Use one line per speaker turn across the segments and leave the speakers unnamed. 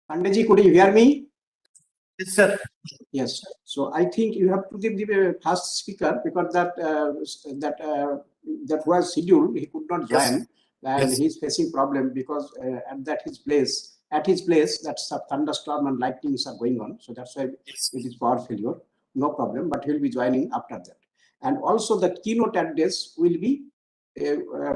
Pandeji, could you hear me?
Yes, sir.
Yes. So I think you have to give the first speaker because that was scheduled. He could not join, and he's facing problem because at his place, that's a thunderstorm and lightnings are going on. So that's why it is power failure. No problem, but he'll be joining after that. And also the keynote address will be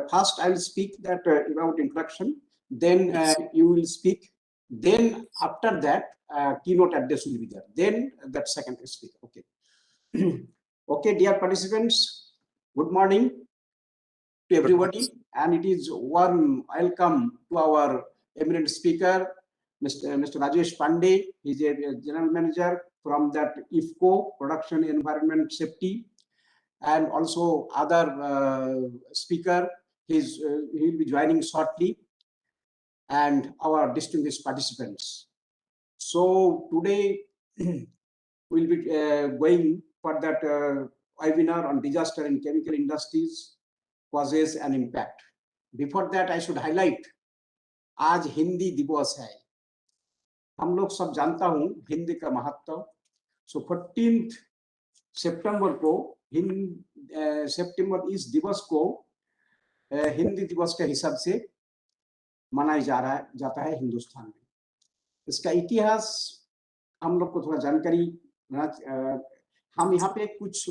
first. I will speak that about introduction. Then you will speak. Then after that, keynote address will be there. Then that second speaker. Okay. Okay, dear participants, good morning to everybody, and it is warm welcome to our eminent speaker, Mr. Rajesh Pandey. He's a general manager from that IFCO, Production Environment Safety, and also other speaker. He'll be joining shortly, and our distinguished participants. So today we'll be going for that webinar on disaster in chemical industries, causes and impact. Before that, I should highlight, आज हिंदी दिवस है. हम लोग सब जानता हूँ हिंदी का महत्व. So 14th सितंबर को सितंबर इस दिवस को हिंदी दिवस के हिसाब से मनाया जाता है हिंदुस्तान में. इसका इतिहास हम लोग को थोड़ा जानकारी, हम यहाँ पे कुछ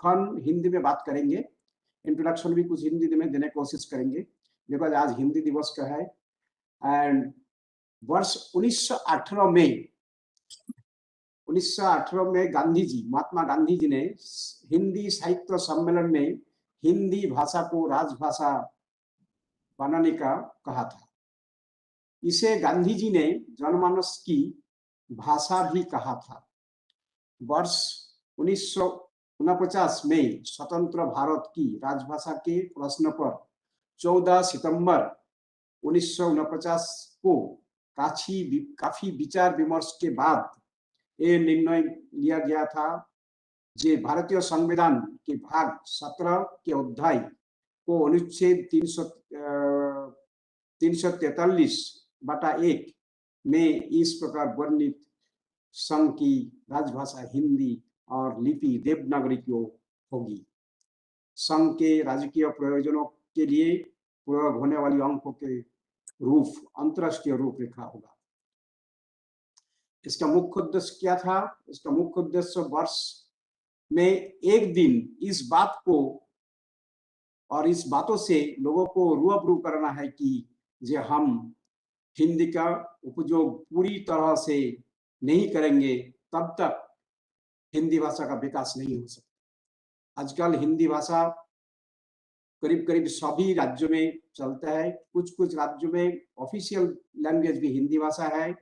खंड हिंदी में बात करेंगे, इंट्रोडक्शन भी कुछ हिंदी में देने की कोशिश करेंगे बिकॉज आज हिंदी दिवस का है. एंड वर्ष 1918 में गांधी जी, महात्मा गांधी जी ने हिंदी साहित्य सम्मेलन में हिंदी भाषा को राजभाषा बनाने का कहा था. इसे गांधी जी ने जनमानस की भाषा भी कहा था. वर्ष 1949 में स्वतंत्र भारत की राजभाषा के प्रश्न पर 14 सितंबर 1949 को काफी विचार विमर्श के बाद ये निर्णय लिया गया था जे भारतीय संविधान के भाग 17 के अध्याय को अनुच्छेद 343/1 में इस प्रकार वर्णित संघ की राजभाषा हिंदी और लिपि देवनागरी होगी. संघ के राजकीय प्रयोजनों के लिए प्रयोग होने वाली अंकों के रूप अंतरराष्ट्रीय रूपरेखा होगा. इसका मुख्य उद्देश्य क्या था? इसका मुख्य उद्देश्य वर्ष में एक दिन इस बात को और इस बातों से लोगों को रूबरू करना है कि जो हम हिंदी का उपयोग पूरी तरह से नहीं करेंगे तब तक हिंदी भाषा का विकास नहीं हो सकता. आजकल हिंदी भाषा करीब सभी राज्यों में चलता है. कुछ राज्यों में ऑफिशियल लैंग्वेज भी हिंदी भाषा है.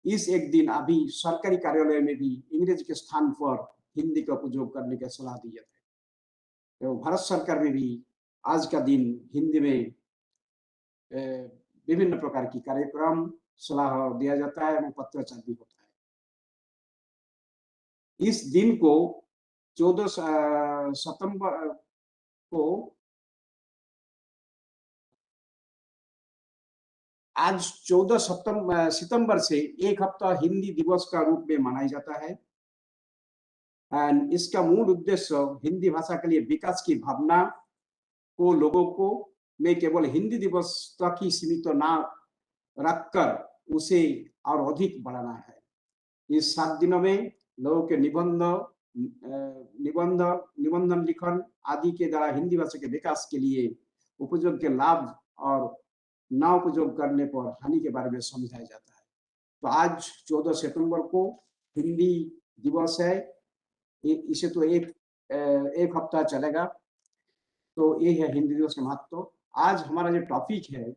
इस एक दिन अभी सरकारी कार्यालय में भी अंग्रेजी के स्थान पर हिंदी का उपयोग करने की सलाह दी जाती है. तो भारत सरकार में भी आज का दिन हिंदी में विभिन्न प्रकार की कार्यक्रम सलाह दिया जाता है और पत्राचार भी होता है. इस दिन को 14 सितंबर को आज 14 सितंबर से एक हफ्ता हिंदी दिवस का रूप में मनाया जाता है. एंड इसका मूल उद्देश्य हिंदी भाषा के लिए विकास की भावना को लोगों को में केवल हिंदी दिवस तक ही सीमित ना रखकर उसे और अधिक बढ़ाना है. इस 7 दिनों में लोगों के निबंधन लिखन आदि के द्वारा हिंदी भाषा के विकास के लिए उपयोग के लाभ और ना उपयोग करने पर हानि के बारे में समझाया जाता है. तो आज 14 सितंबर को हिंदी दिवस है. इसे तो एक हफ्ता चलेगा. तो ये है हिंदी दिवस का महत्व. आज हमारा जो टॉपिक है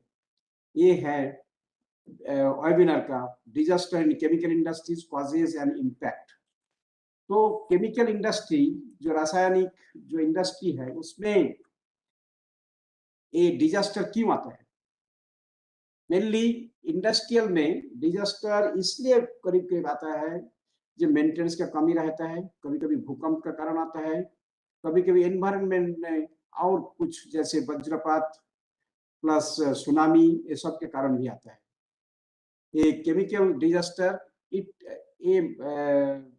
ये है वेबिनार का disaster in chemical industries causes and impact. तो केमिकल इंडस्ट्री जो रासायनिक जो इंडस्ट्री है उसमें ये डिजास्टर क्यों आता है? मेनली इंडस्ट्रियल में डिजास्टर इसलिए करीब आता है जो मेंटेनेंस का कमी रहता है. कभी भूकंप का कारण आता है, कभी एनवायरनमेंट में और कुछ जैसे वज्रपात प्लस सुनामी ये सब के कारण भी आता है. A chemical disaster it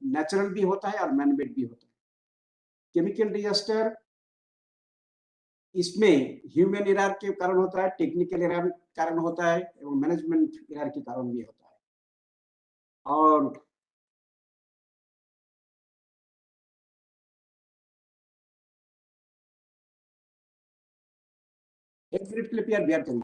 natural भी होता है और man made भी होता है. Chemical disaster इसमें ह्यूमन एरर के कारण होता है, टेक्निकल एरर के कारण होता है और मैनेजमेंट एरर के कारण भी होता है. और एक मिनट के लिए प्यार बियर करिए.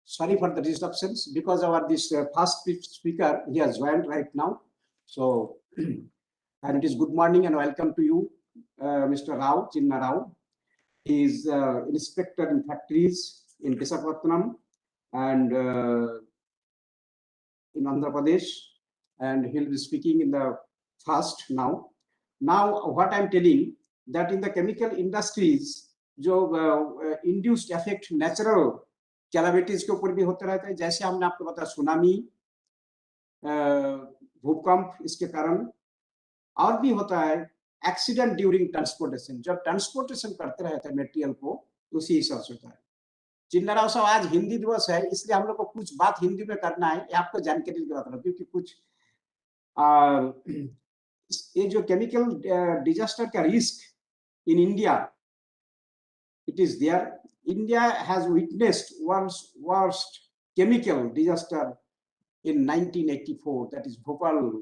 Sorry for the disruptions because our this first speaker he has joined right now. So, and it is good morning and welcome to you, Mr. Rao, Chinna Rao. He is inspector in factories in Visakhapatnam and in Andhra Pradesh, and he'll be speaking in the first now. Now, what I'm telling that in the chemical industries, जो induced effect natural calamities के ऊपर भी होते रहते हैं, जैसे हमने आपको बताया सुनामी, भूकंप इसके कारण, और भी होता है एक्सीडेंट ड्यूरिंग ट्रांसपोर्टेशन, जब ट्रांसपोर्टेशन करते रहते हैं मटेरियल को उसी हिसाब से होता है. चिन्नाराव साहब आज हिंदी दिवस है इसलिए हम लोग को कुछ बात हिंदी में करना है, ये आपको जानकारी की बात है क्योंकि कुछ ये जो केमिकल डिजास्टर का risk in India it is there. India has witnessed worst chemical disaster in 1984, that is Bhopal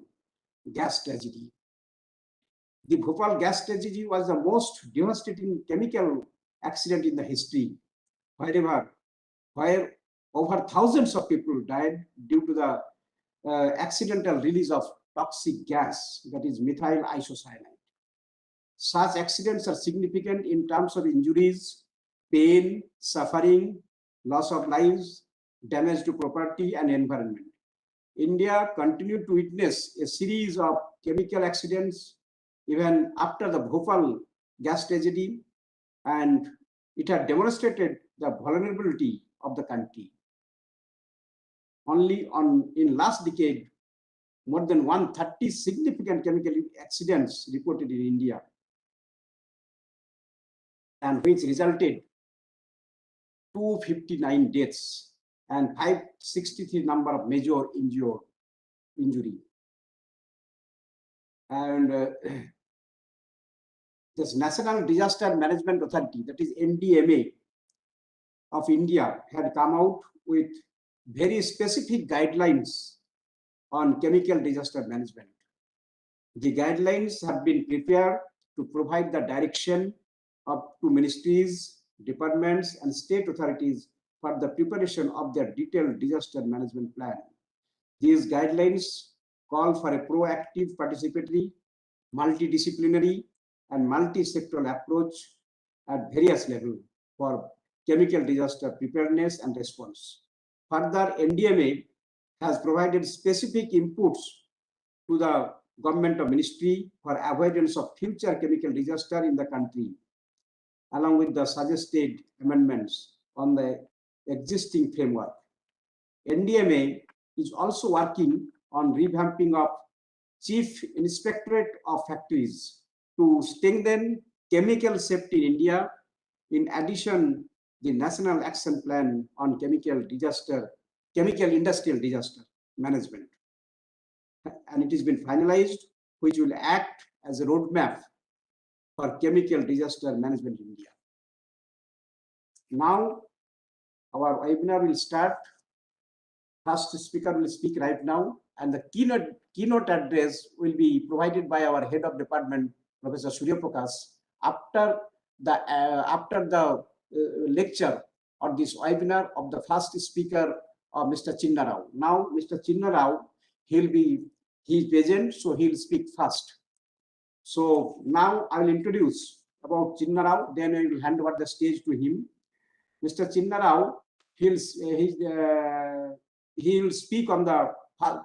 gas tragedy. The Bhopal gas tragedy was the most devastating chemical accident in the history, where over thousands of people died due to the accidental release of toxic gas, that is methyl isocyanate. Such accidents are significant in terms of injuries, pain, suffering, loss of lives, damage to property and environment. India continued to witness a series of chemical accidents even after the Bhopal gas tragedy, and it had demonstrated the vulnerability of the country. Only in last decade, more than 130 significant chemical accidents reported in India, and which resulted 259 deaths and 563 number of major injury. And this National Disaster Management Authority, that is NDMA of India, had come out with very specific guidelines on chemical disaster management. The guidelines have been prepared to provide the direction to ministries, departments, and state authorities for the preparation of their detailed disaster management plan. These guidelines call for a proactive, participatory, multidisciplinary, and multi-sectoral approach at various levels for chemical disaster preparedness and response. Further, NDMA has provided specific inputs to the government of ministry for avoidance of future chemical disaster in the country, along with the suggested amendments on the existing framework. NDMA is also working on revamping of Chief Inspectorate of Factories to strengthen chemical safety in India. In addition, the National Action Plan on Chemical Industrial Disaster Management, and it has been finalized, which will act as a roadmap for chemical disaster management in India. Now, our webinar will start. First speaker will speak right now, and the keynote address will be provided by our head of department, Professor Surya Prakash. After the lecture or this webinar of the first speaker, Mr. Chinna Rao. Now, Mr. Chinna Rao, he is present, so he'll speak first. So now I will introduce about Chinna Rao, then I will hand over the stage to him. Mr. Chinna Rao, he'll speak on the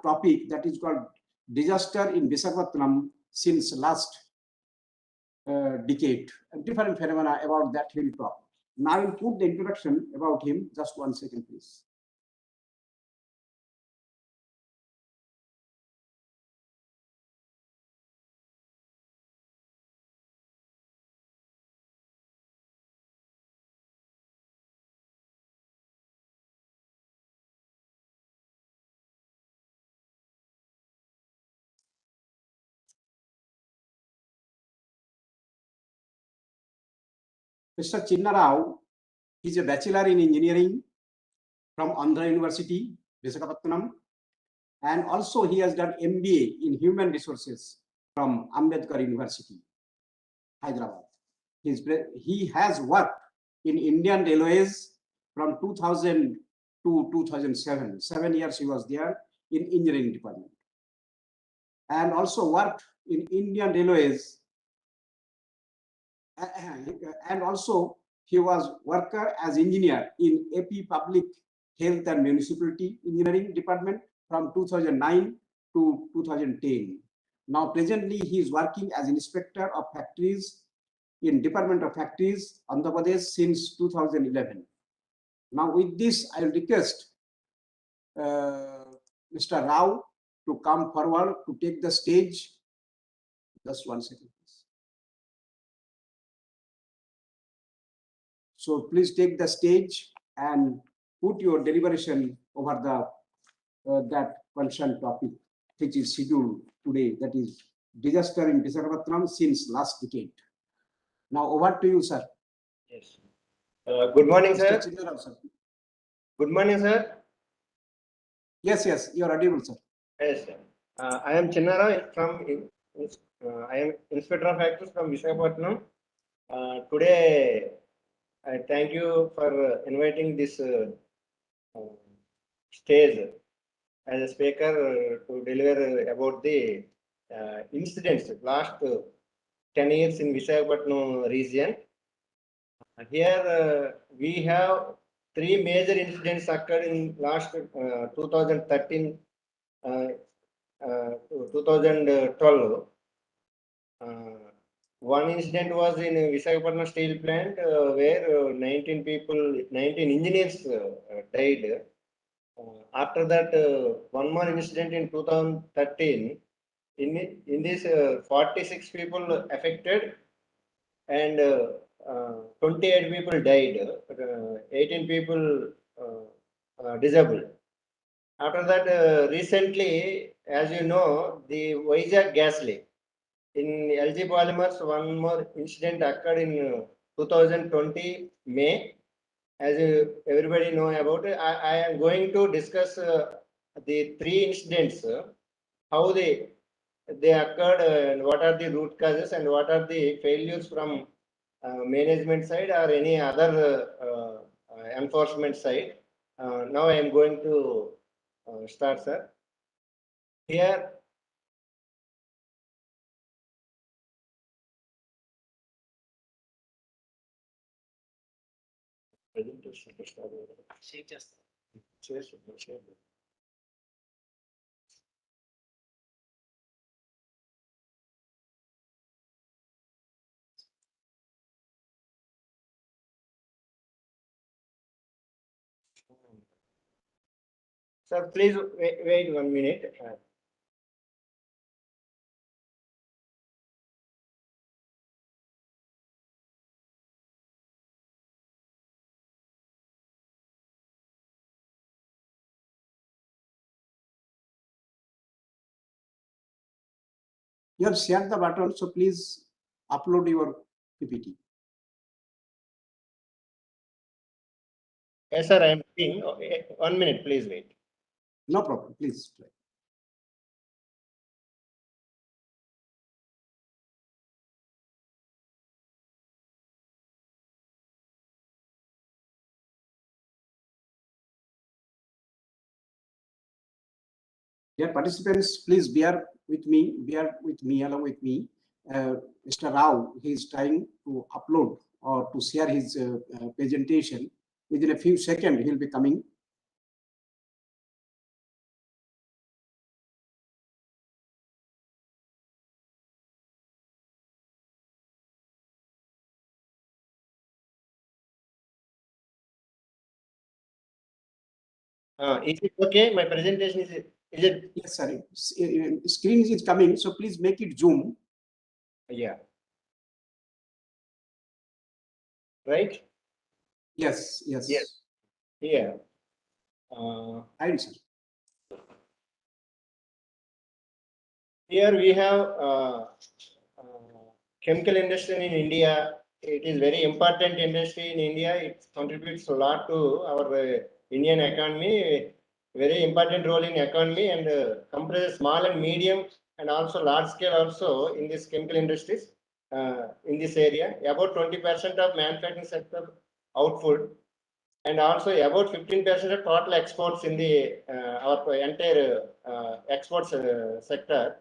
topic that is called disaster in Visakhapatnam since last decade. Different phenomena about that he'll talk. Now I will put the introduction about him. Just 1 second, please. Mr. Chinna Rao is a bachelor in engineering from Andhra University, Visakhapatnam, and also he has done MBA in human resources from Ambedkar University, Hyderabad. He has worked in Indian Railways from 2000 to 2007. 7 years he was there in engineering department, and also worked in Indian Railways, and also he was worker as engineer in AP Public Health and Municipality Engineering Department from 2009 to 2010. Now presently he is working as inspector of factories in Department of Factories, Andhra Pradesh since 2011. Now with this, I will request Mr. Rao to come forward to take the stage. Just 1 second, please. So please take the stage and put your deliberation over the that concerned topic, which is scheduled today, that is disaster in Visakhapatnam since last decade. Now over to you, sir.
Yes. Good morning, sir.
Chinna, sir.
Good morning, sir.
Yes, you are audible, sir.
Yes, sir. I am Chinna Rao from. I am Inspector of Factories from Visakhapatnam. Today, I thank you for inviting this stage as a speaker to deliver about the incidents last 10 years in Visakhapatnam region. Here we have 3 major incidents occurred in last 2013 to 2012. One incident was in Visakhapatnam steel plant where 19 engineers died. After that, one more incident in 2013. In this, 46 people affected and 28 people died, 18 people disabled. After that, recently, as you know, the Vizag gas leak. In LG Polymers, one more incident occurred in 2020 May. As everybody know about it, I am going to discuss the 3 incidents, how they occurred and what are the root causes and what are the failures from management side or any other enforcement side. Now I am going to start, sir. Here, sir, please wait 1 minute.
You have shared the button, so please upload your PPT.
Yes, sir, I am seeing. 1 minute, please wait.
No problem, please. Dear participants, please bear with me, along with me. Mr. Rao, he is trying to upload or to share his presentation. Within a few seconds, he will be coming.
Is it okay? My presentation is it?
Yes, sir. Screen is coming, so please make it zoom.
Yeah. Right?
Yes, yes.
Yes. Here.
Fine, sir.
Here we have chemical industry in India. It is very important industry in India. It contributes a lot to our Indian economy. Very important role in economy and comprises small and medium and also large scale also in this chemical industries in this area. About 20% of manufacturing sector output and also about 15% of total exports in the our entire exports sector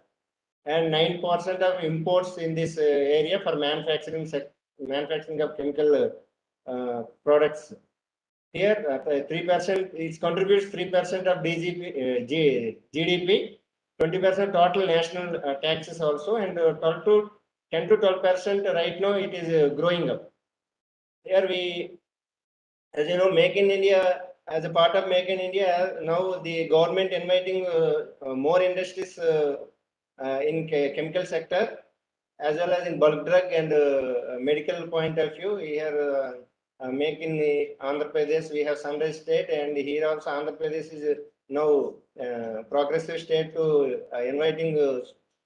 and 9% of imports in this area for manufacturing of chemical products. Here, 3% it contributes 3% of GDP, 20% total national taxes also, and 12 to 10 to 12% right now it is growing up. Here we, as you know, Make in India, as a part of Make in India, now the government inviting more industries in chemical sector as well as in bulk drug and medical point of view. Here, Make in Andhra Pradesh, we have Sunrise State, and here also Andhra Pradesh is now progressive state to inviting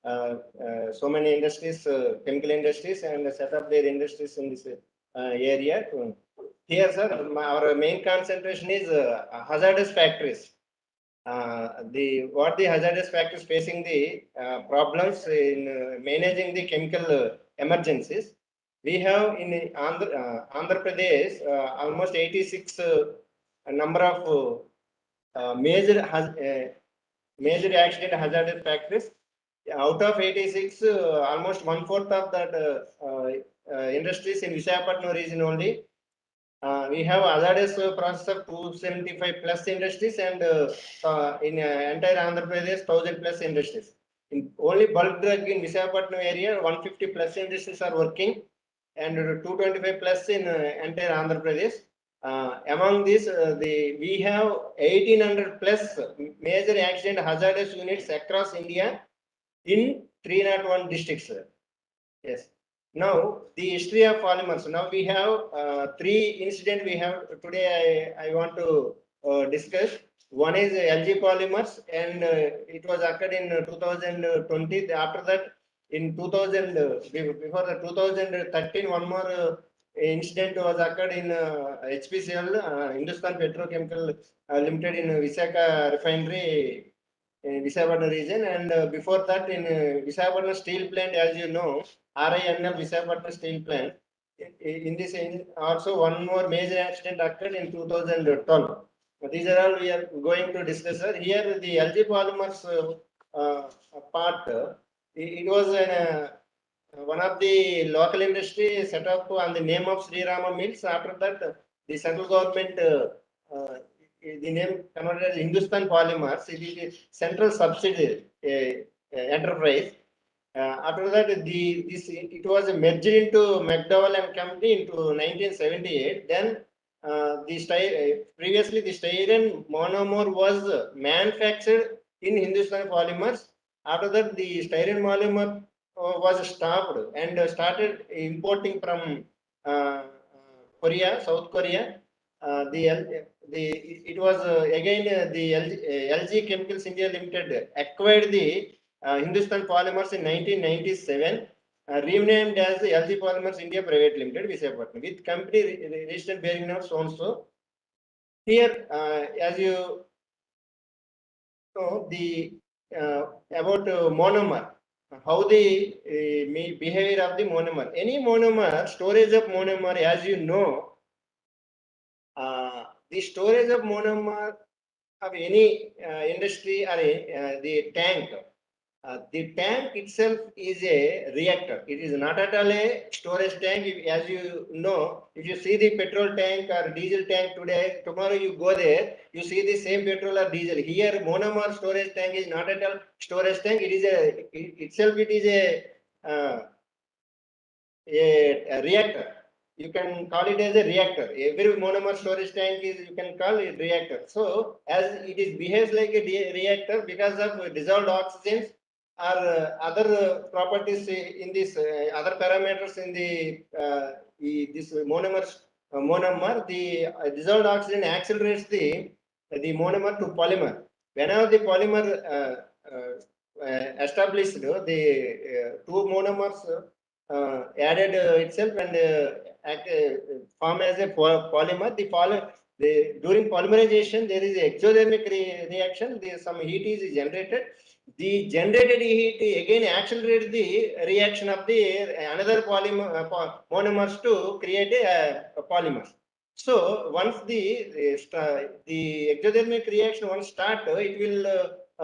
so many industries, chemical industries, and set up their industries in this area. Here, sir, our main concentration is hazardous factories. What the hazardous factors facing the problems in managing the chemical emergencies. We have in Andhra Pradesh almost 86 number of major accident hazardous factories. Out of 86, almost 1/4 of that industries in Visakhapatnam region only. We have hazardous process of 275 plus industries and in entire Andhra Pradesh 1000 plus industries. In only bulk drug in Visakhapatnam area 150 plus industries are working and 225 plus in entire Andhra Pradesh. Among these, we have 1800 plus major accident hazardous units across India in 301 districts. Yes. Now, the history of polymers. Now we have three incidents we have today. I want to discuss. One is LG polymers, and it was occurred in 2020. After that, in 2000, before the 2013, one more incident was occurred in HPCL, Hindustan Petrochemical Limited in Visakhapatnam refinery in Visakhapatnam region, and before that in Visakhapatnam steel plant, as you know, RINL Visakhapatnam steel plant. In this also one more major accident occurred in 2012. These are all we are going to discuss. Here the LG polymers part, it was one of the local industry set up on the name of Sri Rama Mills. After that, the central government the name converted as Hindustan Polymers. It is a central subsidiary enterprise. After that, it was merged into McDowell and Company into 1978. Then previously the styrene monomer was manufactured in Hindustan Polymers. After that, the styrene monomer was stopped and started importing from Korea, South Korea. It was again the LG Chemicals India Limited acquired the Hindustan Polymers in 1997, renamed as LG Polymers India Private Limited, Visakhapatnam, with company registered bearing number so and so. Here, as you know, the about monomer, how the behavior of the monomer. Any monomer, storage of monomer, as you know, the storage of monomer of any industry or the tank. The tank itself is a reactor. It is not at all a storage tank. As you know, if you see the petrol tank or diesel tank today, tomorrow you go there, you see the same petrol or diesel. Here, monomer storage tank is not at all storage tank. It is it is a reactor. You can call it as a reactor. Every monomer storage tank is, you can call it reactor. So as it is behaves like a reactor because of dissolved oxygens or other properties in this other parameters in the this monomer, the dissolved oxygen accelerates the monomer to polymer. Whenever the polymer established, the two monomers added itself and form as a polymer. During polymerization, there is an exothermic reaction. Some heat is generated. The generated heat again accelerates the reaction of the another polymer monomers to create a polymer. So once the exothermic reaction once start, it will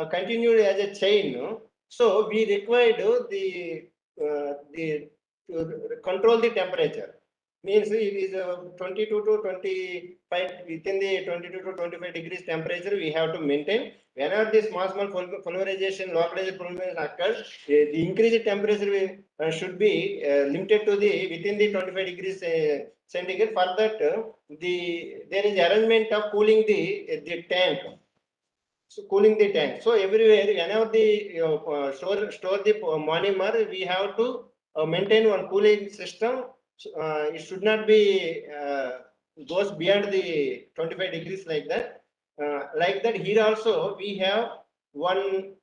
continue as a chain. So we required the to control the temperature. Means it is 22 to 25, within the 22 to 25 degrees temperature we have to maintain. Whenever this mass polymerization, localized polymerization occurs, the increased temperature should be limited to the within the 25 degrees centigrade. For that, there is arrangement of cooling the tank. So cooling the tank. So everywhere, whenever the store the monomer, we have to maintain one cooling system. It should not be goes beyond the 25 degrees like that. Like that, here also we have one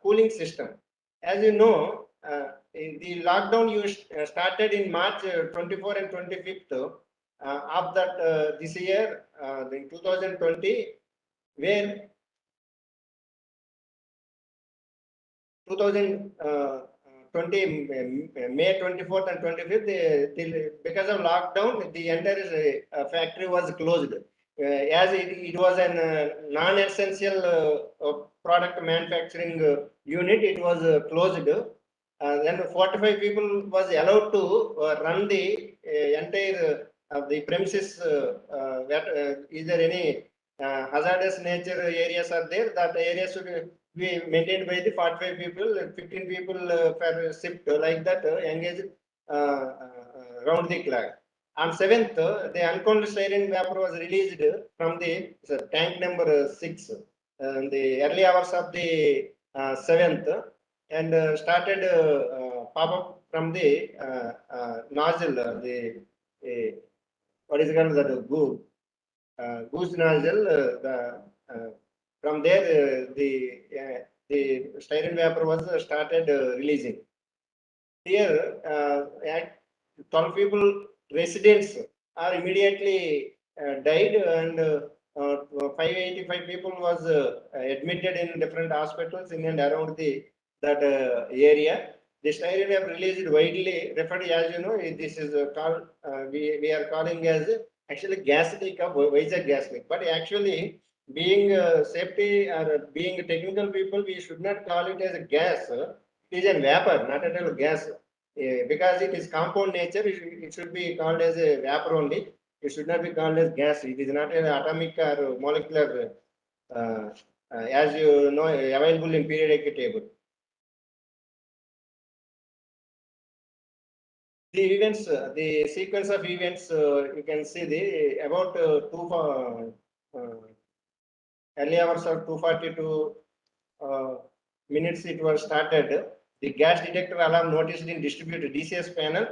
cooling system. As you know, the lockdown you started in March 24 and 25th of that this year, in 2020, where 2020 May 24th and 25th, because of lockdown, the entire factory was closed. As it was a non-essential product manufacturing unit, it was closed. Then 45 people was allowed to run the entire the premises. Is there any hazardous nature areas are there? That area should be maintained by the 45 people, 15 people per shift, like that, engaged round the clock. On 7th, the uncontrolled styrene vapor was released from the tank number 6 in the early hours of the 7th, and started pop up from the nozzle, what is it called, that goose nozzle. From there, the styrene vapor was started releasing. Here, at 12 people residents are immediately died, and 585 people was admitted in different hospitals in and around that area. The styrene vapor released widely referred, as you know, this is called we are calling as actually gas leak of Vizag gas leak, but actually, being safety or being technical people, we should not call it as a gas. It is a vapor, not at all gas. Because it is compound nature, it should be called as a vapor only. It should not be called as gas. It is not an atomic or molecular, as you know, available in periodic table. The events, the sequence of events, you can see the about early hours of 2:42 minutes it was started. The gas detector alarm noticed in distributed DCS panel.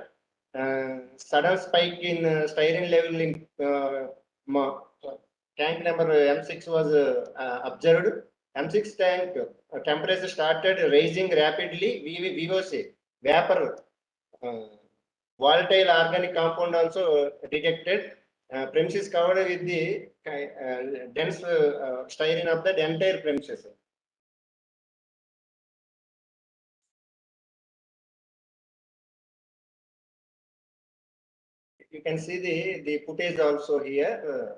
Sudden spike in styrene level in tank number M6 was observed. M6 tank temperature started rising rapidly, we will say vapor, volatile organic compound also detected. Premises covered with the dense styrene of the entire premises. You can see the footage also here.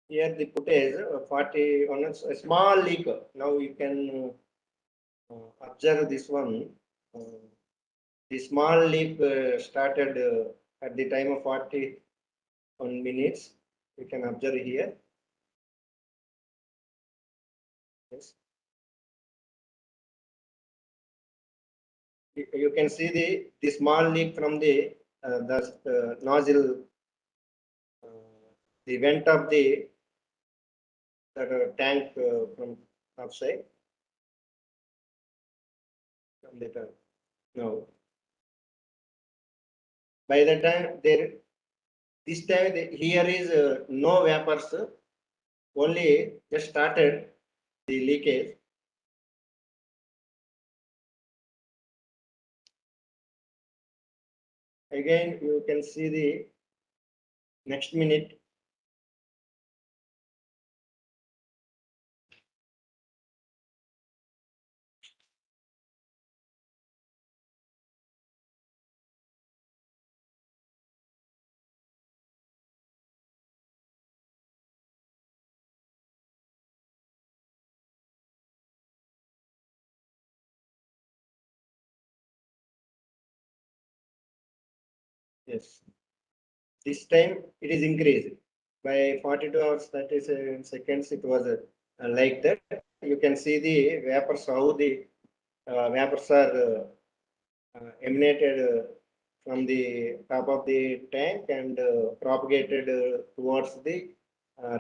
Here the footage 40 on a small leak. Now you can observe this one. The small leak started at the time of 41 minutes. You can observe here. Yes. You can see the small leak from the nozzle, the vent of the tank from outside. From the tank. Now, by the time this time here is no vapors, only just started the leakage. Again, you can see the next minute. Yes. This time it is increased by 42 hours, 30 seconds. It was like that. You can see the vapors, how the vapors are emanated from the top of the tank and propagated towards the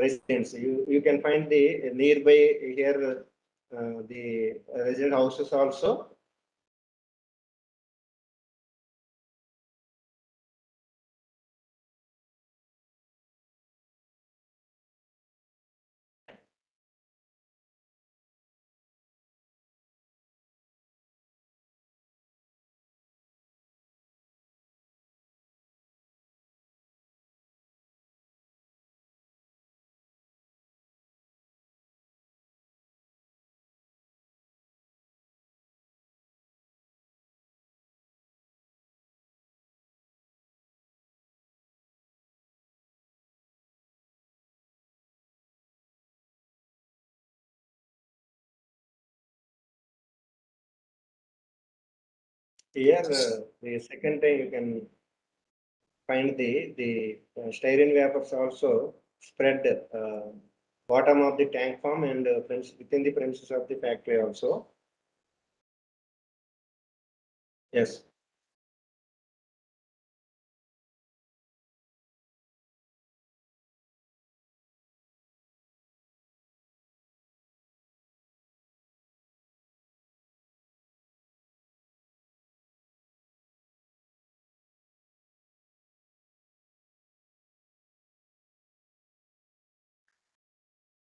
residents. You can find the nearby here the resident houses also. Here, the second time you can find the styrene vapors also spread bottom of the tank farm and within the premises of the factory also. Yes.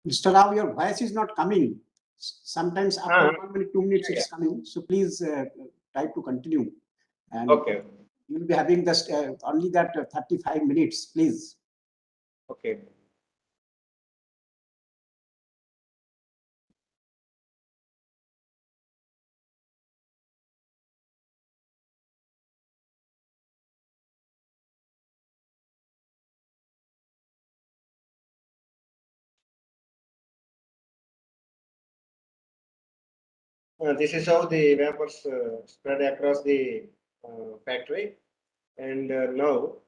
Mr. Rao, your voice is not coming. Sometimes after 1 minute, 2 minutes, it's coming. So please try to continue. And
Okay.
you will be having just only that 35 minutes, please.
Okay. This is how the vapors spread across the factory, and now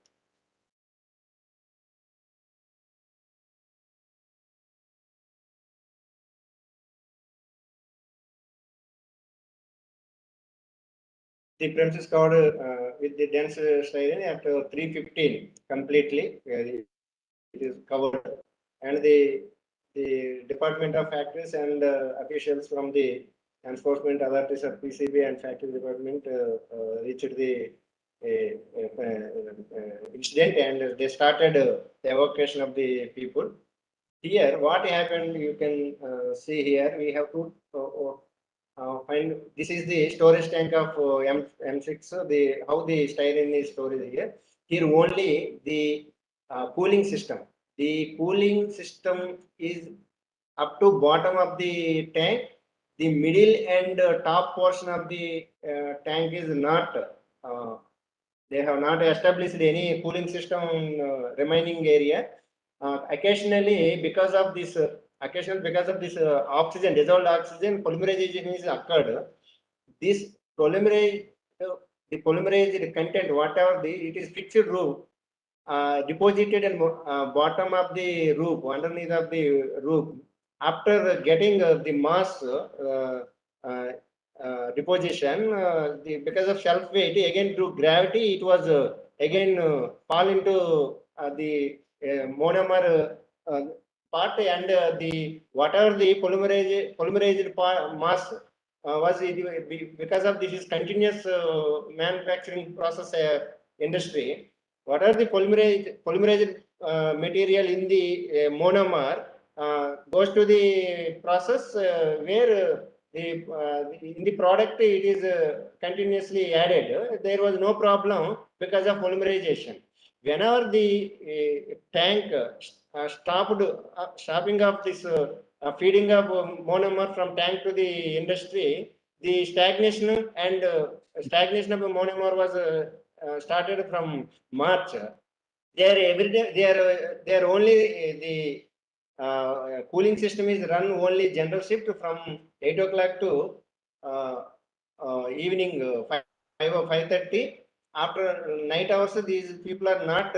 the premises covered with the dense styrene after 315 completely. It is covered, and the the Department of Factories and officials from the enforcement authorities of PCB and factory department reached the incident, and they started the evacuation of the people. Here, what happened, you can see here, we have to find, this is the storage tank of M6, how the styrene is stored here. Here only the cooling system. The cooling system is up to bottom of the tank. The middle and top portion of the tank is not, they have not established any cooling system in remaining area. Occasionally, because of this oxygen, dissolved oxygen, polymerization is occurred. This polymerase, the polymerase content, whatever it is fixed roof, deposited in bottom of the roof, underneath of the roof. After getting the mass deposition, because of self weight, again through gravity, it was again fall into the monomer part, and the whatever the polymerized mass was because of this is continuous manufacturing process industry. What are the polymerized material in the monomer goes to the process where in the product it is continuously added. There was no problem because of polymerization. Whenever the tank stopping of this feeding of monomer from tank to the industry, the stagnation and stagnation of the monomer was started from March. They are every day. They are only the cooling system is run only general shift from 8 o'clock to evening 5 or 5:30. After night hours, these people are not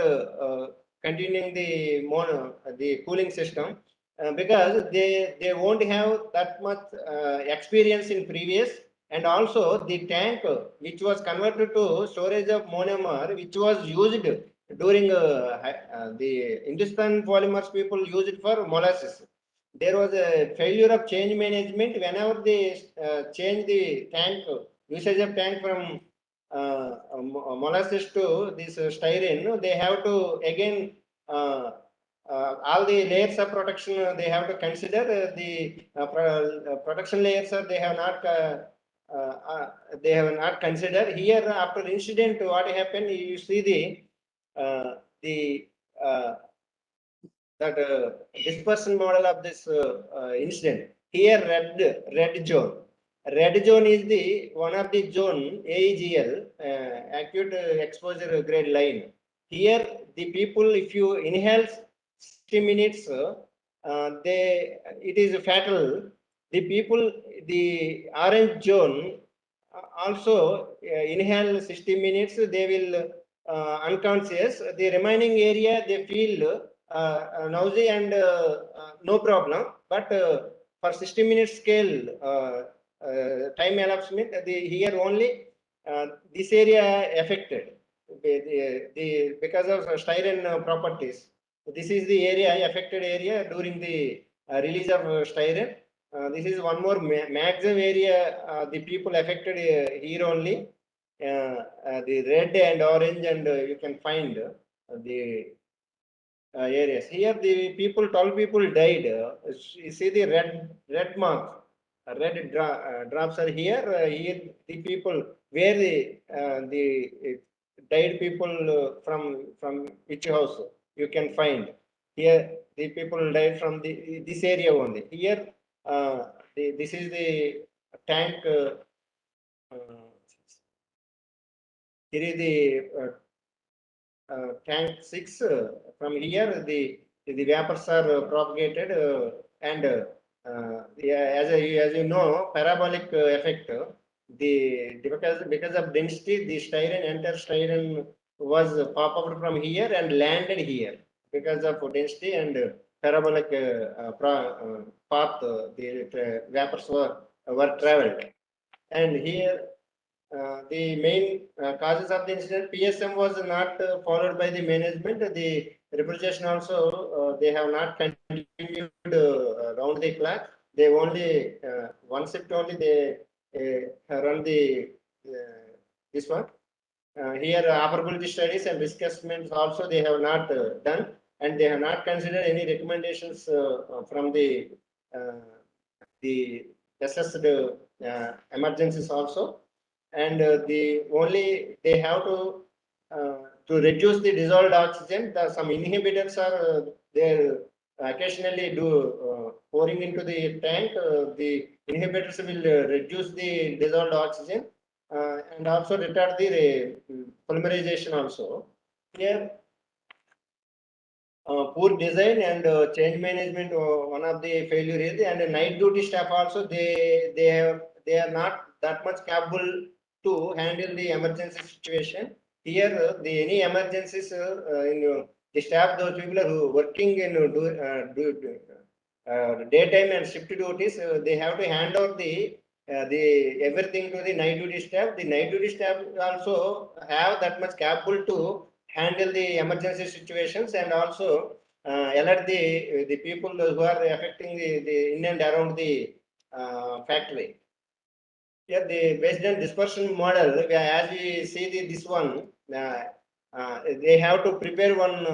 continuing the cooling system because they won't have that much experience in previous, and also the tank which was converted to storage of monomer, which was used during the Hindustan polymers, people use it for molasses. There was a failure of change management whenever they change the tank usage of tank from molasses to this styrene. They have to again all the layers of protection they have to consider. The protection layers they have not considered. Here after incident, what happened? You see the that dispersion model of this incident. Here red zone. Red zone is the one of the zone AEGL, acute exposure grade line. Here the people, if you inhale 60 minutes, it is fatal. The people, the orange zone also inhale 60 minutes, they will unconscious. The remaining area they feel nausea and no problem, but for 60 minutes scale time elapsement, here only this area affected because of styrene properties. This is the area affected area during the release of styrene. This is one more maximum area the people affected here only. The red and orange, and you can find the areas. Here the people, 12 people died. You see the red marks, red drops are here. Here the people where the died people from which house you can find. Here the people died from this area only. Here this is the tank. Here is the tank 6. From here the vapors are propagated and as you know, parabolic effect. Because of density, the entire styrene was pop up from here and landed here because of density and parabolic path. The vapors were traveled, and here the main causes of the incident, PSM was not followed by the management. The refrigeration also they have not continued round the clock. They only one shift only they run the this one. Here operability studies and risk assessments also they have not done, and they have not considered any recommendations from the assessed emergencies also, and the only they have to reduce the dissolved oxygen. Some inhibitors are there occasionally pouring into the tank. The inhibitors will reduce the dissolved oxygen and also retard the polymerization also. Here, poor design and change management one of the failure is, and night duty staff also they are not that much capable to handle the emergency situation. Here, any emergencies in the staff, those people who working in daytime and shift duties, they have to hand over the everything to the night duty staff. The night duty staff also have that much capable to handle the emergency situations and also alert the people who are affecting the in and around the factory. Yeah, the based on dispersion model, as we see this one, they have to prepare one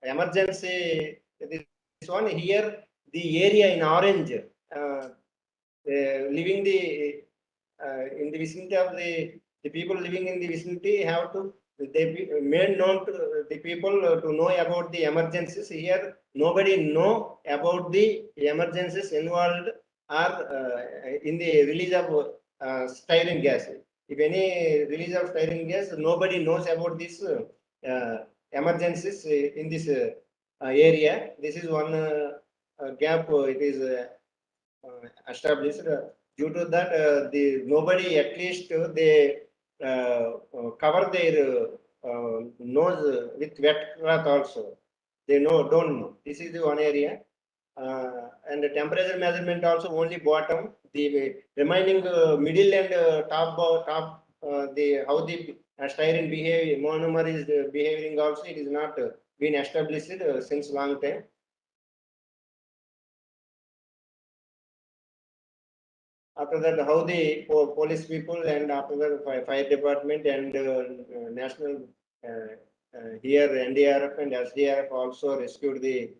emergency. This one here, the area in orange, living in the vicinity of the people living in the vicinity have to they made known to the people to know about the emergencies. Here, nobody know about the emergencies involved or in the release of styrene gas. If any release of styrene gas, nobody knows about this emergencies in this area. This is one gap. It is established. Due to that, the nobody at least they cover their nose with wet cloth also. They don't know. This is the one area. And the temperature measurement also only bottom. The remaining middle and top the how the styrene monomer is behaving also, it is not been established since long time. After that, how the police people and after that fire department and national here NDRF and SDRF also rescued the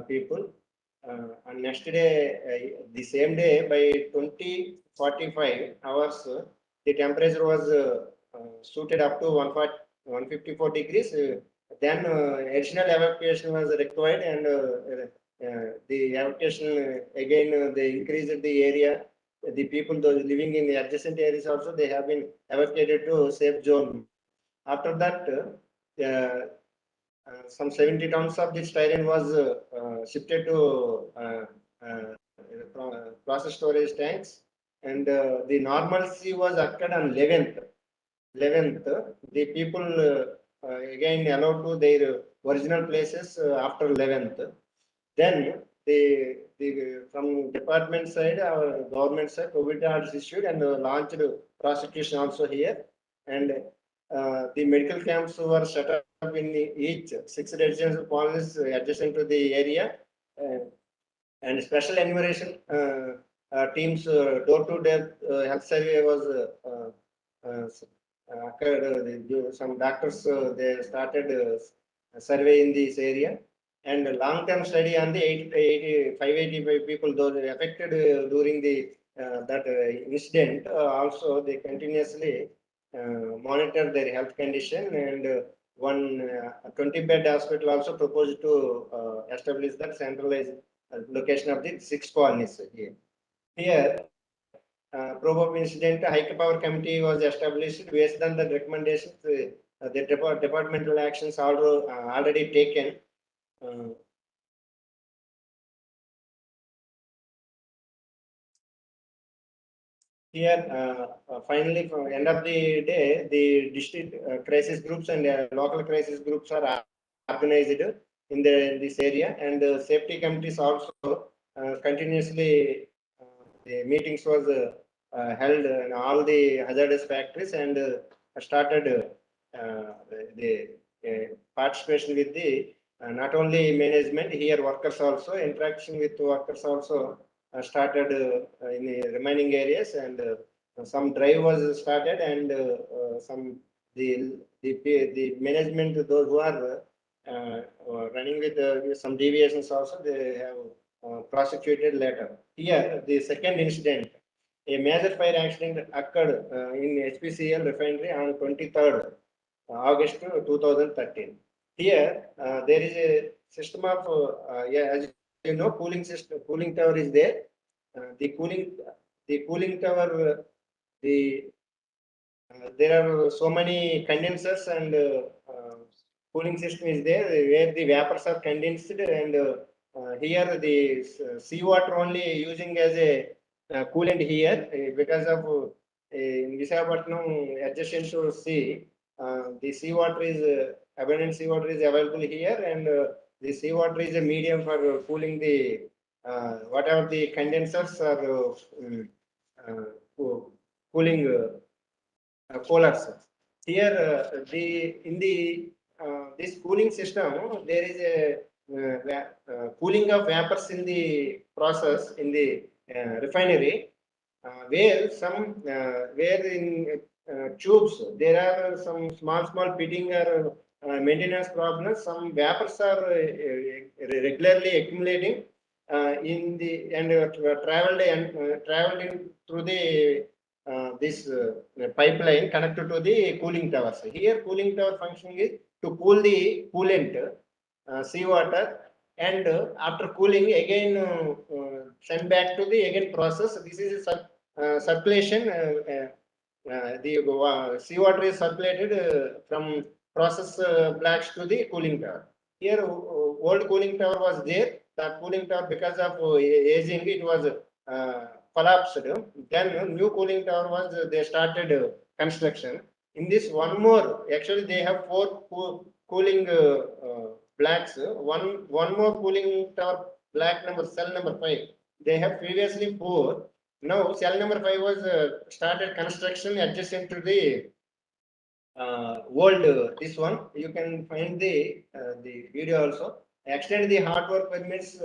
people. And next day, the same day by 20:45 hours, the temperature was suited up to 154 degrees. Then additional evacuation was required, and the evacuation again they increased the area. The people those living in the adjacent areas also they have been evacuated to safe zone. After that, some 70 tons of this styrene was shifted to process storage tanks, and the normalcy was occurred on 11th. The people again allowed to their original places after 11th. Then the from department side, our government side, COVID orders issued and launched prosecution also here, and the medical camps were set up in each 6 residential colonies adjacent to the area, and special enumeration teams door-to-door health survey was occurred. Some doctors they started survey in this area, and long-term study on the 585 people those affected during the that incident. Also, they continuously monitor their health condition, and one 20-bed hospital also proposed to establish that centralized location of the 6 colonies here. Here, probe incident high power committee was established based on the recommendations. The departmental actions are already taken. Here, finally, from the end of the day, the district crisis groups and local crisis groups are organized in this area, and safety committees also continuously the meetings was held in all the hazardous factories, and started the participation with the not only management, here workers also, interaction with workers also started in the remaining areas, and some drive was started, and some the management, those who are running with some deviations also, they have prosecuted later. Here, the second incident, a major fire accident occurred in HPCL refinery on 23rd August 2013. Here, there is a system of, yeah, as you know, cooling system, cooling tower is there. The cooling tower, there are so many condensers, and cooling system is there where the vapors are condensed, and here the seawater only using as a coolant here because of in Visakhapatnam adjacent to sea, the seawater is abundant seawater is available here, and the seawater is a medium for cooling the whatever the condensers are cooling coolers. Here, this cooling system, there is a cooling of vapors in the process in the refinery, where in tubes there are some small pitting or maintenance problems. Some vapors are regularly accumulating in the and traveled in through the this pipeline connected to the cooling towers. Here, cooling tower function is to cool the coolant, seawater, and after cooling again send back to the again process. This is a circulation. The seawater is circulated from process blocks to the cooling tower. Here, old cooling tower was there. That cooling tower, because of aging, it was collapsed. Then new cooling tower was they started construction. In this one more, actually they have four cooling blocks. One more cooling tower block number cell number 5. They have previously 4. Now cell number 5 was started construction adjacent to the old this one. You can find the video also. Extend the hard work permits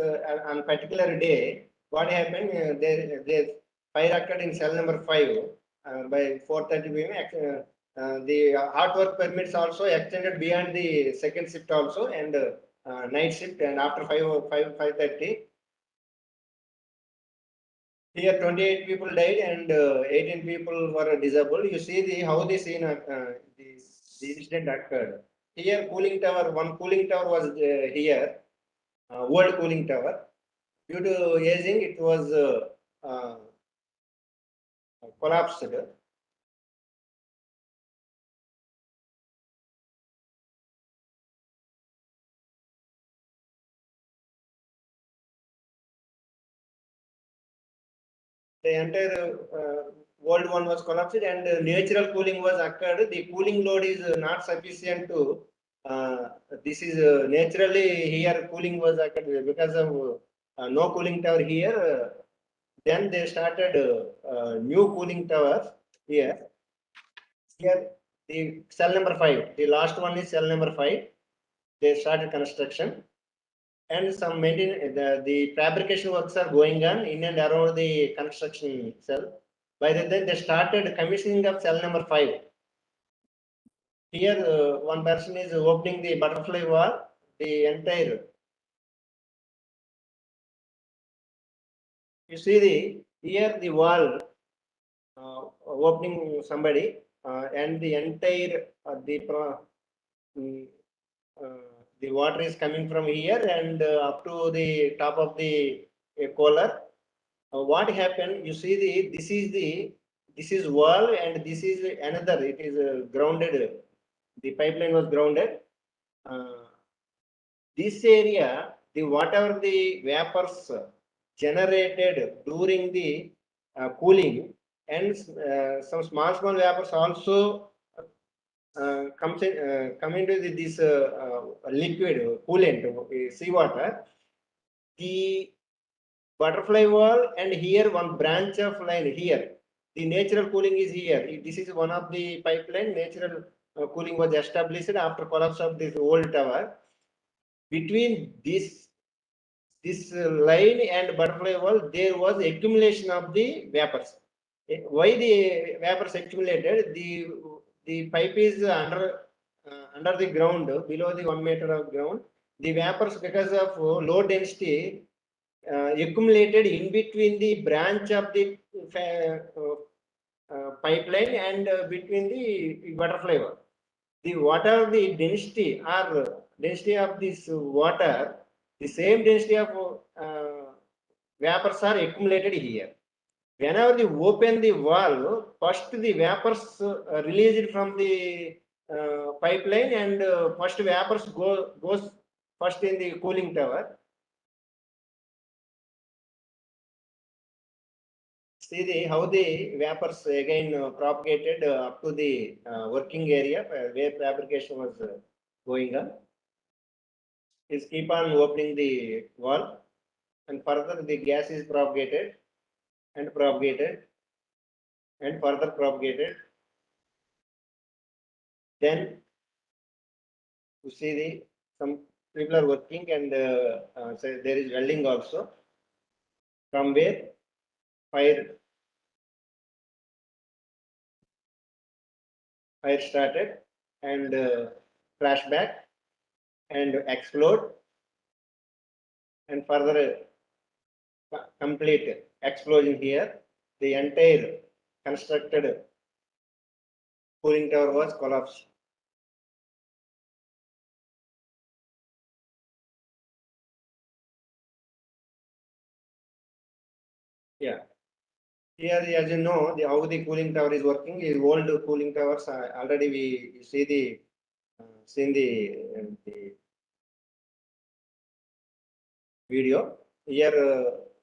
on particular day. What happened? There fire occurred in cell number 5 by 4:30 p.m. The hard work permits also extended beyond the second shift also, and night shift, and after 5:30. Here, 28 people died and 18 people were disabled. You see how the scene, the incident occurred. Here, cooling tower, one cooling tower was here, old cooling tower. Due to aging, it was collapsed. The entire old one was collapsed, and natural cooling was occurred. The cooling load is not sufficient to. This is naturally here cooling was occurred because of no cooling tower here. Then they started new cooling towers here. Here, the cell number 5. The last one is cell number 5. They started construction, and some the fabrication works are going on in and around the construction cell. By the time they started commissioning of cell number 5. Here, one person is opening the butterfly wall. The entire. You see here the wall opening somebody, and the entire the water is coming from here and up to the top of the collar. What happened? You see this is wall, and this is another. It is grounded. The pipeline was grounded. This area, the whatever the vapors generated during the cooling, and some small vapors also come into this liquid coolant, seawater. The butterfly wall, and here one branch of line here. The natural cooling is here. This is one of the pipeline. Natural cooling was established after collapse of this old tower. between this line and butterfly valve, there was accumulation of the vapors. Why the vapors accumulated? The pipe is under the ground, below the 1 meter of ground. The vapors, because of low density, accumulated in between the branch of the pipeline and between the butterfly valve. The water, the density or density of this water, the same density of vapors are accumulated here. Whenever you open the valve, first the vapors released from the pipeline, and first vapors goes first in the cooling tower. See how the vapors again propagated up to the working area where fabrication was going on. Is keep on opening the valve, and further the gas is propagated and propagated and further propagated. Then you see the some people are working, and so there is welding also, from where fire started and flashback and explode, and further complete explosion here. The entire constructed cooling tower was collapsed. Yeah. Here, as you know, how the cooling tower is working is old cooling towers. Already we see the seen the video. Here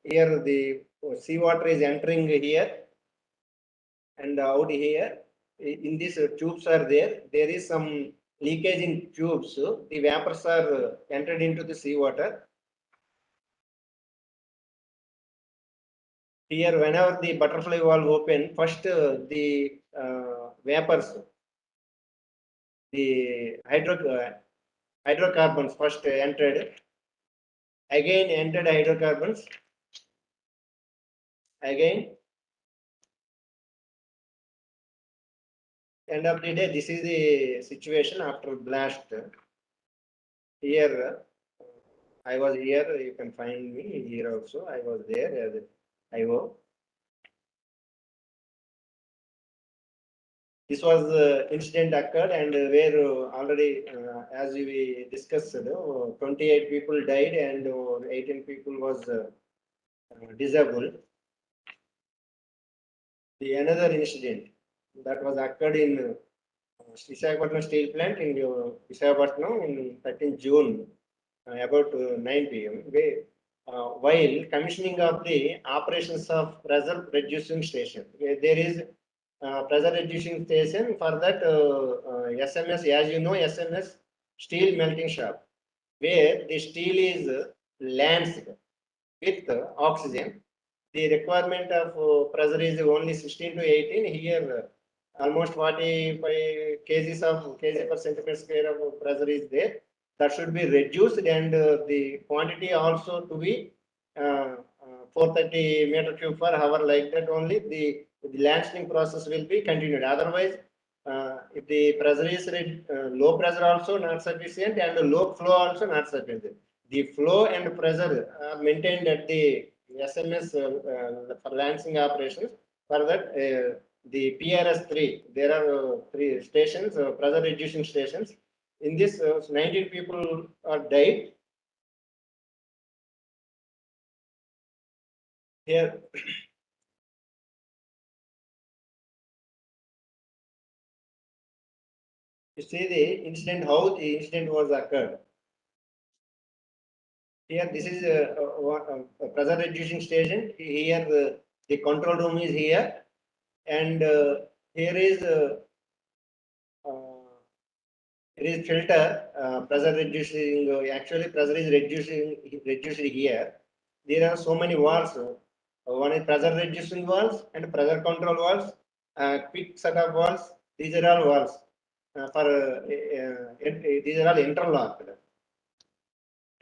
the seawater is entering here and out here. In these tubes are there. There is some leakage in tubes. The vapors are entered into the seawater. Here, whenever the butterfly valve open, first the vapors, the hydrocarbons first entered, again entered hydrocarbons, again. End of the day, this is the situation after blast. Here, I was here. You can find me here also. I was there as IO. This was incident occurred, and where already, as we discussed, 28 people died and 18 people was disabled. The another incident that was occurred in Visakhapatnam steel plant in Visakhapatnam in 13 June, about 9 p.m. While commissioning of the operations of pressure reducing station, there is pressure reducing station for that SMS, as you know, SMS steel melting shop, where the steel is lanced with oxygen. The requirement of pressure is only 16 to 18. Here, almost 45 kg per centimeter square of pressure is there. That should be reduced, and the quantity also to be 430 meter cube per hour. Like that, only the lancing process will be continued. Otherwise, if the pressure is low pressure also not sufficient, and low flow also not sufficient. The flow and pressure are maintained at the SMS for lancing operations. For that, the PRS3, there are 3 stations, pressure reducing stations. In this, 19 people are died. Here, you see the incident, how the incident was occurred. Here, this is a pressure reducing station. Here, the control room is here, and here is filter pressure reducing. Actually, pressure is reduced here. There are so many valves. One is pressure reducing valves and pressure control valves. Quick set of valves. These are all valves for these are all interlocked.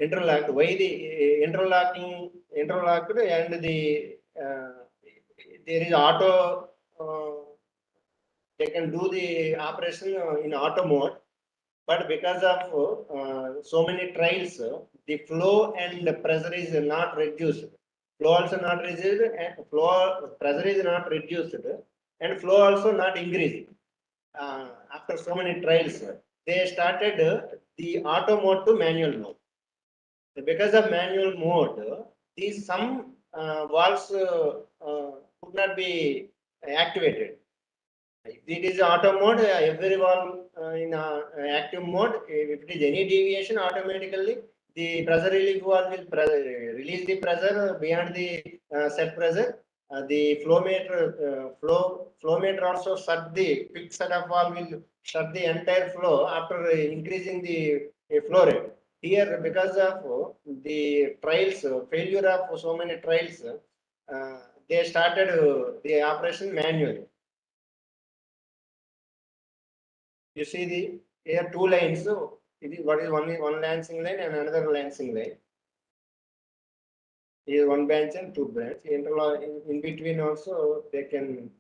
interlocked. Why the interlocked and the there is auto. They can do the operation in auto mode, but because of so many trials, the flow and the pressure is not reduced. Flow also not reduced, and flow pressure is not reduced, and flow also not increased. After so many trials, they started the auto mode to manual mode. Because of manual mode, these some valves could not be activated. If it is auto mode, every valve in active mode, if it is any deviation, automatically the pressure relief valve will release the pressure beyond the set pressure. The flow meter also shut the quick setup valve will shut the entire flow after increasing the flow rate. Here, because of the trials, failure of so many trials, they started the operation manually. You see the here two lines. So it is what is one lancing line and another lancing line. Here one branch and two branch. Interlock in between also they can.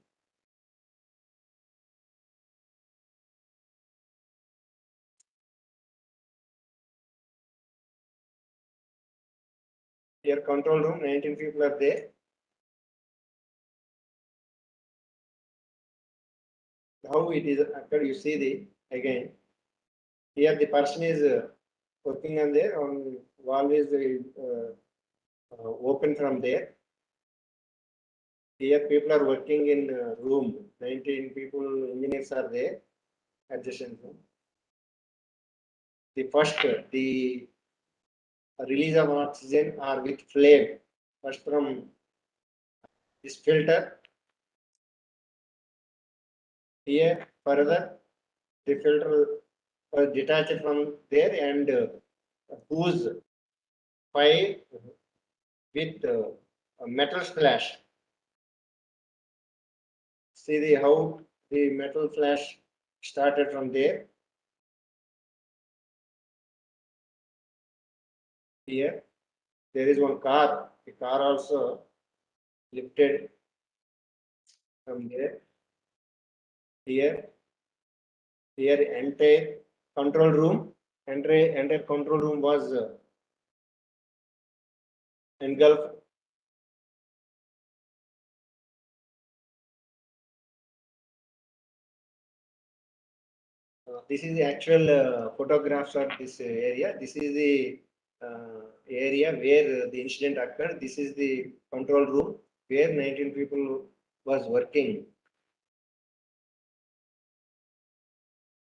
Here control room, 19 people are there. How it is occurred, you see the again. Here the person is working on there. On wall is open from there. Here people are working in room. 19 people, engineers are there. Adjacent room. The first, the release of oxygen or with flame. First from this filter. Here further, the filter was detached from there and hose fire with a metal flash. See the how the metal flash started from there. Here there is one car. The car also lifted from there. Here entire control room. Entire control room was engulfed. This is the actual photographs of this area. This is the area where the incident occurred. This is the control room where 19 people was working.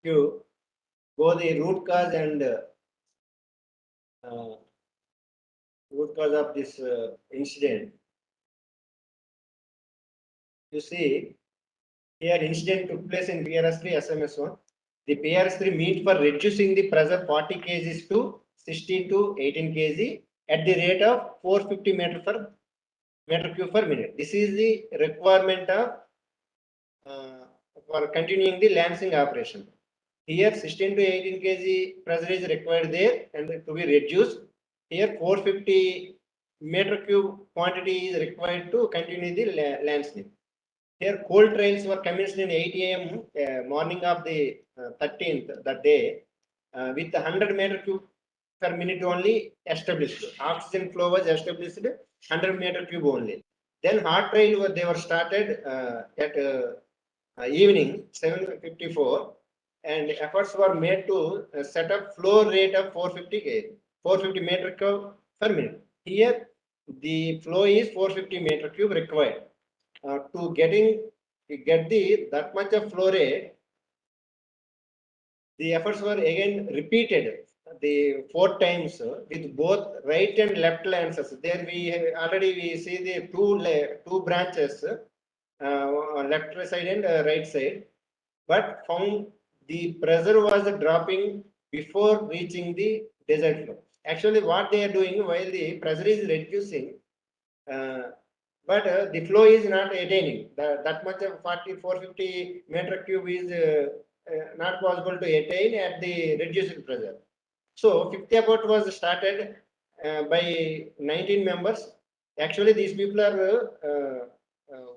You go the root cause and root cause of this incident. You see, here incident took place in PRS3 SMS1. The PRS3 meet for reducing the pressure 40 kg to 16 to 18 kg at the rate of 450 meter cube per minute. This is the requirement of for continuing the lancing operation. Here 16 to 18 kg pressure is required there and to be reduced. Here 450 meter cube quantity is required to continue the lancing. Here cold trials were commenced in 8 a.m. Morning of the 13th that day with 100 meter cube per minute only established. Oxygen flow was established 100 meter cube only. Then hot trial they were started at evening 7:54 and efforts were made to set up flow rate of 450 meter cube per minute. Here the flow is 450 meter cube required. To get the that much of flow rate, the efforts were again repeated the 4 times with both right and left lances. There we already see the two branches, left side and right side, but found the pressure was dropping before reaching the desired flow. Actually, what they are doing while the pressure is reducing. But the flow is not attaining. That much of 450 meter cube is not possible to attain at the reduced pressure. So 5th effort was started by 19 members. Actually, these people are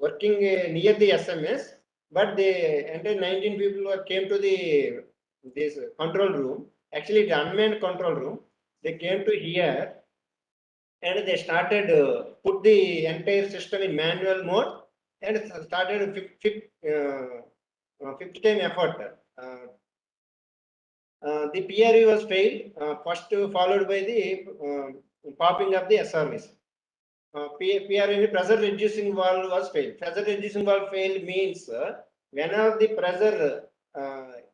working near the SMS, but the entire 19 people came to this control room. Actually, it's unmanned control room. They came to here and they started put the entire system in manual mode and started fifth time effort. The PRE was failed, first followed by the popping of the SRVs. PRE pressure reducing valve was failed. Pressure reducing valve failed means whenever the pressure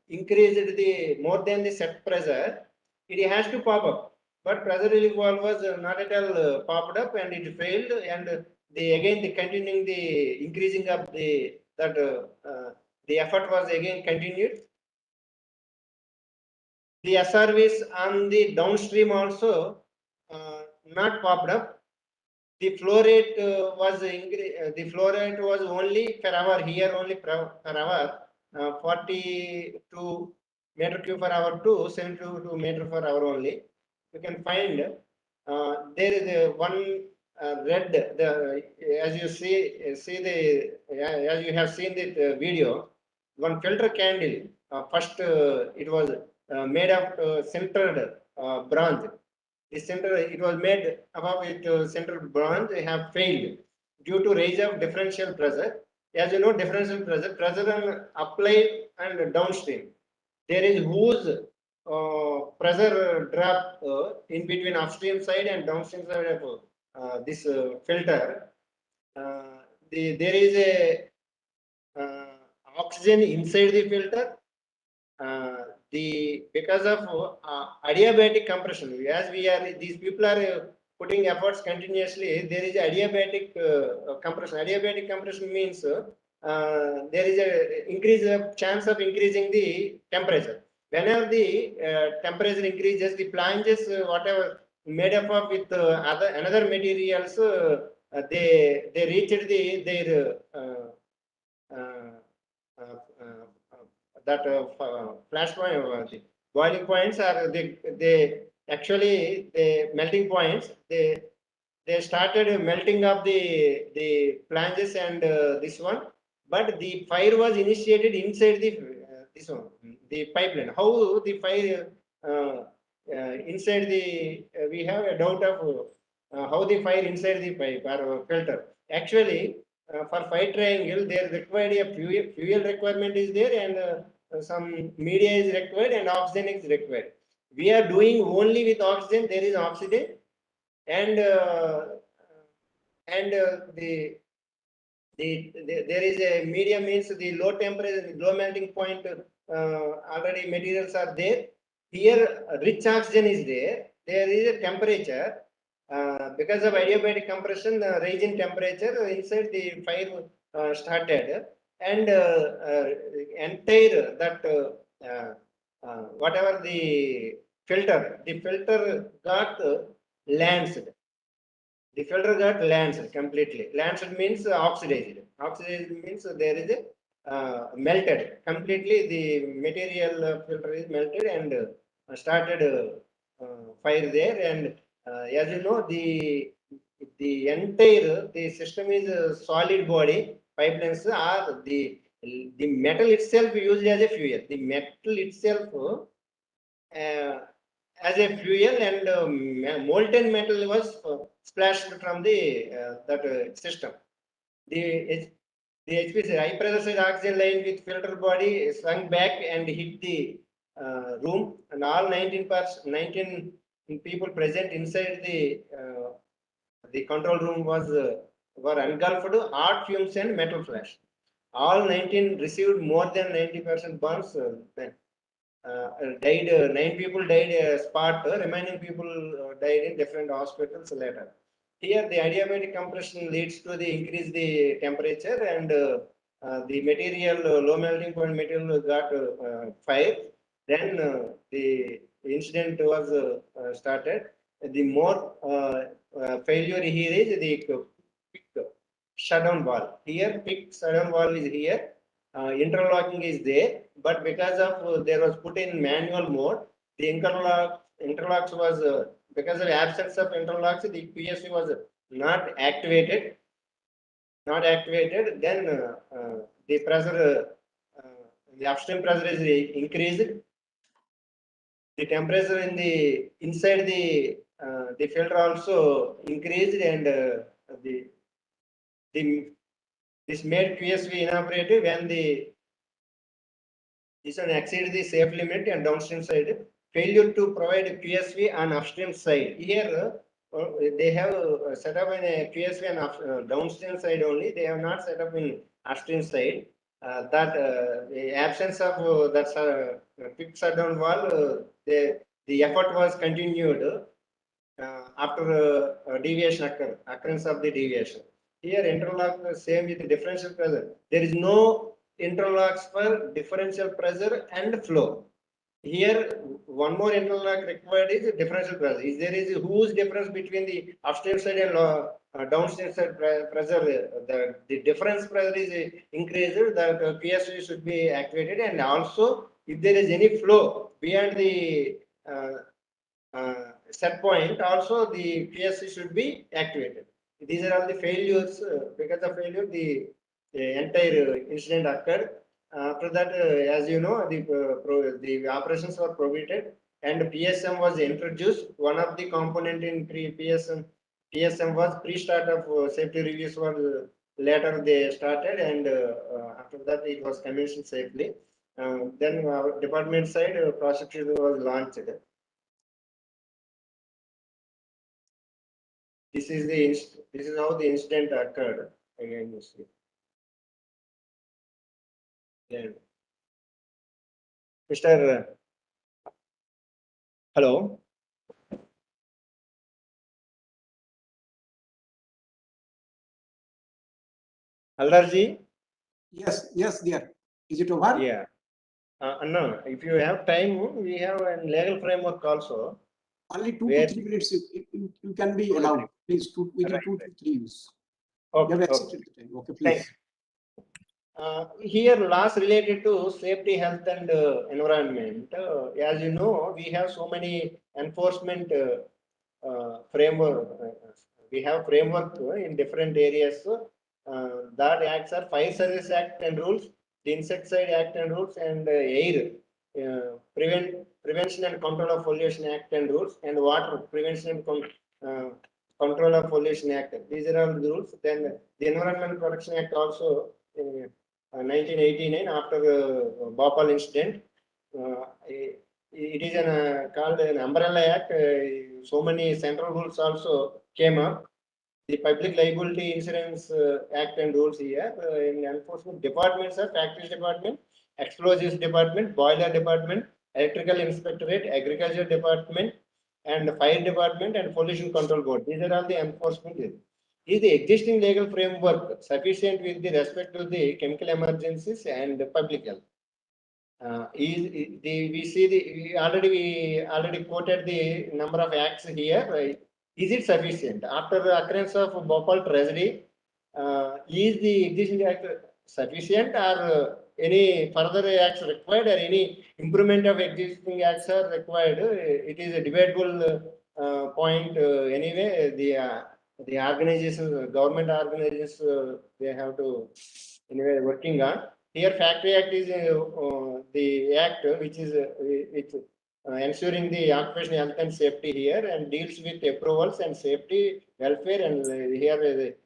increased the more than the set pressure, it has to pop up. But pressure relief valve was not at all popped up and it failed. And the continuing the increasing of the the effort was again continued. The SRVs on the downstream also not popped up. The flow rate the flow rate was only per hour here only per hour 42 meter cube per hour to 72 meter per hour only. You can find there is a one red as you see the as you have seen the video, one filter candle first it was made of centered bronze. The center it was made above it central bronze have failed due to rise of differential pressure. As you know, differential pressure on applied and downstream. There is whose pressure drop in between upstream side and downstream side of this filter. There is a oxygen inside the filter. Because of adiabatic compression, as we are these people are putting efforts continuously, there is adiabatic compression. Adiabatic compression means there is a increase of chance of increasing the temperature. Whenever the temperature increases, the flanges whatever made up of with another materials, they reached their that flash point, the boiling points are they actually the melting points. They started melting of the flanges and this one, but the fire was initiated inside the this one, the pipeline. How the fire inside the we have a doubt of how the fire inside the pipe or filter. Actually, for fire triangle, there required a fuel requirement is there and some media is required and oxygen is required. We are doing only with oxygen. There is oxygen and there is a medium means the low temperature, low melting point. Already materials are there. Here, rich oxygen is there. There is a temperature. Because of adiabatic compression, rise in temperature inside the fire started, and entire that whatever the filter got lanced. The filter got lanced completely. Lanced means oxidized. Oxidized means there is a melted completely. The material filter is melted and started fire there. And as you know, the entire the system is a solid body. Pipelines are the metal itself used as a fuel. The metal itself as a fuel and molten metal was splashed from the that system. The the HPC high pressurized oxygen line with filter body swung back and hit the room, and all 19 people present inside the control room were engulfed hot fumes and metal flash. All 19 received more than 90% burns. Died. 9 people died spot. Remaining people died in different hospitals later. Here, the adiabatic compression leads to the increase the temperature and the material low melting point material got fire. Then the incident was started. The more failure here is the quick shutdown valve. Here, quick shutdown valve is here. Interlocking is there, but because of there was put in manual mode, the interlocks was because of absence of interlocks, the PSV was not activated. Then the pressure, the upstream pressure is increased. The temperature in the inside the filter also increased, and the this made QSV inoperative when this one exceeded the safe limit and downstream side. Failure to provide QSV on upstream side. Here they have set up in a QSV on downstream side only. They have not set up in upstream side. The absence of that quick shutdown valve, the effort was continued after deviation occurrence of the deviation. Here interlock same with differential pressure. There is no interlocks for differential pressure and flow. Here one more interlock required is differential pressure. Is there is a huge difference between the upstream side and downstream side pressure. The difference pressure is increased. The PSV should be activated, and also if there is any flow beyond the set point, also the PSC should be activated. These are all the failures. Because of failure, the entire incident occurred. After that, as you know, the operations were prohibited, and PSM was introduced. One of the component in PSM was pre-start of safety reviews were later they started, and after that it was commissioned safely. Then our department side prosecution was launched. This is how the incident occurred. Again, you see. Then, Mr. Hello. Aldarji?
Yes, dear. Is it over?
Yeah. No, if you have time, we have a legal framework also.
Only 2 to 3 minutes you can be allowed. Please, within
Right,
2 to 3 minutes.
Okay.
You have accepted the time. Okay, please.
Here, laws related to safety, health, and environment. As you know, we have so many enforcement framework. We have framework in different areas. That acts are Fire Service Act and rules, the Insecticide Act and rules, and Air Prevention and Control of Pollution Act and rules, and Water Prevention and Control of Pollution Act. These are all the rules. Then the Environmental Protection Act also. 1989, after the Bhopal incident, it is called an umbrella act. So many central rules also came up. The Public Liability Insurance Act and rules here in enforcement departments are Factories Department, Explosives Department, Boiler Department, Electrical Inspectorate, Agriculture Department, and Fire Department, and Pollution Control Board. These are all the enforcement. Is the existing legal framework sufficient with the respect to the chemical emergencies and public health? We already quoted the number of acts here. Right? Is it sufficient after the occurrence of Bhopal tragedy? Is the existing act sufficient, or any further acts required, or any improvement of existing acts are required? It is a debatable point anyway. The organizations, government organizations, they have to anyway working on. Here, Factory Act is the act which is ensuring the occupational health and safety here, and deals with approvals and safety, welfare, and here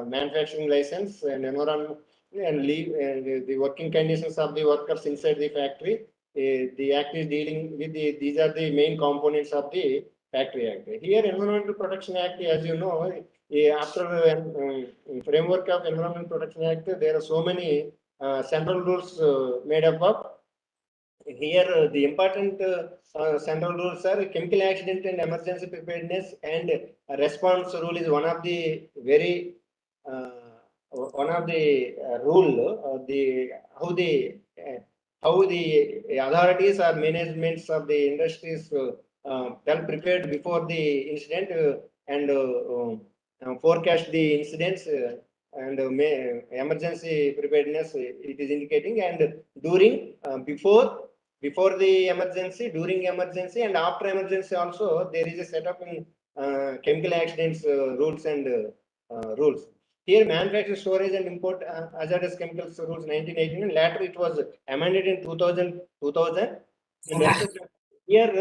manufacturing license and environment and leave and the working conditions of the workers inside the factory. The act is dealing with these are the main components of the Factory Act. Here, Environmental Protection Act, as you know, after framework of Environmental Protection Act, there are so many central rules made up of. Here, the important central rules are chemical accident and emergency preparedness and response rule is one of the very rule the how the authorities or managements of the industries well prepared before the incident and forecast the incidents and emergency preparedness it is indicating, and during before before the emergency, during emergency, and after emergency also, there is a set of chemical accidents rules and rules. Here, manufacture, storage, and import hazardous chemicals rules 1989. Later, it was amended in 2000. And here,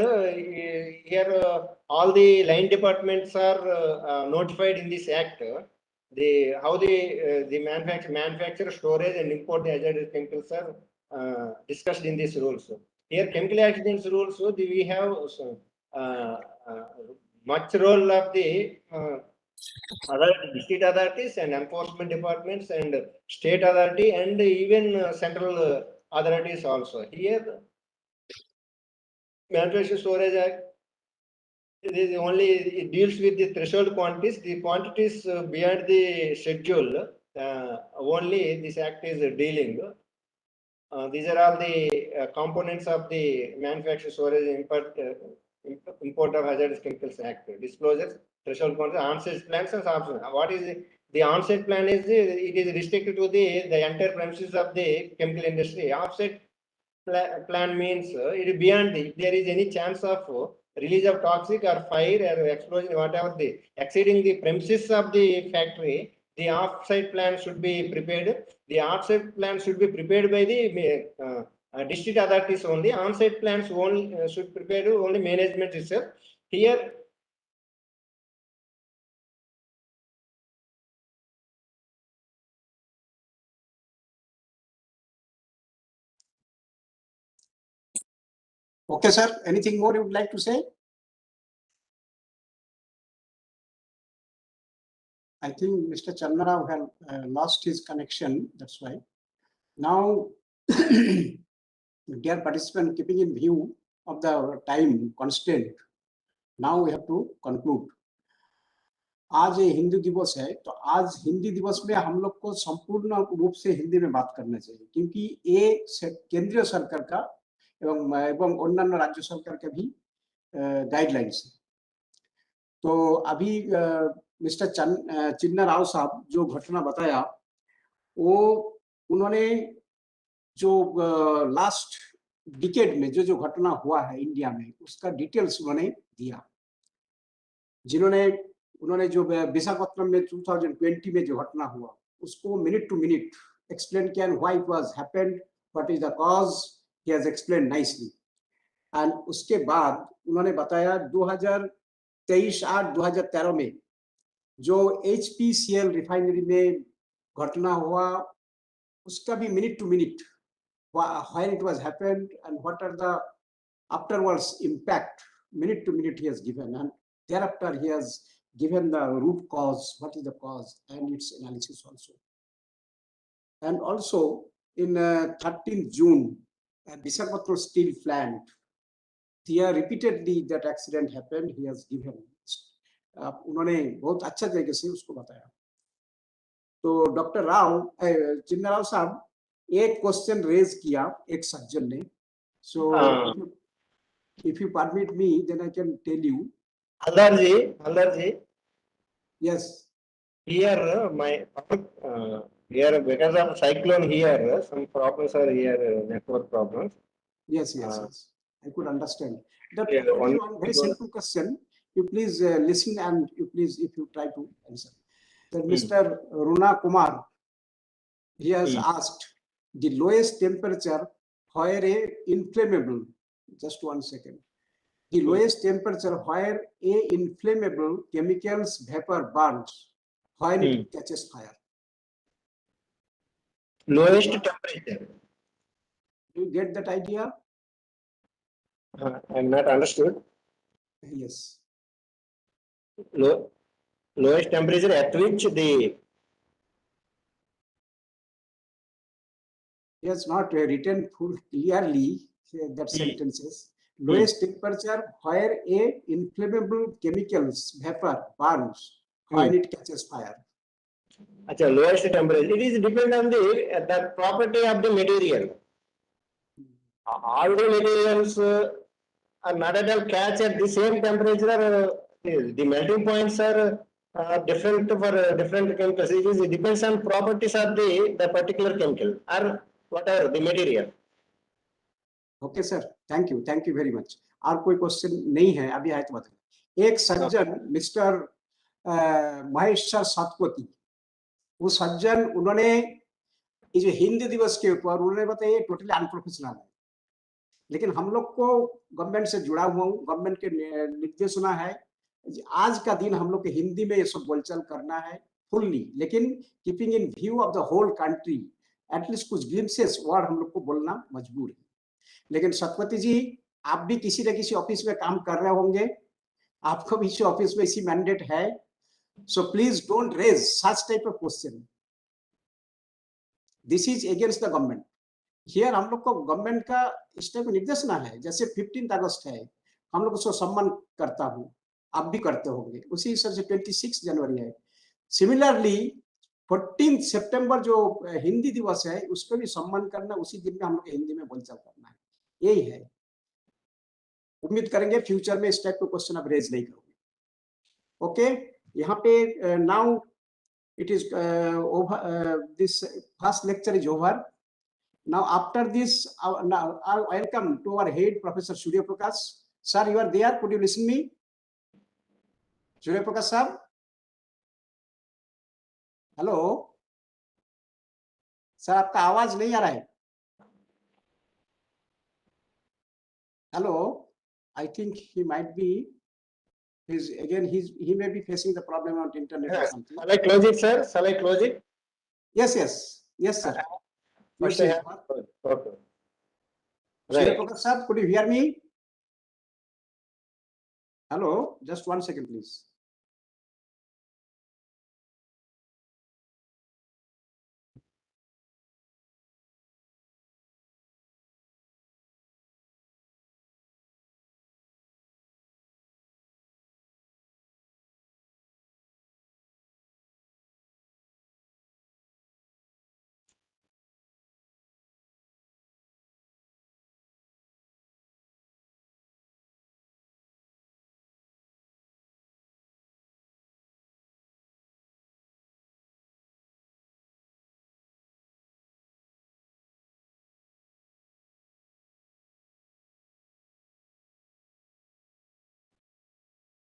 all the line departments are notified in this act. How the manufacture, storage, and import the hazardous chemicals are discussed in these rules. Here, chemical accidents rules, we have much role of the other district authorities and enforcement departments and state authority and even central authorities also. Here, Manufacturing Storage Act, it deals with the threshold quantities. The quantities beyond the schedule, only this act is dealing. These are all the components of the Manufacturing Storage Import of Hazardous Chemicals Act. Disclosures, threshold quantities, onset plans, and options. What is the onset plan? Is it is restricted to the entire premises of the chemical industry. Offset plan means it is beyond if there is any chance of release of toxic or fire or explosion, whatever the exceeding the premises of the factory, the off-site plan should be prepared. The off-site plan should be prepared by the district authorities only. On-site plans only should prepare only management itself. Here,
Okay, sir. Anything more you would like to say? I think Mr. Chandra had lost his connection. That's why. Now, dear participant, keeping in view of the time constraint, now we have to conclude. आज हिंदी दिवस है, तो आज हिंदी दिवस में हम लोग को संपूर्ण रूप से हिंदी में बात करना चाहिए, क्योंकि ये केंद्रीय सरकार का एवं अन्य राज्य सरकार के भी गाइडलाइंस है। तो अभी मिस्टर चिन्ना राव साहब जो घटना बताया, वो उन्होंने जो लास्ट डिकेड में जो घटना हुआ है इंडिया में, उसका डिटेल्स उन्होंने दिया। उन्होंने जो विशाखापट्टनम में 2020 में जो घटना हुआ, उसको मिनट टू मिनट एक्सप्लेन किया, why it was happened, what is the cause, he has explain nicely. And उसके बाद उन्होंने बताया 2013 में जो HPCL रिफाइनरी में घटना हुआ, उसका भी minute to minute why it was happened and what are the afterwards impact, minute to minute he has given, and thereafter he has given the root cause, what is the cause, and its analysis also. And also in 13th June at Visakhapatnam steel plant, here repeatedly that accident happened, he has given. उन्होंने बहुत अच्छा तरीके से उसको बताया। तो doctor Rao चिन्ना राव साहब एक क्वेश्चन रेज किया एक सज्जन ने, so if you permit me, then I can tell you.
Aldarji.
Yes.
Here, here because of cyclone here, some problems are here, network problems.
Yes. I could understand. One very simple question. You please listen and if you try to answer. That Mr. Runa Kumar, he has asked the lowest temperature where a inflammable. Just 1 second. The lowest temperature where a inflammable chemicals vapor burns, when it catches fire.
Lowest temperature.
Do you get that idea?
I'm not understood.
Yes.
Lowest temperature at which the.
He has not written full clearly that sentences. Lowest temperature where a inflammable chemicals vapor burns when it catches fire.
Achha, lowest temperature. It is depend on the property of the material. All the materials are not at all catch at the same temperature. The melting points are different for different chemicals. It depends on properties of the particular chemical or whatever the material.
Okay sir, thank you very much. और कोई question नहीं है अभी है तो बताइए। एक सज्जन mister Mahesh Satpathy, वो सज्जन उन्होंने ये जो हिंदी दिवस के ऊपर उन्होंने बताया टोटली अनप्रोफेशनल है, लेकिन हम लोग को गवर्नमेंट से जुड़ा हुआ हूँ, गवर्नमेंट के निर्देशना है आज का दिन हम लोग के हिंदी में ये सब बोलचाल करना है फुल्ली, लेकिन keeping in view of the whole country at least कुछ ग्लिम्सेस वर्ड हम लोग को बोलना मजबूर है। लेकिन सतपति जी, आप भी किसी न किसी ऑफिस में काम कर रहे होंगे, आपको भी इसी ऑफिस में इसी मैंडेट है, so please don't raise such type of question, this is against the government. Here हम लोग को गवर्नमेंट का इस टाइप निर्देशना है, जैसे 15 अगस्त है, हम लोग उसको सम्मान करता हूँ, आप भी करते होंगे, उसी हिसाब से 26 जनवरी है। सिमिलरली 14 सितंबर जो हिंदी दिवस है उसको भी सम्मान करना, उसी दिन में हम लोग हिंदी में बोलचाल करना है, यही है। उम्मीद करेंगे फ्यूचर में इस टाइप के क्वेश्चन आप रेज नहीं करोगे। ओके, यहाँ पे now it is over, this first lecture is over. Now after this, now I welcome to our head, Professor Surya Prakash. Sir, you are there. Could you listen me? Surya Prakash sir. Hello. Sir, आपका आवाज नहीं आ रहा है. Hello. I think he might be. He may be facing the problem on internet or something.
Shall I close it, sir? Shall I close it?
Yes, sir.
First I have. Okay.
Surya Prakash sir, could you hear me? Hello. Just 1 second, please.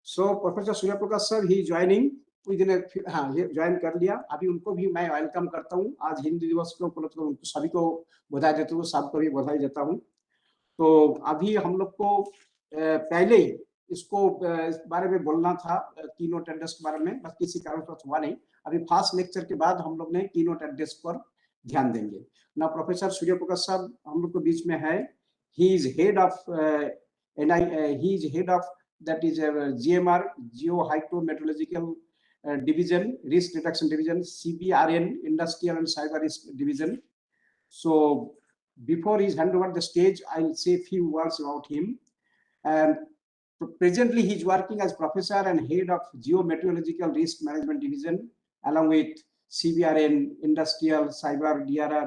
So professor Surya Prakash sir he joining हाँ, ये join कर लिया। अभी उनको भी मैं welcome करता हूँ। आज हिंदी दिवस के उपलक्ष्य में सभी को बधाई देता हूँ, सबको भी बधाई देता हूँ। तो अभी हम लोग को पहले इसको इस बारे में बोलना था, कीनोट एड्रेस के बारे में, बस किसी कारण से हुआ नहीं। अभी फर्स्ट लेक्चर के बाद हम लोग ने कीनोट एड्रेस पर ध्यान देंगे ना। प्रोफेसर सूर्य प्रकाश साहब हम लोग के बीच में है। He is head of that is GMR, Geo Hydrometeorological Division, Risk Reduction Division, CBRN, Industrial and Cyber Risk Division. So before he hand over the stage, I'll say a few words about him. And presently he's working as professor and head of Geometeorological Risk Management Division, along with CBRN, Industrial, Cyber, DRR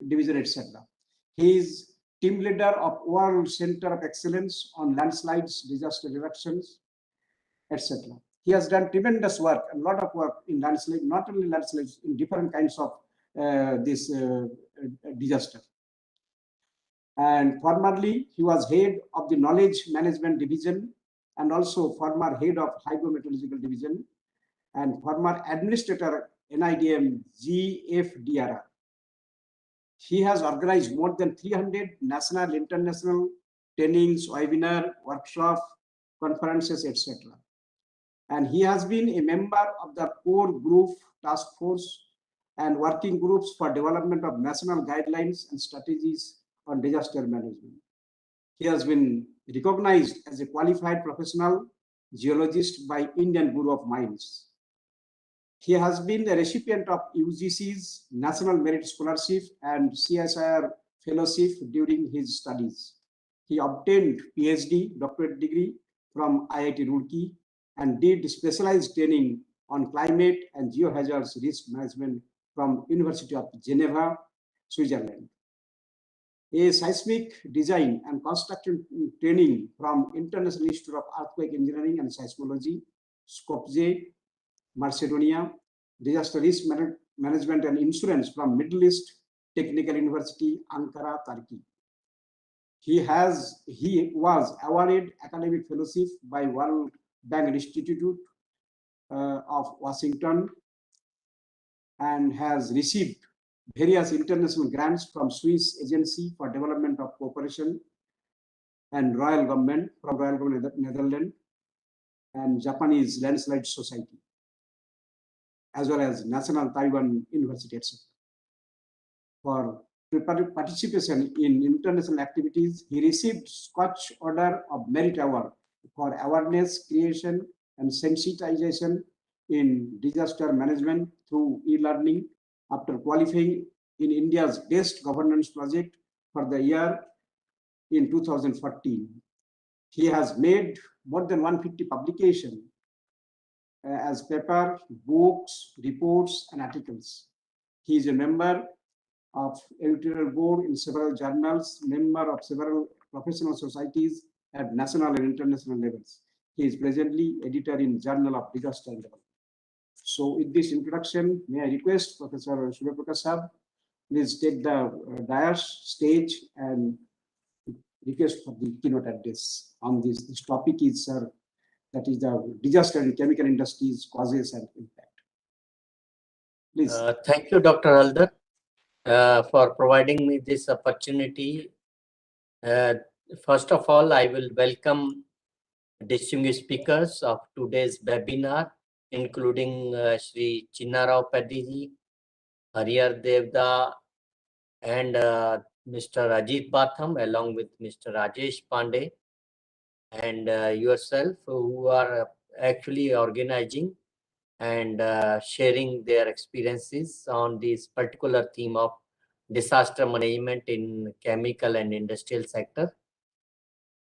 Division, etc. He is team leader of World Center of Excellence on landslides, disaster reductions, etc. He has done tremendous work, a lot of work in landslide, not only landslides, in different kinds of this disaster. And formerly, he was head of the Knowledge Management Division and also former head of Hydrometeorological Division and former administrator NIDM GFDRR. He has organized more than 300 national, international trainings, webinar, workshop, conferences, etc. And he has been a member of the core group task force and working groups for development of national guidelines and strategies on disaster management. He has been recognized as a qualified professional geologist by Indian Bureau of Mines. He has been the recipient of UGC's National Merit Scholarship and CSIR Fellowship during his studies. He obtained PhD, doctorate degree from IIT Roorkee and did specialized training on climate and geohazards risk management from University of Geneva, Switzerland. A seismic design and construction training from International Institute of Earthquake Engineering and Seismology, Skopje, Macedonia, disaster risk management and insurance from Middle East Technical University, Ankara, Turkey. He was awarded academic fellowship by World Bank Institute of Washington and has received various international grants from Swiss Agency for Development of Cooperation and Royal Government from Royal Government of Netherlands and Japanese Landslide Society, as well as National Taiwan University, etc. For participation in international activities, he received Scotch Order of Merit Award for awareness creation and sensitization in disaster management through e-learning after qualifying in India's Best Governance Project for the year in 2014. He has made more than 150 publications as paper, books, reports, and articles. He is a member of editorial board in several journals, member of several professional societies at national and international levels. He is presently editor in Journal of Disaster and Development. So with this introduction, may I request Professor Shubhaprakash Sahab, please take the dais stage and request for the keynote address on this. This topic is, that is the disaster in chemical industries, causes and impact. Please.
Thank you, Dr. Haldar, for providing me this opportunity. First of all, I will welcome distinguished speakers of today's webinar, including Shri Chinnarao Peddiji, Hariyar Devda, and Mr. Ajit Batham, along with Mr. Rajesh Pandey, and yourself, who are actually organizing and sharing their experiences on this particular theme of disaster management in chemical and industrial sector.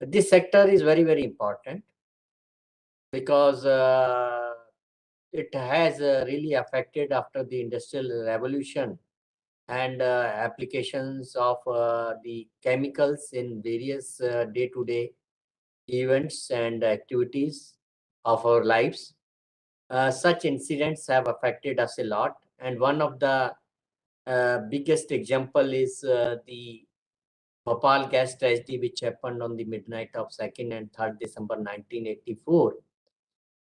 This sector is very, very important because it has really affected after the industrial revolution and applications of the chemicals in various day-to-day events and activities of our lives. Such incidents have affected us a lot, and one of the biggest example is the Bhopal gas tragedy, which happened on the midnight of 2nd and 3rd December 1984,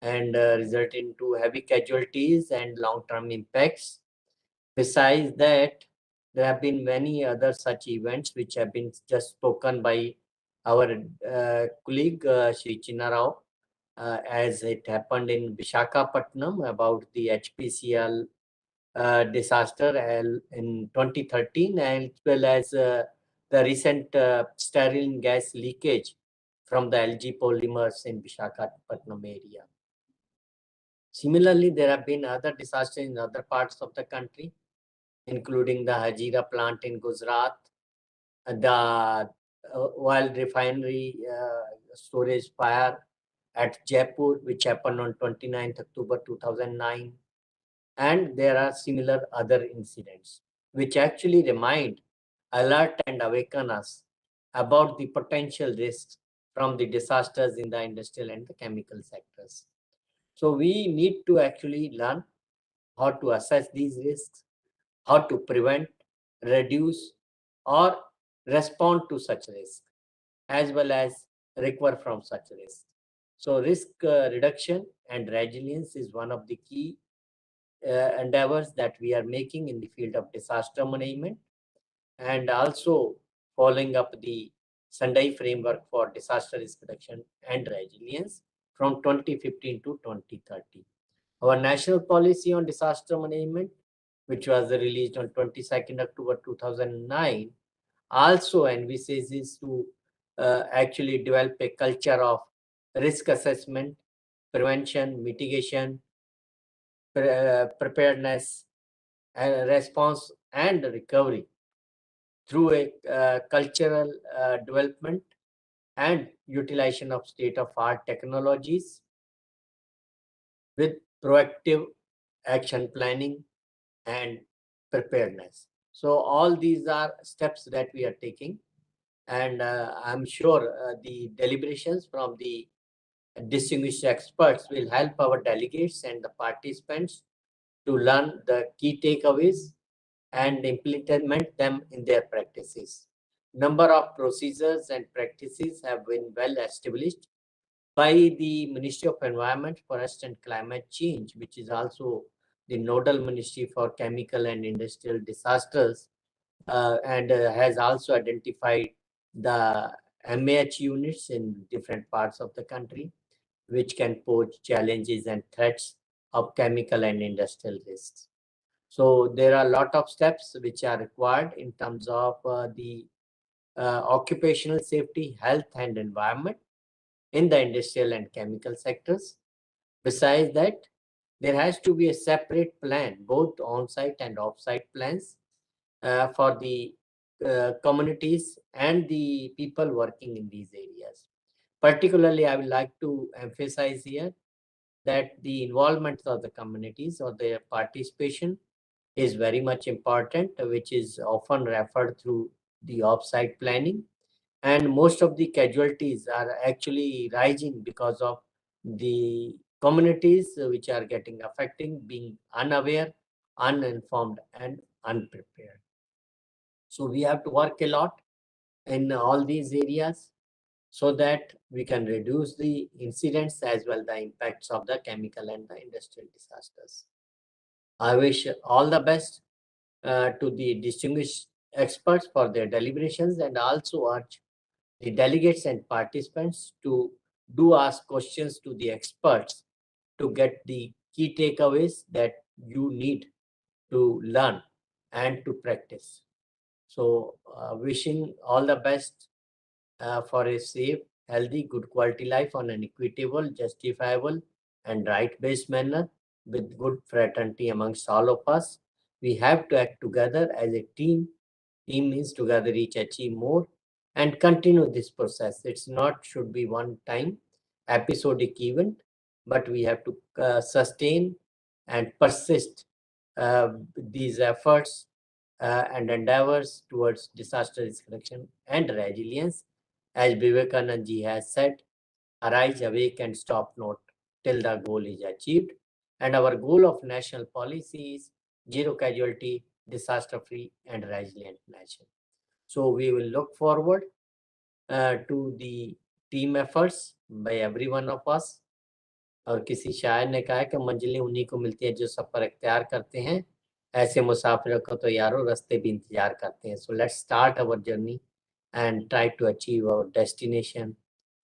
and resulted into heavy casualties and long-term impacts. Besides that, there have been many other such events which have been just spoken by our colleague Shri Chinnarao, as it happened in Visakhapatnam about the HPCL disaster in 2013, as well as the recent sterile gas leakage from the LG polymers in Visakhapatnam area. Similarly, there have been other disasters in other parts of the country, including the Hazira plant in Gujarat, the oil refinery storage fire at Jaipur, which happened on 29th October 2009. And there are similar other incidents, which actually remind, alert and awaken us about the potential risks from the disasters in the industrial and the chemical sectors. So we need to actually learn how to assess these risks, how to prevent, reduce, or respond to such risks, as well as recover from such risks. So risk reduction and resilience is one of the key endeavors that we are making in the field of disaster management, and also following up the Sendai framework for disaster risk reduction and resilience from 2015 to 2030. Our national policy on disaster management, which was released on 22nd October 2009, also envisages to actually develop a culture of risk assessment, prevention, mitigation, preparedness, response, and recovery through a cultural development and utilization of state-of-art technologies with proactive action planning and preparedness. So all these are steps that we are taking, and I'm sure the deliberations from the distinguished experts will help our delegates and the participants to learn the key takeaways and implement them in their practices. number of procedures and practices have been well established by the Ministry of Environment, Forest and Climate Change, which is also the nodal ministry for chemical and industrial disasters, and has also identified the MAH units in different parts of the country, which can pose challenges and threats of chemical and industrial risks. So there are a lot of steps which are required in terms of the occupational safety, health and environment in the industrial and chemical sectors. Besides that, there has to be a separate plan, both on-site and off-site plans for the communities and the people working in these areas. Particularly, I would like to emphasize here that the involvement of the communities or their participation is very much important, which is often referred through the off-site planning. And most of the casualties are actually rising because of the communities which are getting affected being unaware, uninformed, and unprepared. So we have to work a lot in all these areas so that we can reduce the incidents as well the impacts of the chemical and the industrial disasters. I wish all the best to the distinguished experts for their deliberations, and also urge the delegates and participants to do ask questions to the experts to get the key takeaways that you need to learn and to practice. So wishing all the best for a safe, healthy, good quality life on an equitable, justifiable and right-based manner with good fraternity amongst all of us. We have to act together as a team. Team means together each achieve more, and continue this process. It's not should be one time episodic event, but we have to sustain and persist these efforts and endeavors towards disaster risk reduction and resilience. As Vivekanand ji has said, arise, awake and stop not till the goal is achieved. And our goal of national policy is zero casualty, disaster-free and resilient nation. So we will look forward to the team efforts by every one of us. और किसी शायर ने कहा कि मंजिलें उन्हीं को मिलती हैं जो सफर इख्तियार करते हैं, ऐसे मुसाफिरों को तो यारों रास्ते भी इंतजार करते हैं. So let's start our journey and try to achieve our destination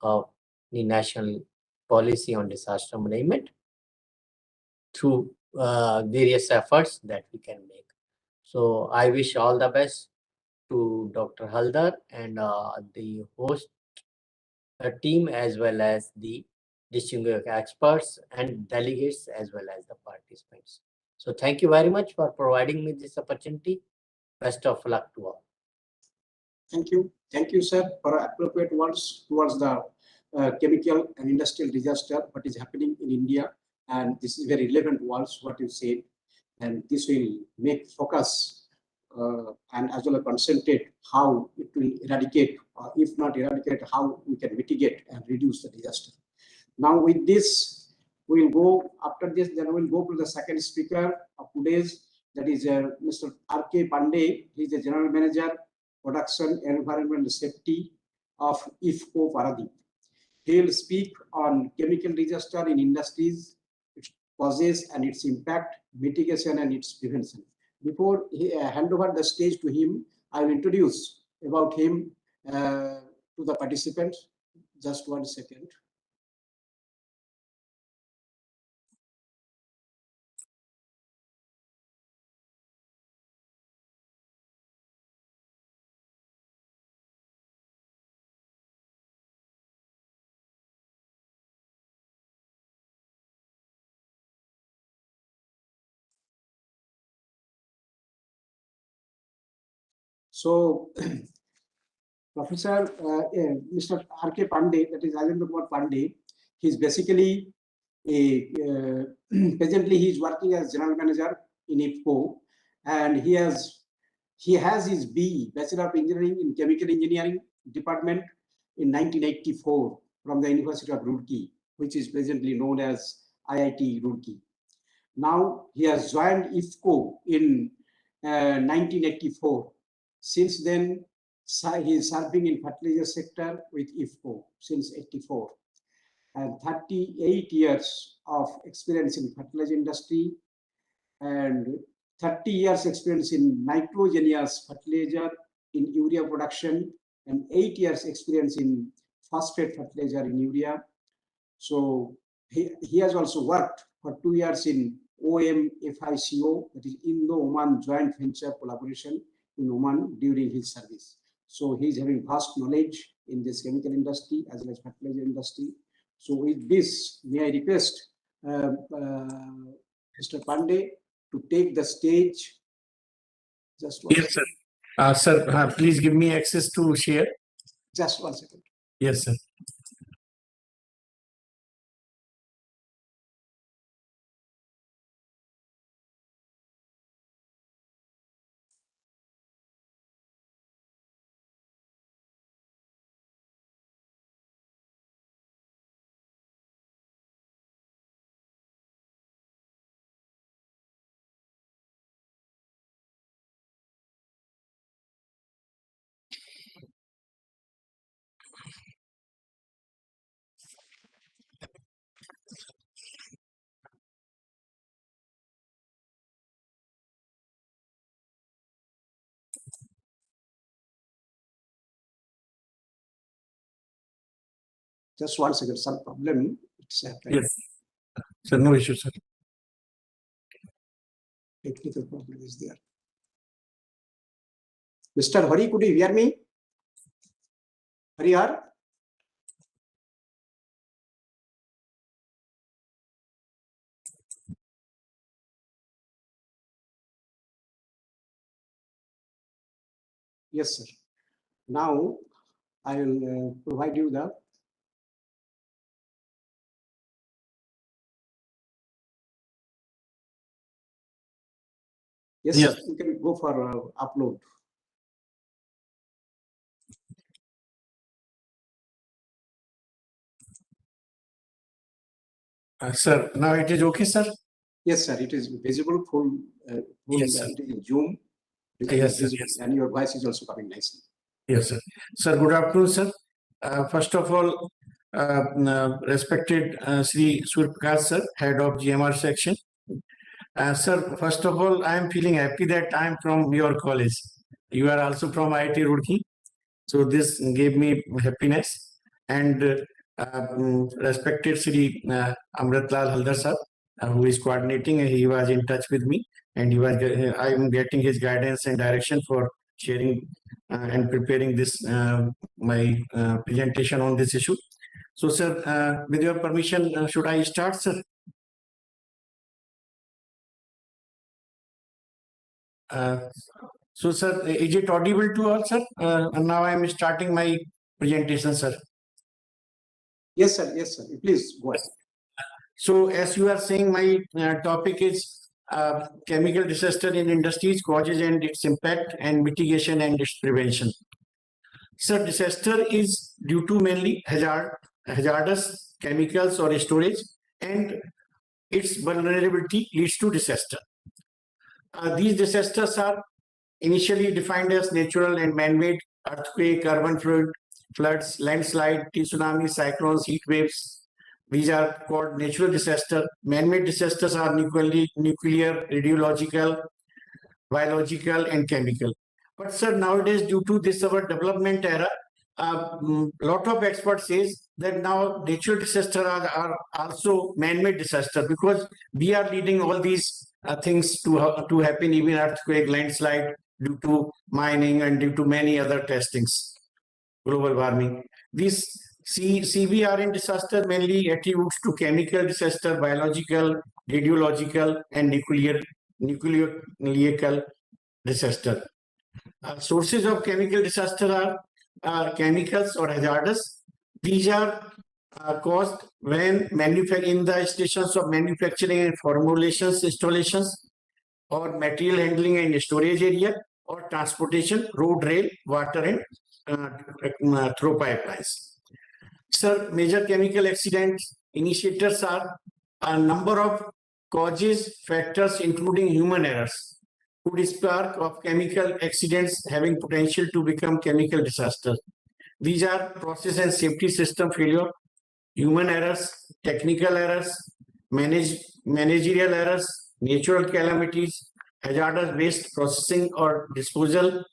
of the national policy on disaster management through various efforts that we can make. So I wish all the best to Dr. Haldar and the host team, as well as the distinguished experts and delegates, as well as the participants. So thank you very much for providing me this opportunity. Best of luck to all.
Thank you, sir, for appropriate words towards the chemical and industrial disaster, what is happening in India. And this is very relevant words, what you said. And this will make focus and as well as concentrate how it will eradicate, or if not eradicate, how we can mitigate and reduce the disaster. Now with this, we'll go, after this, then we'll go to the second speaker of today's, that is Mr. R.K. Pandey. He is the General Manager, Production, Environment and Safety of IFCO Paradip. He will speak on chemical disaster in industries, its causes and its impact, mitigation and its prevention. Before he hand over the stage to him, I will introduce about him to the participants. Just 1 second. So, Professor Mr. R.K. Pandey, that is Rajendra Kumar Pandey, he's basically presently he is working as General Manager in IFCO, and he has his BE, Bachelor of Engineering in Chemical Engineering Department in 1984 from the University of Roorkee, which is presently known as IIT Roorkee. Now he has joined IFCO in 1984. Since then, He is serving in fertilizer sector with IFCO since '84, and 38 years of experience in fertilizer industry and 30 years experience in nitrogenous fertilizer, in urea production, and 8 years experience in phosphate fertilizer in urea. So he has also worked for 2 years in OMFICO, that is Indo-Oman Joint Venture Collaboration in Oman during his service. So he is having vast knowledge in this chemical industry as well as fertilizer industry. So with this, may I request Mr. Pandey to take the stage. Just one
Yes, sir. Sir, please give me access to share.
Just 1 second.
Yes, sir.
Just 1 second. Some problem. It's happening.
Yes. Sir, no issue, sir.
Technical problem is there. Mr. Hari, could you hear me? Harihar? Yes, sir. Now I will provide you the. Yes,
Yes.
sir, you can go for upload.
Sir, now it is okay, sir?
Yes, sir. It is visible full.
Yes, sir.
It is in Zoom. It is
Yes, sir.
visible,
Yes.
and your voice is also coming nicely.
Yes, sir. Sir, good afternoon, sir. First of all, respected Sri Surprakash, sir, head of GMR section. Sir, first of all, I am feeling happy that I am from your college. You are also from IIT Roorkee. So this gave me happiness. And respected Sri Amritlal Haldar sir, who is coordinating, he was in touch with me, and he was. I am getting his guidance and direction for sharing and preparing this my presentation on this issue. So, sir, with your permission, should I start, sir? So, sir, is it audible to all, sir? Now I am starting my presentation, sir.
Yes, sir. Yes, sir. Please go ahead.
So, as you are saying, my topic is chemical disaster in industries, causes and its impact, and mitigation and its prevention. Sir, disaster is due to mainly hazardous chemicals or storage, and its vulnerability leads to disaster. These disasters are initially defined as natural and man-made: earthquake, urban floods, landslide, tsunami, cyclones, heat waves. These are called natural disasters. Man-made disasters are nuclear, radiological, biological, and chemical. But sir, nowadays, due to this our development era, lot of experts says that now natural disasters are also man-made disaster, because we are leading all these things to happen, even earthquake, landslide, due to mining and due to many other testings, global warming. These CVR in disaster mainly attributes to chemical disaster, biological, radiological, and nuclear disaster. Sources of chemical disaster are chemicals or hazardous. These are caused when in the stations of manufacturing and formulations installations, or material handling and storage area, or transportation, road, rail, water, and through pipelines. Sir, major chemical accidents initiators are a number of causes, factors, including human errors. could spark of chemical accidents having potential to become chemical disasters. These are process and safety system failure, human errors, technical errors, managerial errors, natural calamities, hazardous waste processing or disposal,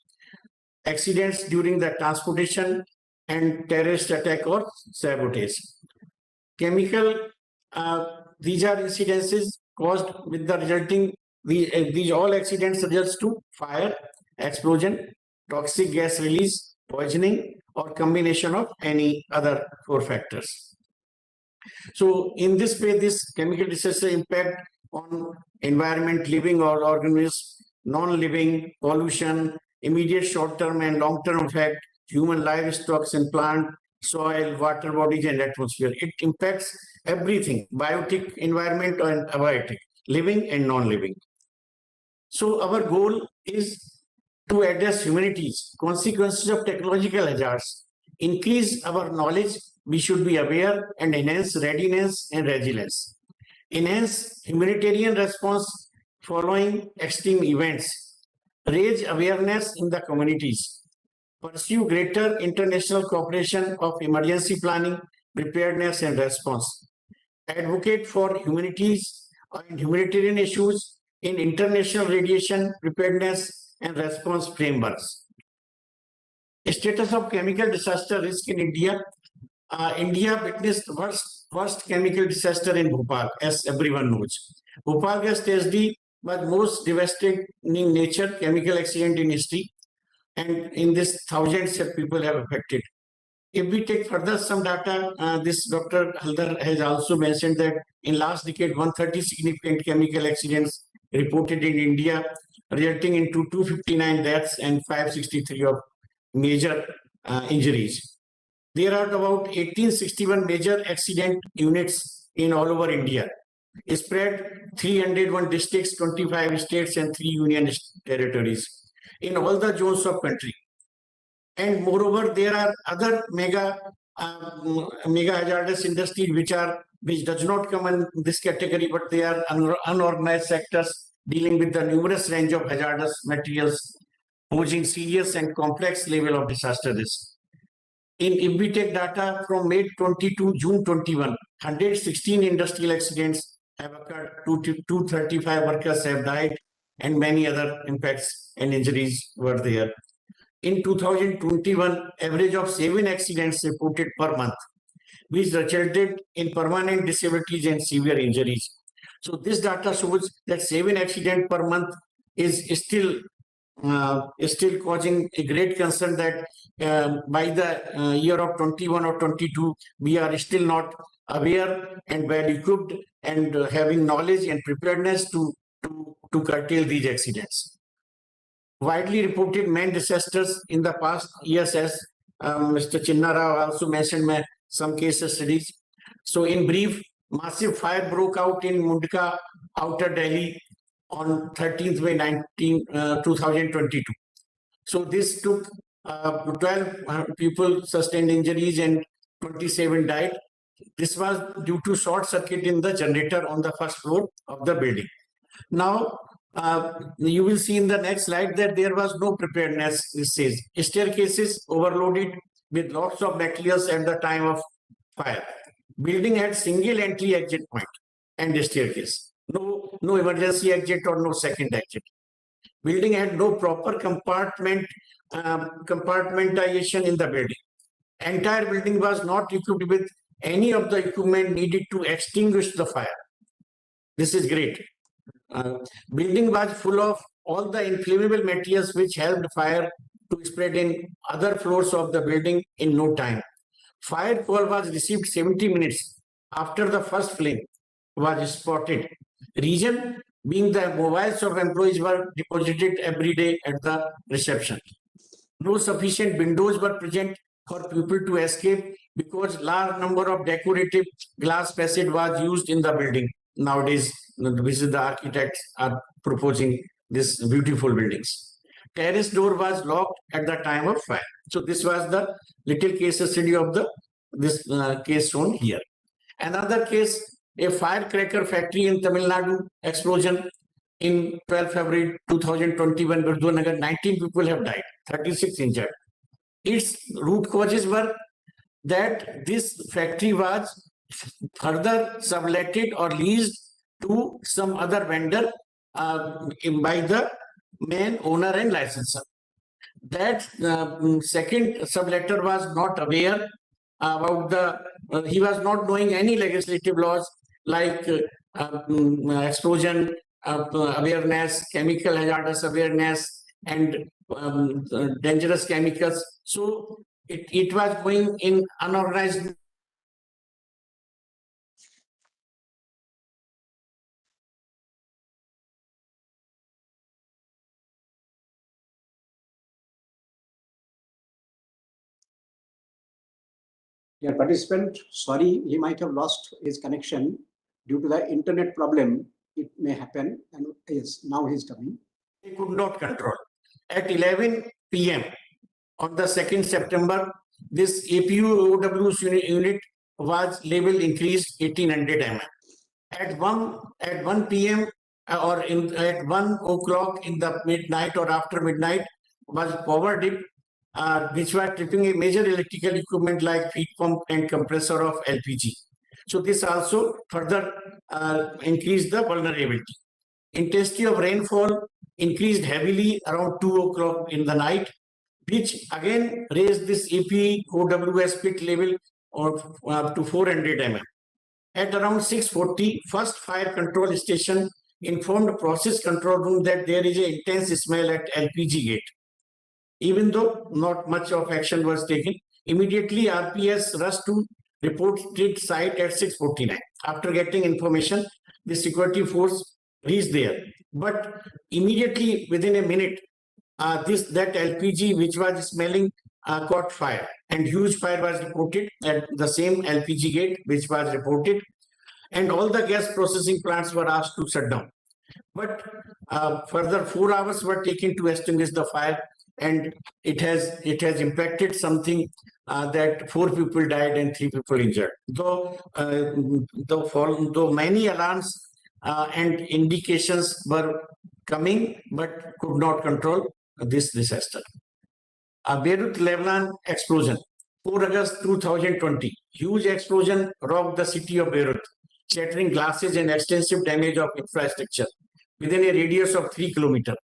accidents during the transportation, and terrorist attack or sabotage. Chemical, these are incidences caused with the resulting, these all accidents results to fire, explosion, toxic gas release, poisoning, or combination of any other 4 factors. So in this way, this chemical disaster impact on environment, living or organisms, non-living, pollution, immediate short-term and long-term effect, human livestock and plant, soil, water bodies and atmosphere. It impacts everything, biotic, environment and abiotic, living and non-living. So our goal is to address humanity's consequences of technological hazards, increase our knowledge, we should be aware, and enhance readiness and resilience. Enhance humanitarian response following extreme events, raise awareness in the communities, pursue greater international cooperation of emergency planning, preparedness and response, advocate for humanities and humanitarian issues in international radiation preparedness and response frameworks. Status of chemical disaster risk in India. India witnessed worst chemical disaster in Bhopal, as everyone knows. Bhopal gas tragedy was most devastating nature chemical accident in history, and in this thousands of people have affected. If we take further some data, this Dr. Haldar has also mentioned that in last decade, 130 significant chemical accidents reported in India, resulting into 259 deaths and 563 of major injuries. There are about 1861 major accident units in all over India, spread 301 districts, 25 states and 3 union territories in all the zones of country. And moreover, there are other mega hazardous industries which does not come in this category, but they are unorganized sectors dealing with the numerous range of hazardous materials, posing serious and complex level of disaster risk. If we take data from May 20 to June 21, 116 industrial accidents have occurred, 235 workers have died, and many other impacts and injuries were there. In 2021, average of 7 accidents reported per month, which resulted in permanent disabilities and severe injuries. So this data shows that 7 accidents per month is still causing a great concern that by the year of 21 or 22, we are still not aware and well equipped and having knowledge and preparedness to curtail these accidents. Widely reported man disasters in the past years, as Mr. Chinnara also mentioned some case studies. So in brief, massive fire broke out in Mundka, Outer Delhi on 13th May 2022. So this took 12 people sustained injuries and 27 died. This was due to short circuit in the generator on the first floor of the building. Now, you will see in the next slide that there was no preparedness. This says staircases overloaded with lots of materials at the time of fire. Building had single entry exit point and a staircase. No emergency exit or no second exit. Building had no proper compartmentization in the building. Entire building was not equipped with any of the equipment needed to extinguish the fire. This is great. Building was full of all the inflammable materials which helped fire to spread in other floors of the building in no time. Fire call was received 70 minutes after the first flame was spotted. Reason being the mobiles of employees were deposited every day at the reception. No sufficient windows were present for people to escape because large number of decorative glass passage was used in the building. Nowadays, the architects are proposing these beautiful buildings. Terrace door was locked at the time of fire. So this was the little case study of this case shown here. Another case, a firecracker factory in Tamil Nadu explosion in 12 February 2021, Gurdwanagar, 19 people have died, 36 injured. Its root causes were that this factory was further subletted or leased to some other vendor by the main owner and licensor. That second subletter was not aware about he was not knowing any legislative laws like explosion awareness, chemical hazardous awareness, and dangerous chemicals. So it was going in unorganized.
Dear participant, sorry, he might have lost his connection due to the internet problem. It may happen, and yes, now he's coming.
They could not control. At 11 p.m. on the 2nd September, this APU-OW unit was level increased 1800 mm. At 1 p.m. or at 1 o'clock in the midnight or after midnight was power dip, which was tripping a major electrical equipment like feed pump and compressor of LPG. So this also further increased the vulnerability. Intensity of rainfall increased heavily around 2 o'clock in the night, which again raised this APOWS pit level of to 400 mm. At around 6:40, first fire control station informed process control room that there is an intense smell at LPG gate. Even though not much of action was taken, immediately RPS rushed to report site at 6:49. After getting information, the security force reached there. But immediately within a minute, that LPG which was smelling caught fire, and huge fire was reported at the same LPG gate which was reported, and all the gas processing plants were asked to shut down. But further 4 hours were taken to extinguish the fire, and it has impacted something that 4 people died and 3 people injured. Though many alarms and indications were coming, but could not control this disaster. Beirut Lebanon explosion, 4 August 2020. Huge explosion rocked the city of Beirut, shattering glasses and extensive damage of infrastructure within a radius of 3 kilometers.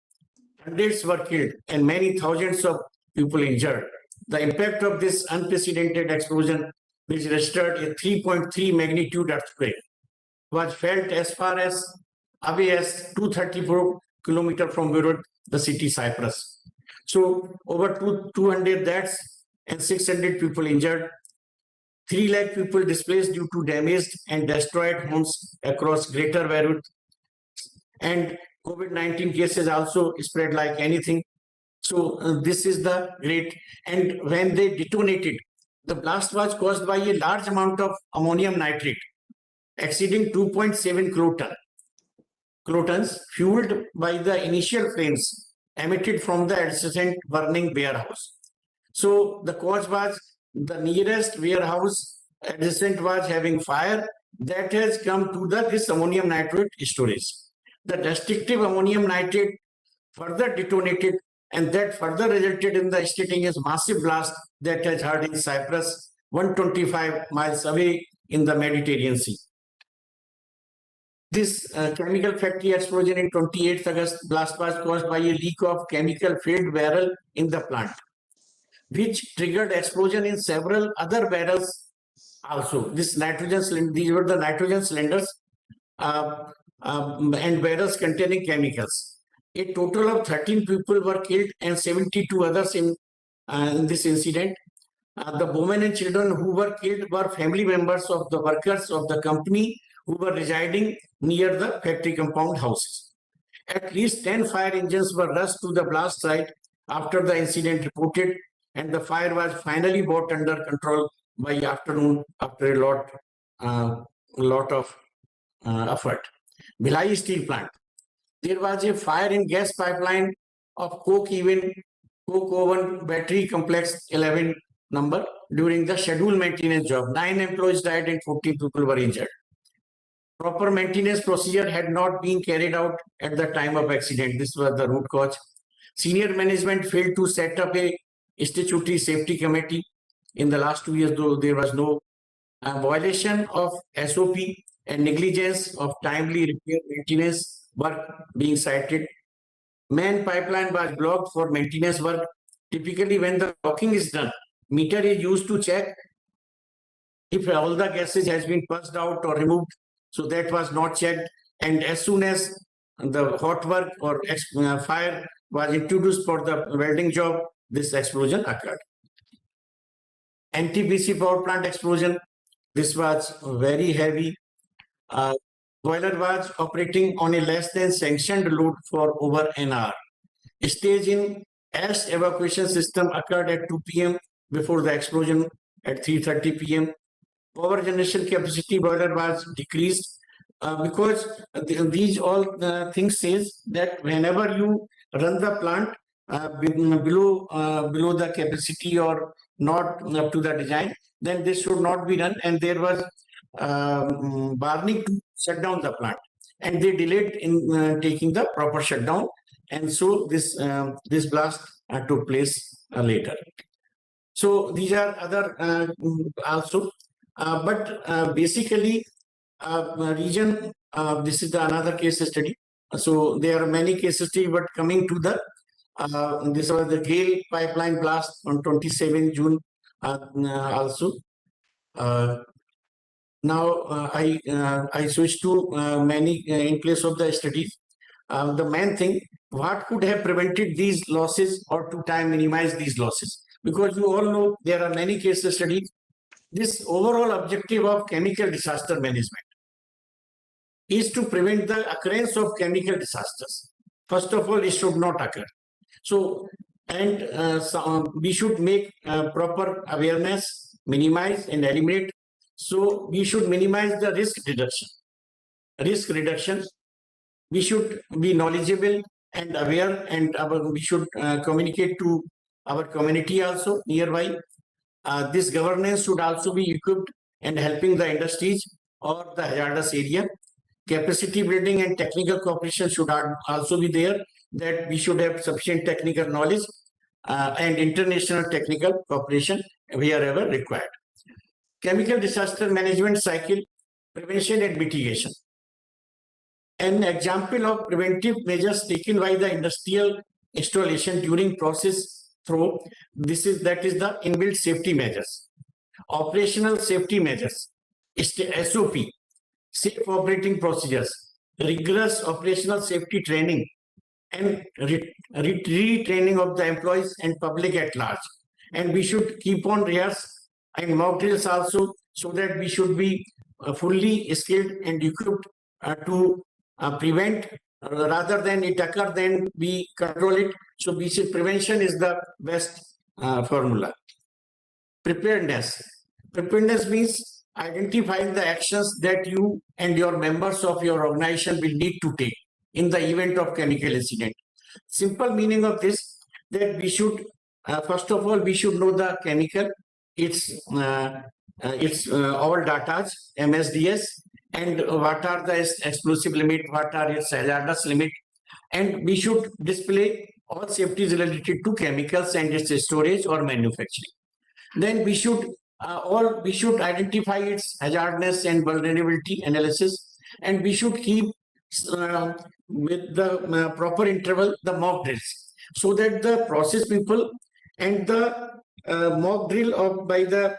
Hundreds were killed and many thousands of people injured. The impact of this unprecedented explosion, which registered a 3.3 magnitude earthquake, was felt as far as away as 234 kilometers from Beirut, the city Cyprus. So over 200 deaths and 600 people injured. 3 lakh people displaced due to damaged and destroyed homes across Greater Beirut. And COVID-19 cases also spread like anything. So this is the great. And when they detonated, the blast was caused by a large amount of ammonium nitrate, exceeding 2.7 kilotons, fueled by the initial flames emitted from the adjacent burning warehouse. So the cause was the nearest warehouse adjacent was having fire that has come to this ammonium nitrate storage. The destructive ammonium nitrate further detonated, and that further resulted in the instantaneous massive blast that has occurred in Cyprus, 125 miles away in the Mediterranean Sea. This chemical factory explosion in 28th August blast was caused by a leak of chemical-filled barrel in the plant, which triggered explosion in several other barrels also. These were the nitrogen cylinders and barrels containing chemicals. A total of 13 people were killed and 72 others in this incident. The women and children who were killed were family members of the workers of the company who were residing near the factory compound houses. At least 10 fire engines were rushed to the blast site after the incident reported, and the fire was finally brought under control by afternoon after a lot of effort. Bhilai steel plant. There was a fire in gas pipeline of coke oven battery complex 11 number during the scheduled maintenance job. 9 employees died and 14 people were injured. Proper maintenance procedure had not been carried out at the time of accident. This was the root cause. Senior management failed to set up a statutory safety committee. In the last 2 years, though, there was no violation of SOP and negligence of timely repair maintenance work being cited. Main pipeline was blocked for maintenance work. Typically, when the blocking is done, meter is used to check if all the gases has been purged out or removed. So that was not checked. And as soon as the hot work or fire was introduced for the welding job, this explosion occurred. NTPC power plant explosion. This was very heavy. Boiler was operating on a less than sanctioned load for over an hour. Stage in ash evacuation system occurred at 2 p.m. before the explosion at 3:30 p.m. Power generation capacity boiler was decreased because these all things says that whenever you run the plant below the capacity or not up to the design, then this should not be done. And there was warning to shut down the plant, and they delayed in taking the proper shutdown, and so this blast took place later. So these are other also. But basically, region, this is another case study. So there are many case studies, but coming to the, this was the Gale pipeline blast on 27 June also. Now I switch to many in place of the studies. The main thing, what could have prevented these losses or to time minimize these losses? Because you all know there are many case studies. This overall objective of chemical disaster management is to prevent the occurrence of chemical disasters. First of all, it should not occur. So, and we should make proper awareness, minimize and eliminate. So we should minimize the risk reduction. Risk reduction. We should be knowledgeable and aware, and we should communicate to our community also nearby. This governance should also be equipped and helping the industries or the hazardous area. Capacity building and technical cooperation should also be there, that we should have sufficient technical knowledge and international technical cooperation wherever required. Chemical disaster management cycle, prevention and mitigation. An example of preventive measures taken by the industrial installation during process through that is the inbuilt safety measures, operational safety measures, SOP, safe operating procedures, rigorous operational safety training, and retraining of the employees and public at large. And we should keep on rehearse and mock drills also, so that we should be fully skilled and equipped to prevent rather than it occur, then we control it. So we say prevention is the best formula. Preparedness. Preparedness means identifying the actions that you and your members of your organization will need to take in the event of chemical incident. Simple meaning of this, that we should first of all we should know the chemical, its all datas, MSDS, and what are the explosive limit, what are its hazardous limit, and we should display all safeties related to chemicals and its storage or manufacturing. Then we should identify its hazardness and vulnerability analysis, and we should keep with the proper interval the mock drills, so that the process people and the mock drill of by the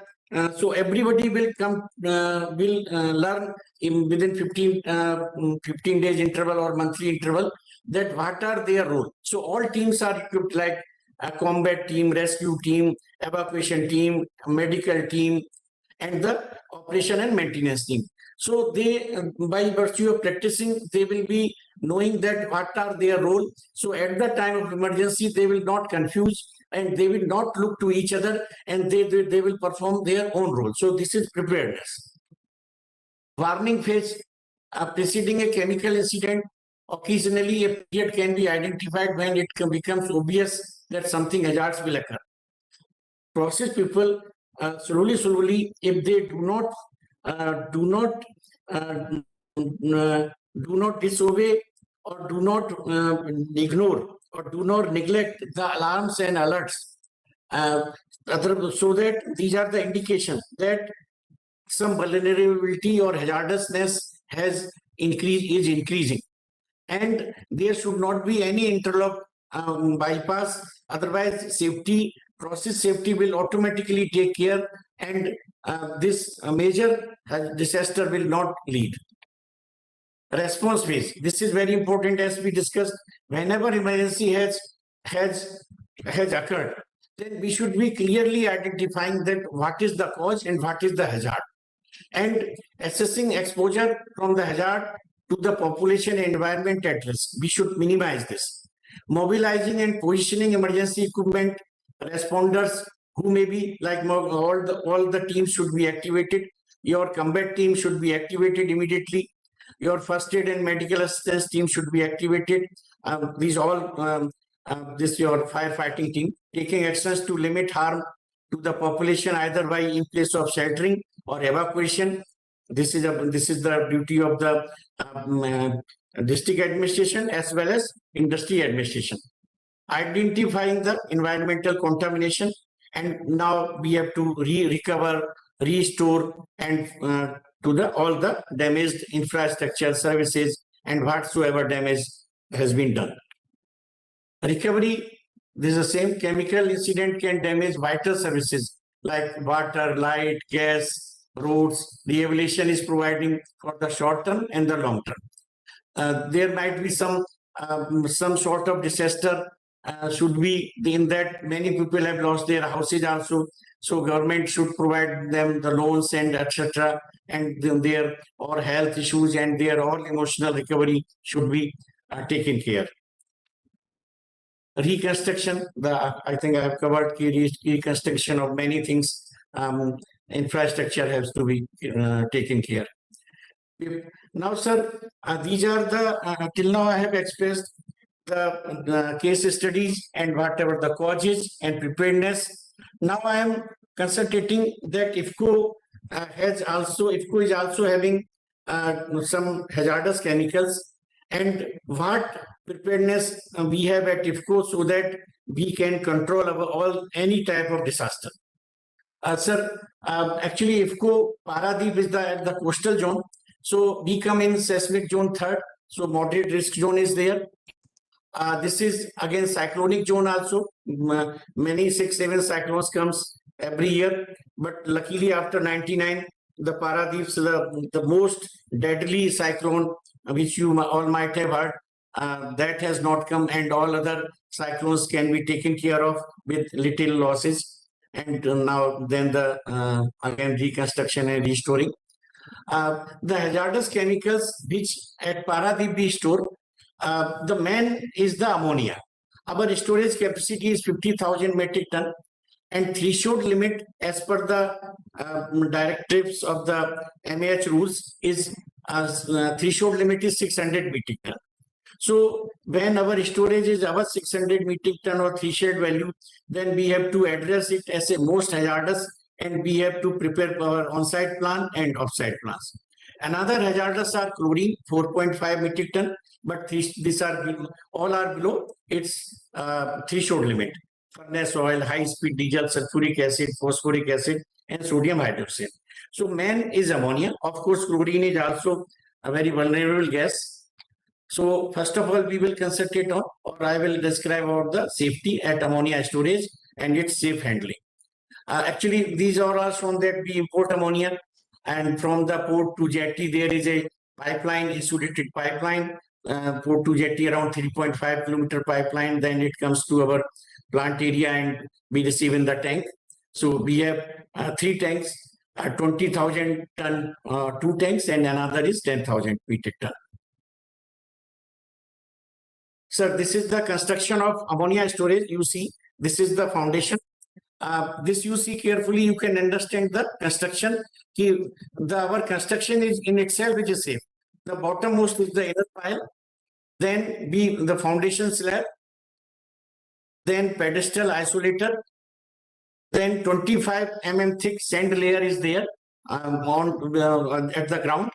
so everybody will come learn within 15 days interval or monthly interval, that what are their role. So all teams are equipped, like a combat team, rescue team, evacuation team, medical team, and the operation and maintenance team. So they, by virtue of practicing, they will be knowing that what are their role. So at the time of emergency, they will not confuse and they will not look to each other, and they will perform their own role. So this is preparedness. Warning phase, preceding a chemical incident. Occasionally, a period can be identified when it becomes obvious that something hazardous will occur. Process people slowly, if they do not do not disobey or do not ignore or do not neglect the alarms and alerts. So that these are the indications that some vulnerability or hazardousness is increasing, and there should not be any interlock bypass. Otherwise, process safety will automatically take care, and this major disaster will not lead. Response phase. This is very important, as we discussed. Whenever emergency has occurred, then we should be clearly identifying that what is the cause and what is the hazard, and assessing exposure from the hazard to the population and environment at risk. We should minimize this. Mobilizing and positioning emergency equipment, responders who may be like all the teams should be activated. Your combat team should be activated immediately. Your first aid and medical assistance team should be activated. These all this your firefighting team, taking actions to limit harm to the population either by in place of sheltering or evacuation. This is the duty of the district administration as well as industry administration. Identifying the environmental contamination, and now we have to recover, restore, and to all the damaged infrastructure, services, and whatsoever damage has been done. Recovery, this is the same. Chemical incident can damage vital services like water, light, gas, roads. Rehabilitation is providing for the short term and the long term. There might be some sort of disaster should be in that many people have lost their houses also. So government should provide them the loans and etc. And their or health issues and their all emotional recovery should be taken care. Reconstruction, I think I have covered reconstruction of many things. Infrastructure has to be taken care. Now, sir, these are the till now I have expressed the case studies and whatever the causes and preparedness. Now I am concentrating that IFCO is also having some hazardous chemicals, and what preparedness we have at IFCO so that we can control any type of disaster. Sir, actually IFCO Paradip is the coastal zone, so we come in seismic zone 3rd, so moderate risk zone is there. This is again cyclonic zone also. Many 6-7 cyclones comes every year, but luckily after 99, the Paradip's the most deadly cyclone which you all might have heard, that has not come, and all other cyclones can be taken care of with little losses. And now then the again reconstruction and restoring. The hazardous chemicals which at Paradip we store, the main is the ammonia. Our storage capacity is 50,000 metric ton, and threshold limit as per the directives of the MAH rules is threshold limit is 600 metric ton. So when our storage is above 600 metric ton or threshold value, then we have to address it as a most hazardous, and we have to prepare our on-site plan and off-site plans. Another hazardous are chlorine, 4.5 metric ton, but these are all are below its threshold limit. Furnace oil, high-speed diesel, sulfuric acid, phosphoric acid, and sodium hydroxide. So main is ammonia. Of course, chlorine is also a very vulnerable gas. So first of all, we will concentrate on, or I will describe about the safety at ammonia storage and its safe handling. Actually, these are all shown that we import ammonia, and from the port to jetty, there is a pipeline, insulated pipeline, port to jetty around 3.5 kilometer pipeline. Then it comes to our plant area and we receive in the tank. So we have 3 tanks, 20,000 ton, 2 tanks, and another is 10,000 metric ton. Sir, this is the construction of ammonia storage. You see, this is the foundation. This you see carefully, you can understand the construction. Our construction is in itself which is safe. The bottommost is the inner pile, then the foundation slab, then pedestal isolator, then 25 mm thick sand layer is there at the ground.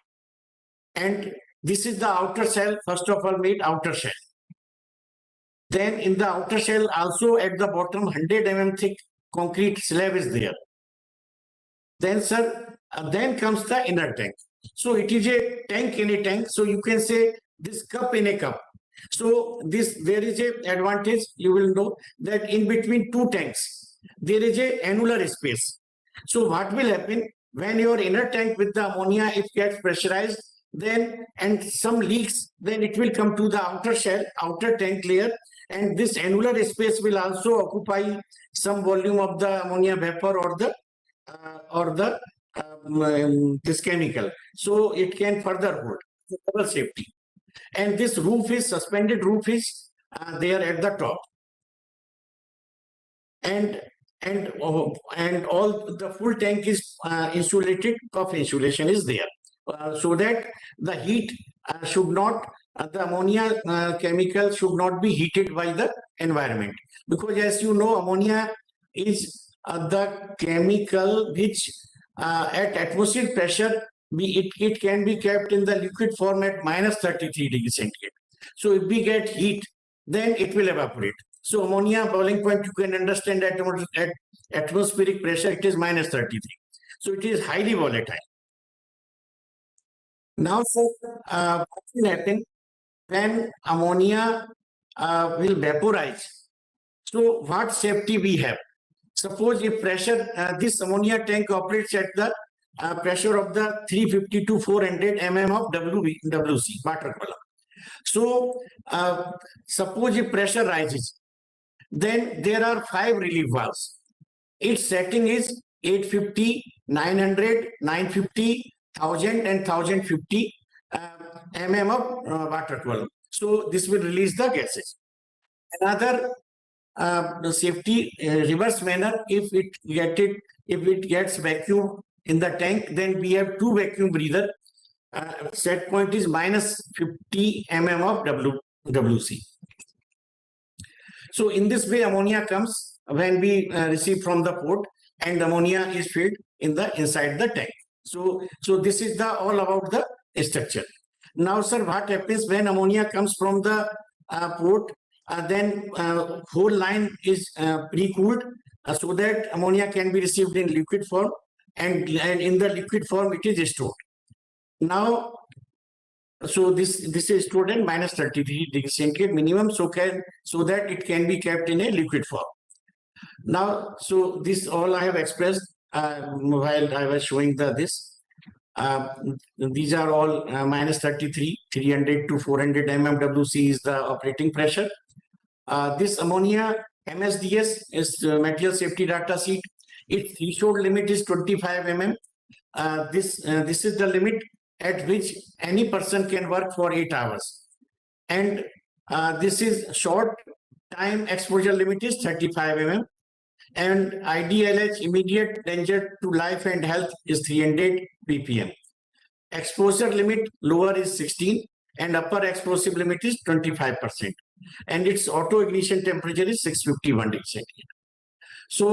And this is the outer shell, first of all made outer shell. Then in the outer shell also at the bottom 100 mm thick concrete slab is there. Then sir, then comes the inner tank. So it is a tank in a tank. So you can say this cup in a cup. So there is a advantage. You will know that in between two tanks, there is a annular space. So what will happen when your inner tank with the ammonia, it gets pressurized, then and some leaks, then it will come to the outer shell, outer tank layer, and this annular space will also occupy some volume of the ammonia vapor or this chemical. So it can further hold double safety. And this roof is suspended roof is there at the top. And all the full tank is insulated, cuff insulation is there, so that the heat should not, the ammonia chemical should not be heated by the environment, because as you know, ammonia is the chemical which at atmospheric pressure it can be kept in the liquid form at -33°C. So if we get heat, then it will evaporate. So ammonia boiling point, you can understand that at atmospheric pressure, it is -33. So it is highly volatile. Now, sir, what will happen when ammonia will vaporize? So what safety we have? Suppose if pressure, this ammonia tank operates at the pressure of the 350 to 400 mm of WC, water column. So suppose if pressure rises, then there are 5 relief valves. Its setting is 850, 900, 950, 1000 and 1050 mm of water column. So this will release the gases. Another safety reverse manner, if it gets vacuum in the tank, then we have 2 vacuum breather. Set point is -50 mm of WC. So in this way, ammonia comes when we receive from the port, and ammonia is filled inside the tank. So this is all about the structure. Now, sir, what happens when ammonia comes from the port? Then whole line is pre-cooled so that ammonia can be received in liquid form, and in the liquid form it is stored. Now, so this is stored in -33°C minimum, so that it can be kept in a liquid form. Now, so this all I have expressed while I was showing this. These are all -33, 300 to 400 mmWC is the operating pressure. This ammonia MSDS is material safety data sheet. Its threshold limit is 25 mm. This is the limit at which any person can work for 8 hours. And this is short time exposure limit is 35 mm. And IDLH, immediate danger to life and health, is 300 ppm. Exposure limit lower is 16 and upper explosive limit is 25%. And its auto ignition temperature is 651 degrees centigrade. So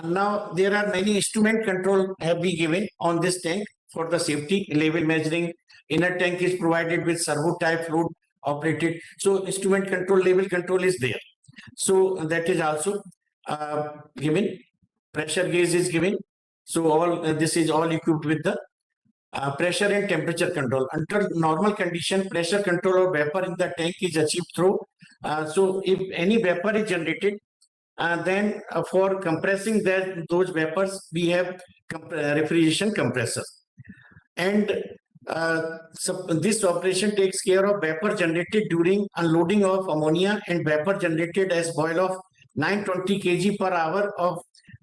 now there are many instrument control have been given on this tank for the safety. Level measuring, inner tank is provided with servo type fluid operated. So instrument control, level control is there. So that is also given. Pressure gauge is given. So all this is all equipped with the pressure and temperature control. Under normal condition, pressure control of vapor in the tank is achieved through. So if any vapor is generated, then for compressing those vapors, we have refrigeration compressors. And so this operation takes care of vapor generated during unloading of ammonia and vapor generated as boil of 920 kg per hour of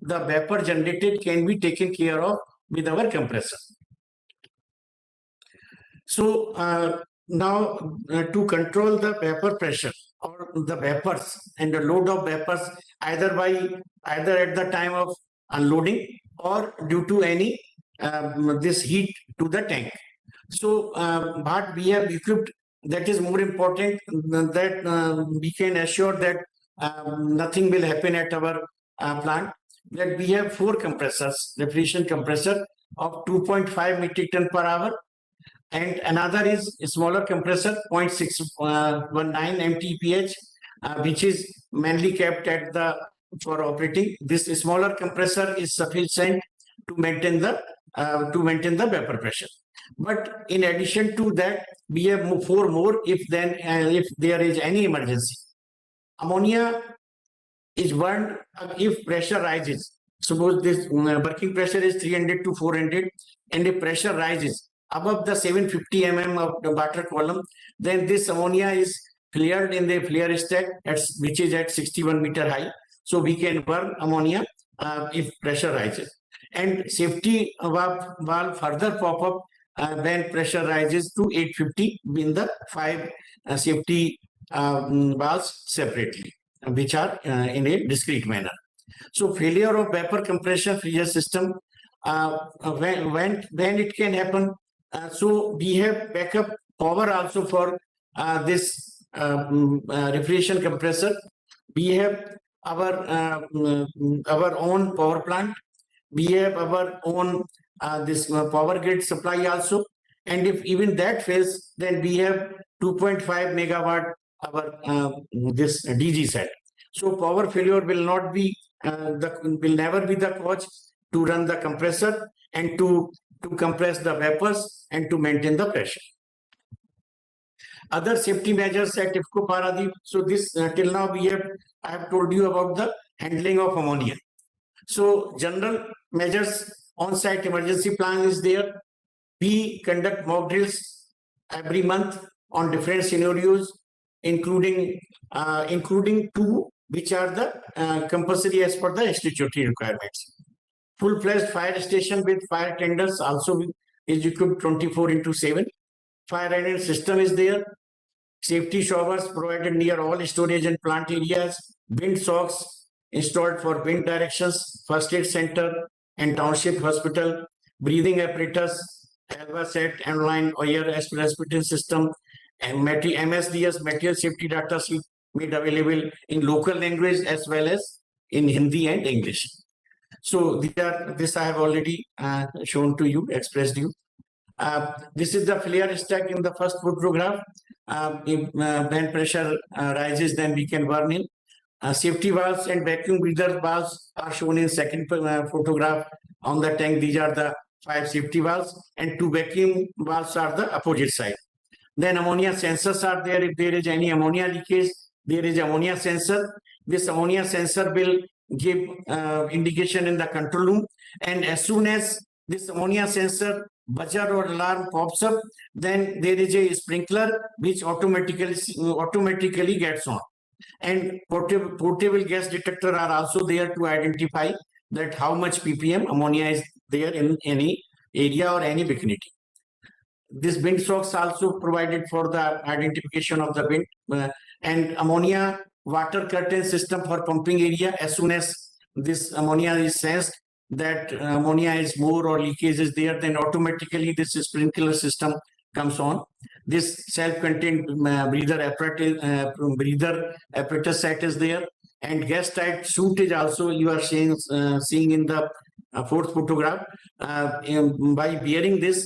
the vapor generated can be taken care of with our compressor. So now to control the vapor pressure or the vapors and the load of vapors either at the time of unloading or due to any this heat to the tank. So what we have equipped, that is more important, that we can assure that nothing will happen at our plant, that we have 4 compressors, refrigeration compressor of 2.5 metric ton per hour, And another is a smaller compressor, 0.619 mtph, which is mainly kept at the for operating. This smaller compressor is sufficient to maintain the vapor pressure. But in addition to that, we have 4 more if there is any emergency. Ammonia is burned if pressure rises. Suppose this working pressure is 300 to 400, and if pressure rises above the 750 mm of the water column, then this ammonia is flared in the flare stack, which is at 61 meter high. So we can burn ammonia if pressure rises. And safety valve further pop up when pressure rises to 850 in the 5 safety valves separately, which are in a discrete manner. So failure of vapor compression freezer system, when it can happen, so we have backup power also for this refrigeration compressor. We have our own power plant. We have our own this power grid supply also. And if even that fails, then we have 2.5 megawatt our this DG set. So power failure will not be will never be the cause to run the compressor and to compress the vapors and to maintain the pressure. Other safety measures at IFCO Paradip. So this till now I have told you about the handling of ammonia. So general measures, on-site emergency plan is there. We conduct mock drills every month on different scenarios, including 2 which are the compulsory as per the statutory requirements. Full-fledged fire station with fire tenders also is equipped 24/7. Fire hydrant system is there. Safety showers provided near all storage and plant areas. Wind socks installed for wind directions. First aid center and township hospital. Breathing apparatus, ALVA set, online air respiration system, and MSDS material safety data sheet made available in local language as well as in Hindi and English. So this I have already shown to you, expressed you. This is the flare stack in the first photograph. When pressure rises, then we can burn in. Safety valves and vacuum breather valves are shown in second photograph on the tank. These are the 5 safety valves, and 2 vacuum valves are the opposite side. Then ammonia sensors are there. If there is any ammonia leakage, there is ammonia sensor. This ammonia sensor will give indication in the control room, and as soon as this ammonia sensor buzzer or alarm pops up, then there is a sprinkler which automatically gets on. And portable gas detector are also there to identify that how much ppm ammonia is there in any area or any vicinity. This wind socks also provided for the identification of the wind, and ammonia water curtain system for pumping area. As soon as this ammonia is sensed that ammonia is more or leakage is there, then automatically this sprinkler system comes on. This self-contained breather apparatus set is there, and gas tight suit is also you are seeing in the 4th photograph. By wearing this,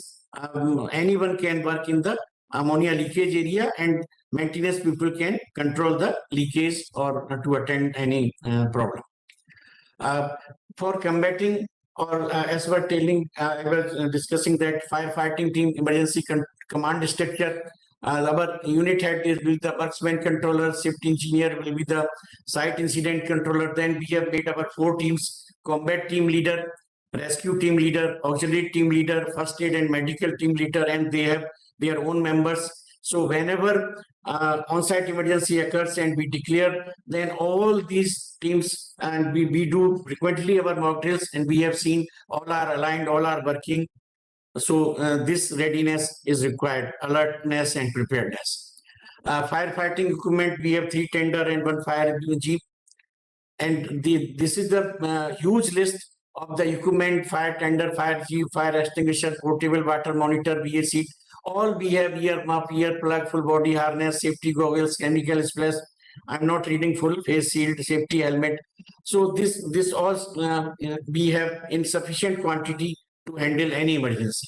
anyone can work in the ammonia leakage area, and maintenance people can control the leakage or to attend any problem. For combating, or as we're telling, I was discussing that firefighting team emergency command structure. Our unit head is with the worksman controller, safety engineer will be the site incident controller. Then we have made our 4 teams: combat team leader, rescue team leader, auxiliary team leader, first aid and medical team leader, and they have their own members. So whenever on-site emergency occurs and we declare, then all these teams, and we do frequently our mock drills, and we have seen all are aligned, all are working. So this readiness is required, alertness and preparedness. Firefighting equipment, we have 3 tender and 1 fire jeep. And this is the huge list of the equipment: fire tender, fire jeep, fire extinguisher, portable water monitor, VA seat. All we have: ear muff, ear plug, full body harness, safety goggles, chemical splash. I'm not reading full: face shield, safety helmet. So this all we have in sufficient quantity to handle any emergency.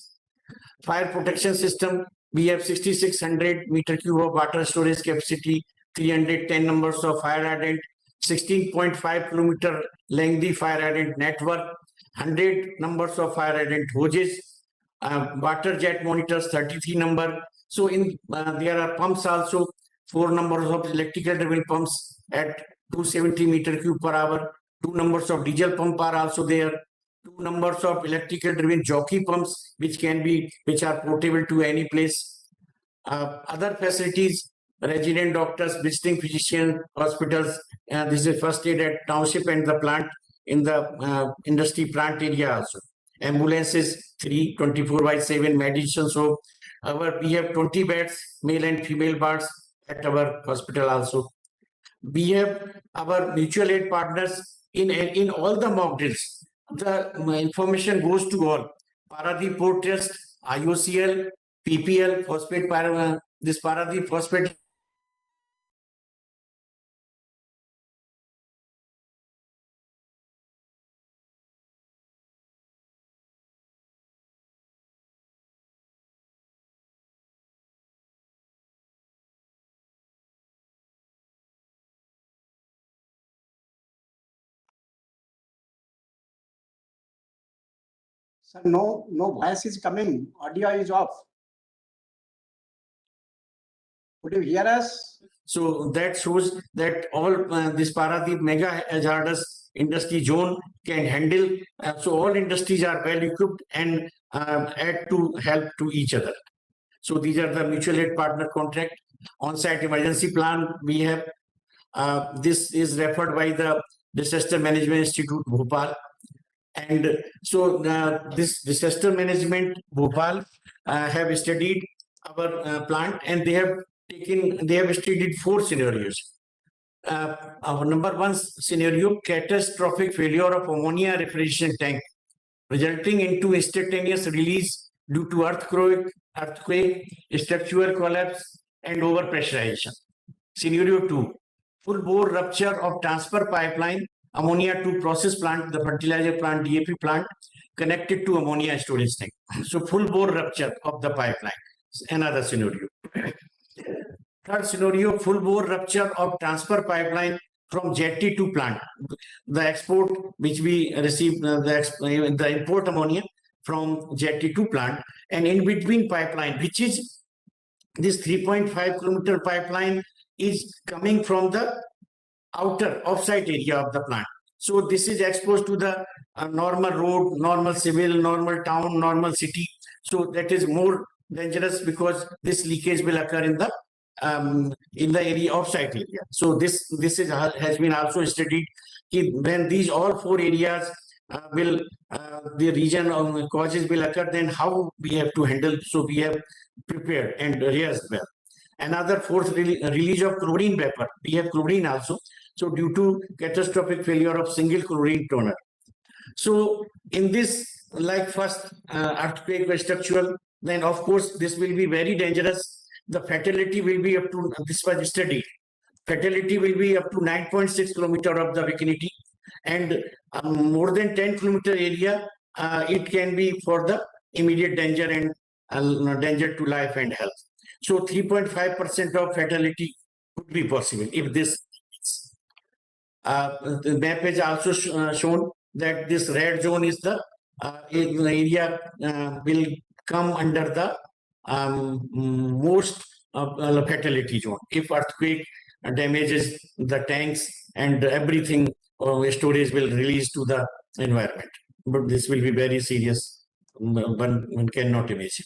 Fire protection system, we have 6,600 meter cube of water storage capacity, 310 numbers of fire hydrant, 16.5 kilometer lengthy fire hydrant network, 100 numbers of fire hydrant hoses, water jet monitors 33 number. So in there are pumps also, 4 numbers of electrical driven pumps at 270 meter cube per hour, 2 numbers of diesel pump are also there, 2 numbers of electrical driven jockey pumps which are portable to any place. Other facilities, resident doctors, visiting physician, hospitals. This is first aid at township and the plant in the industry plant area also. Ambulances 24/7 medicine. So we have 20 beds, male and female wards at our hospital also. We have our mutual aid partners in all the mock drills. The information goes to all. Paradip Port Trust, IOCL, PPL, phosphate, this Paradip phosphate.
Sir, no voice is coming. Audio is off. Could you hear us?
So that shows that all this Paradip mega hazardous industry zone can handle. So all industries are well equipped and add to help to each other. So these are the mutual aid partner contract. On-site emergency plan we have. This is referred by the Disaster Management Institute, Bhopal. And so this disaster management Bhopal have studied our plant, and they have studied 4 scenarios. Our number 1 scenario, catastrophic failure of ammonia refrigeration tank, resulting into instantaneous release due to earthquake, structural collapse, and overpressurization. Scenario 2, full bore rupture of transfer pipeline, ammonia to process plant, the fertilizer plant, DAP plant, connected to ammonia storage tank. So full bore rupture of the pipeline, another scenario. Third scenario, full bore rupture of transfer pipeline from jetty to plant. The export which we receive, the import ammonia from jetty to plant, and in between pipeline, which is this 3.5 kilometer pipeline is coming from the outer offsite area of the plant. So this is exposed to the normal road, normal civil, normal town, normal city. So that is more dangerous because this leakage will occur in the area offsite area. So this has been also studied. When these all 4 areas the region of causes will occur, then how we have to handle. So we have prepared and rehearsed well. Another 4th release of chlorine vapor. We have chlorine also. So due to catastrophic failure of single chlorine toner. So in this, like first earthquake was structural, then of course this will be very dangerous. The fatality will be up to, this was studied, fatality will be up to 9.6 kilometer of the vicinity, and more than 10 kilometer area, it can be for the immediate danger and danger to life and health. So 3.5% of fatality could be possible if this. The map has also shown that this red zone is the area will come under the most fatality zone. If earthquake damages the tanks and everything, storage will release to the environment. But this will be very serious. One cannot imagine.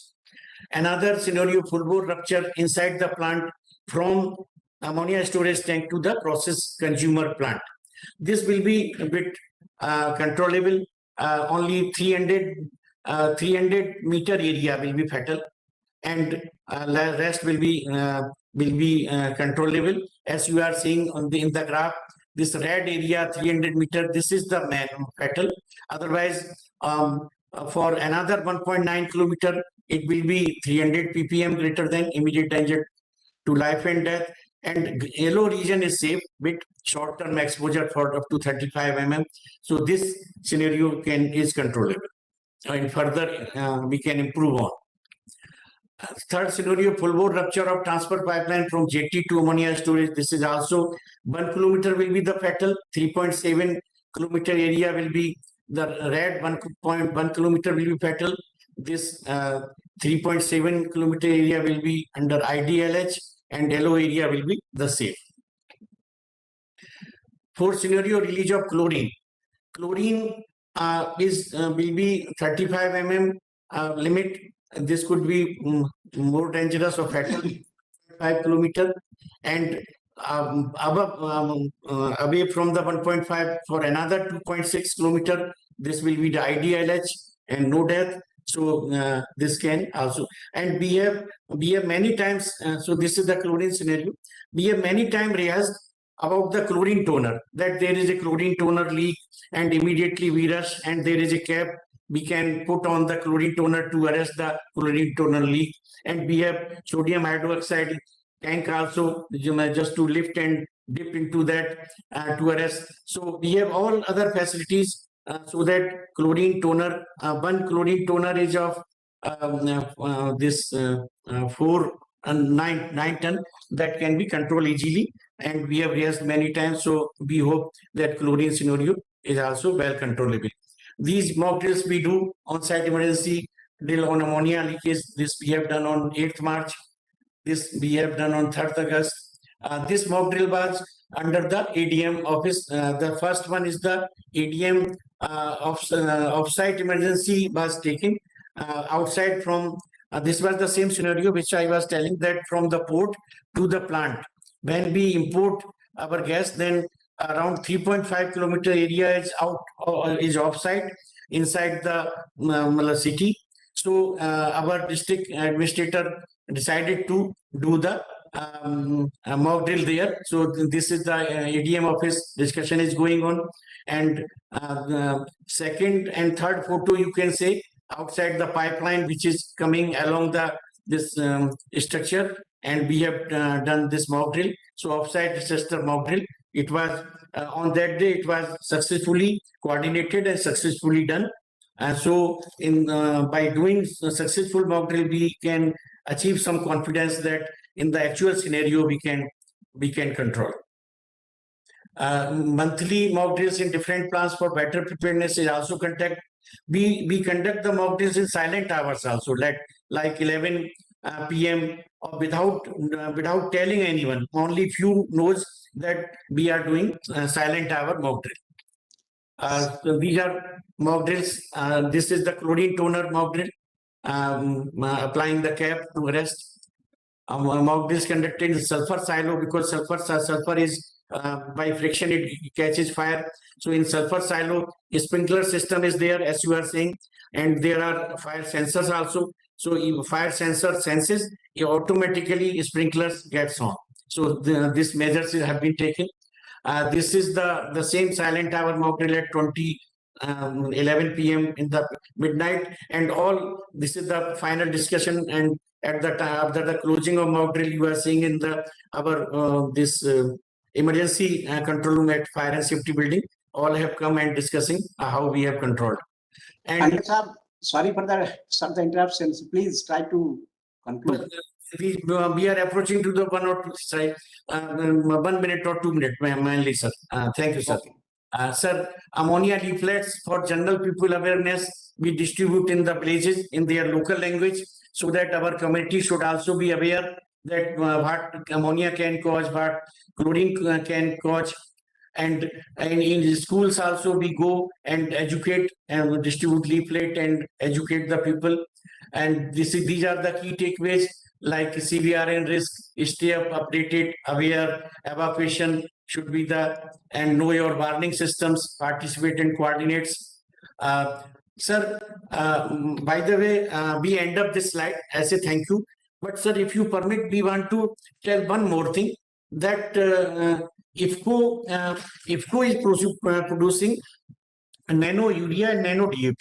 Another scenario, full bore rupture inside the plant from ammonia storage tank to the process consumer plant. This will be a bit controllable. Only 300 meter area will be fatal, and rest will be controllable. As you are seeing in the graph, this red area 300 meter, this is the main fatal. Otherwise, for another 1.9 kilometer, it will be 300 ppm greater than immediate danger to life and death. And yellow region is safe with short-term exposure for up to 35 mm. So this scenario is controllable, and further we can improve on. Third scenario, full bore rupture of transfer pipeline from jetty to ammonia storage. This is also 1 kilometer will be the fatal, 3.7 kilometer area will be the red, 1.1 kilometer will be fatal. This 3.7 kilometer area will be under IDLH and yellow area will be the safe. Fourth scenario, release of chlorine. Chlorine will be 35 mm limit. This could be more dangerous or fatal, 5 kilometer, and away from the 1.5 for another 2.6 kilometer. This will be the IDLH and no death. So this can also, and we have many times. So this is the chlorine scenario. We have many times rehearsed about the chlorine toner, that there is a chlorine toner leak and immediately we rush and there is a cap we can put on the chlorine toner to arrest the chlorine toner leak. And we have sodium hydroxide tank also just to lift and dip into that to arrest. So we have all other facilities so that chlorine toner, one chlorine toner is of this 4 and 9 ton that can be controlled easily, and we have rehearsed many times. So we hope that chlorine scenario is also well controllable. These mock drills we do on site emergency drill on ammonia leakage. This we have done on 8th March. This we have done on 3rd August. This mock drill was under the ADM office. The first one is the ADM off-site emergency was taken outside from. This was the same scenario which I was telling, that from the port to the plant. When we import our gas, then around 3.5 kilometer area is is offsite inside the city. So our district administrator decided to do the mock drill there. So this is the ADM office discussion is going on, and second and third photo you can say outside the pipeline which is coming along this structure, and we have done this mock drill. So offsite disaster mock drill. It was on that day. It was successfully coordinated and successfully done. And so, by doing a successful mock drill, we can achieve some confidence that in the actual scenario we can control. Monthly mock drills in different plants for better preparedness is also conduct. We conduct the mock drills in silent hours also, like 11 p.m. or without telling anyone. Only few knows that we are doing silent hour mock drill. So these are mock drills. This is the chlorine toner mock drill. Applying the cap to arrest. Mock drills conducted in sulfur silo, because sulfur is by friction it catches fire. So in sulfur silo, a sprinkler system is there, as you are saying, and there are fire sensors also. So if fire sensor senses, automatically sprinklers gets on. So these measures have been taken. This is the same silent hour mock drill at 11 p.m. in the midnight, and all this is the final discussion. And at the time after the closing of mock drill, you are seeing in our emergency control room at fire and safety building, all have come and discussing how we have controlled. And
sir, sorry for the interruptions. Please try to conclude.
We are approaching to the 1 or 2 side, 1 minute or 2 minutes, mainly, sir. Thank you, sir.
Okay.
Sir, ammonia leaflets for general people awareness we distribute in the villages in their local language, so that our community should also be aware that what ammonia can cause, what chlorine can cause. And in schools also we go and educate and distribute leaflet and educate the people. And these are the key takeaways, like CVRN risk, stay up updated, aware, evacuation should be and know your warning systems, participate and coordinates. Sir, by the way, we end up this slide as a thank you. But sir, if you permit, we want to tell one more thing, that IFCO is producing nano urea and nano DAP.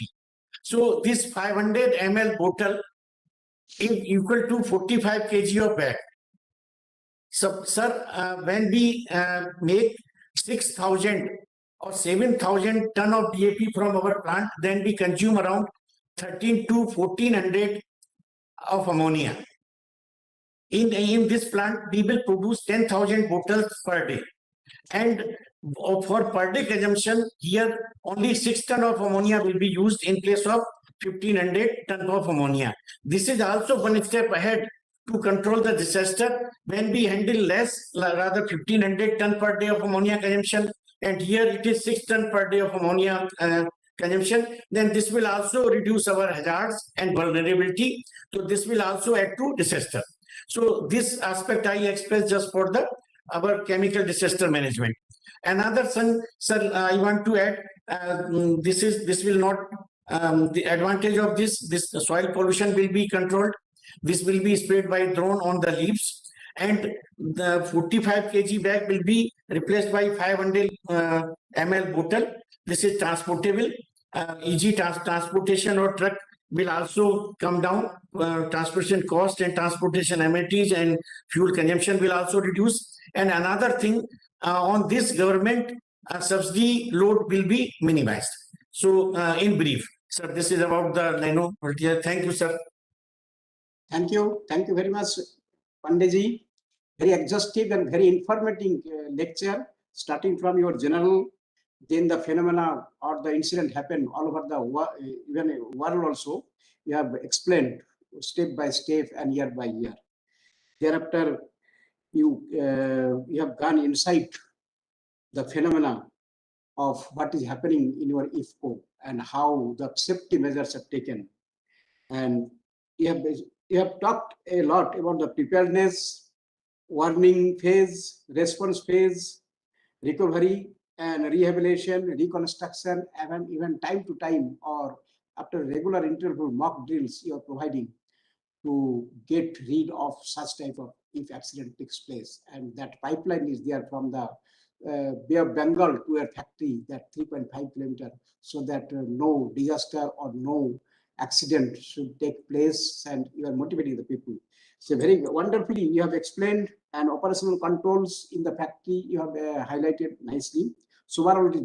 So this 500 ml bottle is equal to 45 kg of bag. So, sir, when we make 6,000 or 7,000 ton of DAP from our plant, then we consume around 13 to 1,400 of ammonia. in this plant, we will produce 10,000 bottles per day. And for per day consumption, here only 6 ton of ammonia will be used in place of 1,500 ton of ammonia. This is also one step ahead to control the disaster when we handle less, rather 1,500 ton per day of ammonia consumption, and here it is 6 ton per day of ammonia consumption. Then this will also reduce our hazards and vulnerability. So this will also add to disaster. So this aspect I express just for the our chemical disaster management. Another thing, sir, I want to add, this will not, the advantage of this soil pollution will be controlled. This will be sprayed by drone on the leaves, and the 45 kg bag will be replaced by 500 ml bottle. This is transportable, easy transportation or truck will also come down. Transportation cost and transportation amenities and fuel consumption will also reduce. And another thing, on this government subsidy load will be minimized. So in brief, sir, this is about the nano fertilizer. Thank you, sir.
Thank you very much, Pandeyji. Very exhaustive and very informative lecture, starting from your general, then the phenomena or the incident happened all over the even world also. You have explained step by step and year by year. Thereafter, you have gone inside the phenomena of what is happening in your IFCO and how the safety measures are taken. And you have talked a lot about the preparedness, warning phase, response phase, recovery and rehabilitation, reconstruction, and even time to time or after regular interval mock drills you are providing to get rid of such type of if accident takes place. And that pipeline is there from the Bay of Bengal to a factory, that 3.5 kilometer, so that no disaster or no accident should take place, and you are motivating the people. So very wonderfully you have explained, and operational controls in the factory you have highlighted nicely. So overall it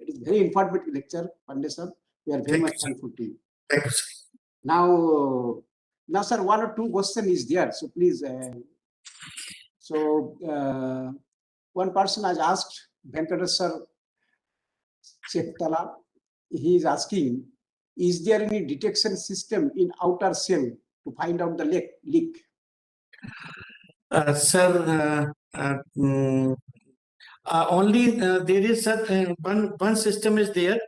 is very informative lecture, Pandey sir. We are very much thankful to you.
Thank you, sir.
Now sir, one or two question is there, so please. One person has asked, Venkateswar Chektala, he is asking, is there any detection system in outer shell to find out the leak?
Sir, only there is one system is there,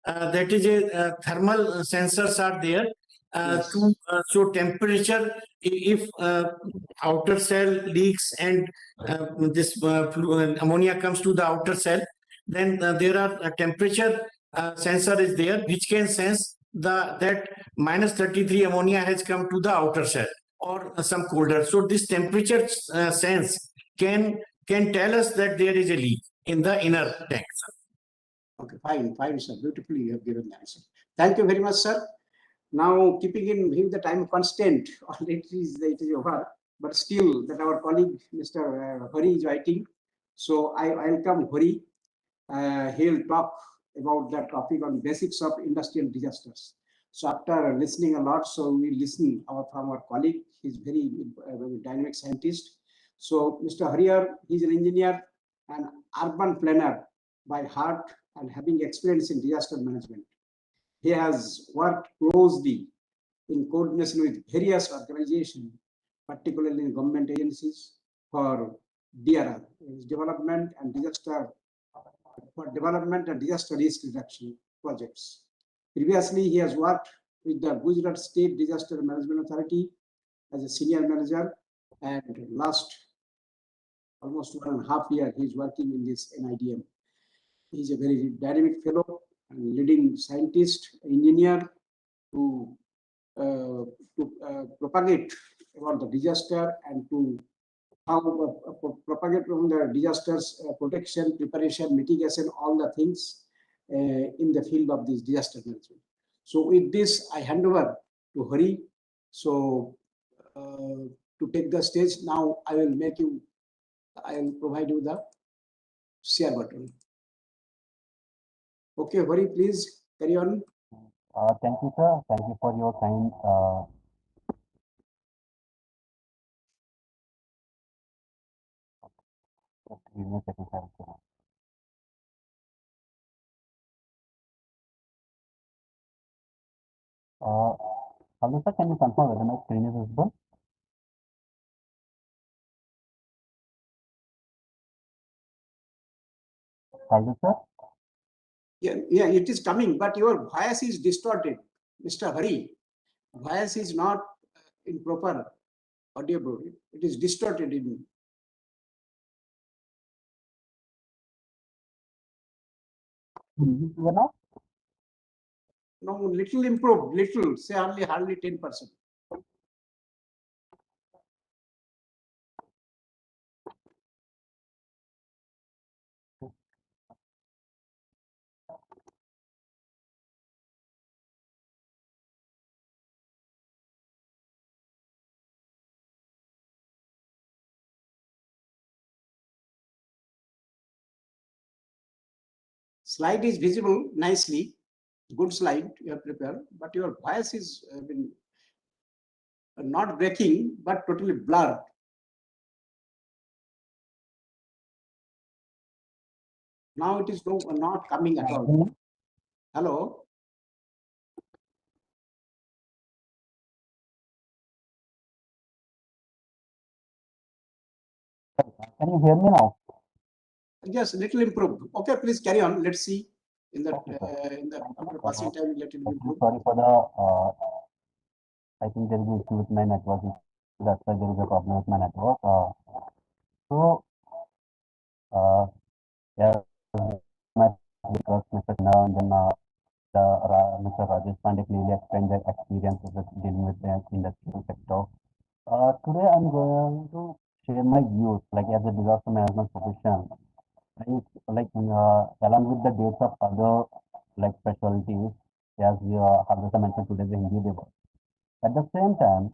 that is a thermal sensors are there
Yes.
to show temperature if outer cell leaks and this ammonia comes to the outer cell, then there are a temperature sensor is there which can sense that minus 33 ammonia has come to the outer cell or some colder. So this temperature sense can tell us that there is a leak in the inner tank.
Okay, fine, sir. Beautifully you have given the answer. Thank you very much, sir. Now, keeping in view the time constant, already it is over, but still that our colleague Mr. Hari is writing. So I welcome Hari. He'll talk about the topic on basics of industrial disasters. So after listening a lot, so we listen from our colleague. He's very dynamic scientist. So Mr. Hariyar, he's an engineer and urban planner by heart and having experience in disaster management. He has worked closely in coordination with various organizations, particularly in government agencies, for DRR, development and disaster risk reduction projects. Previously, he has worked with the Gujarat State Disaster Management Authority as a senior manager, and last almost 1.5 years he is working in this NIDM. He is a very dynamic fellow and leading scientist, engineer to propagate about the disaster and to how propagate on the disasters protection, preparation, mitigation, all the things in the field of this disaster management. So with this, I hand over to Hari. So to take the stage now, I will provide you the share button. Okay, Hari, please carry on.
Thank you, sir. Thank you for your kind Just give me a second, sir. Hello, sir. Can you confirm whether my screen is visible? Hello, sir.
Yeah, it is coming, but your voice is distorted, Mr. Hari. Voice is not in proper audible. It is distorted in.
You now?
No, little improved, little, say only hardly 10%. Slide is visible nicely, good slide you have prepared, but your voice is been not breaking, but totally blurred. Now it is not coming at all. Hello?
Can you hear me now?
Yes, little improved. Okay, please carry on. Let's see in the
Okay,
after passing time, let it improve.
Sorry for the, I think there is an issue with my network. That's why there is a problem with my network. So, yeah, my because Mr. Sinha and then Mr. Rajesh Pandey clearly explained their experiences with dealing with the industrial sector. Today I'm going to share my views, like as a disaster management profession, along with the dates of other like specialties, as Harvesta mentioned today, the Hindi Diva. At the same time,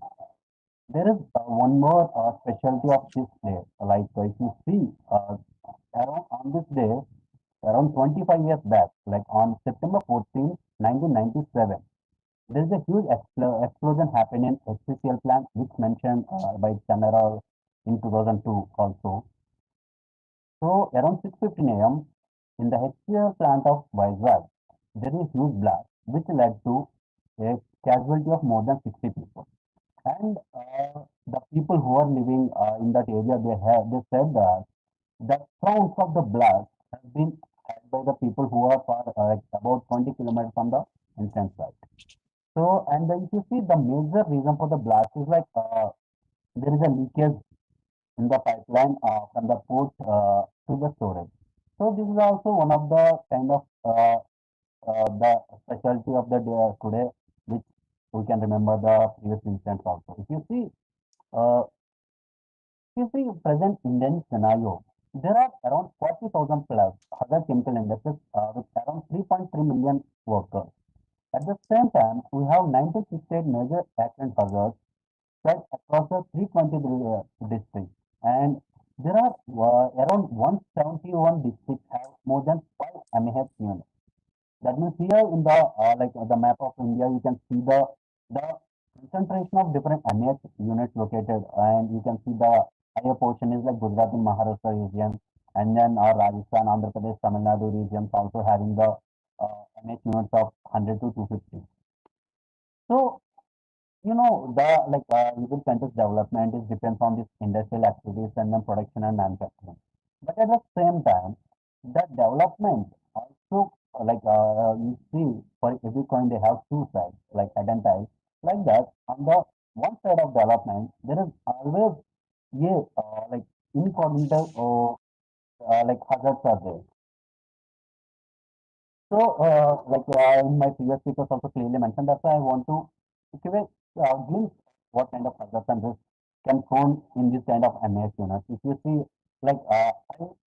there is one more specialty of this day. Like if you see, around on this day, around 25 years back, like on September 14, 1997, there is a huge explosion happened in HCCL plant, which mentioned by General in 2002 also. So around 6:15 a.m. in the HCL plant of Vizag, there is a huge blast, which led to a casualty of more than 60 people. And the people who are living in that area, they said that the sounds of the blast has been heard by the people who are about 20 kilometers from the incident site. So, and if you see the major reason for the blast is like there is a leakage in the pipeline from the port to the storage. So this is also one of the kind of the specialty of the day today, which we can remember the previous incidents also. Uh, if you see present Indian scenario, there are around 40,000 plus other chemical industries with around 3.3 million workers. At the same time, we have 1968 major accident hazards spread across the 320 districts, and there are around 171 districts have more than 5 MAH units. That means here in the the map of India, you can see the concentration of different MAH units located, and you can see the higher portion is like Gujarat and Maharashtra region, and then Rajasthan, Andhra Pradesh, Tamil Nadu regions also having the MAH units of 100 to 250. So the even country's development is depends on this industrial activities and then production and manufacturing. But at the same time, that development also you see for every coin they have two sides, like head and tail. Like that, on the one side of development, there is always incognito or hazards are there. So, in my previous speakers also clearly mentioned, that's why I want to give a glimpse what kind of hazards and risks can found in this kind of MAS units. If you see, I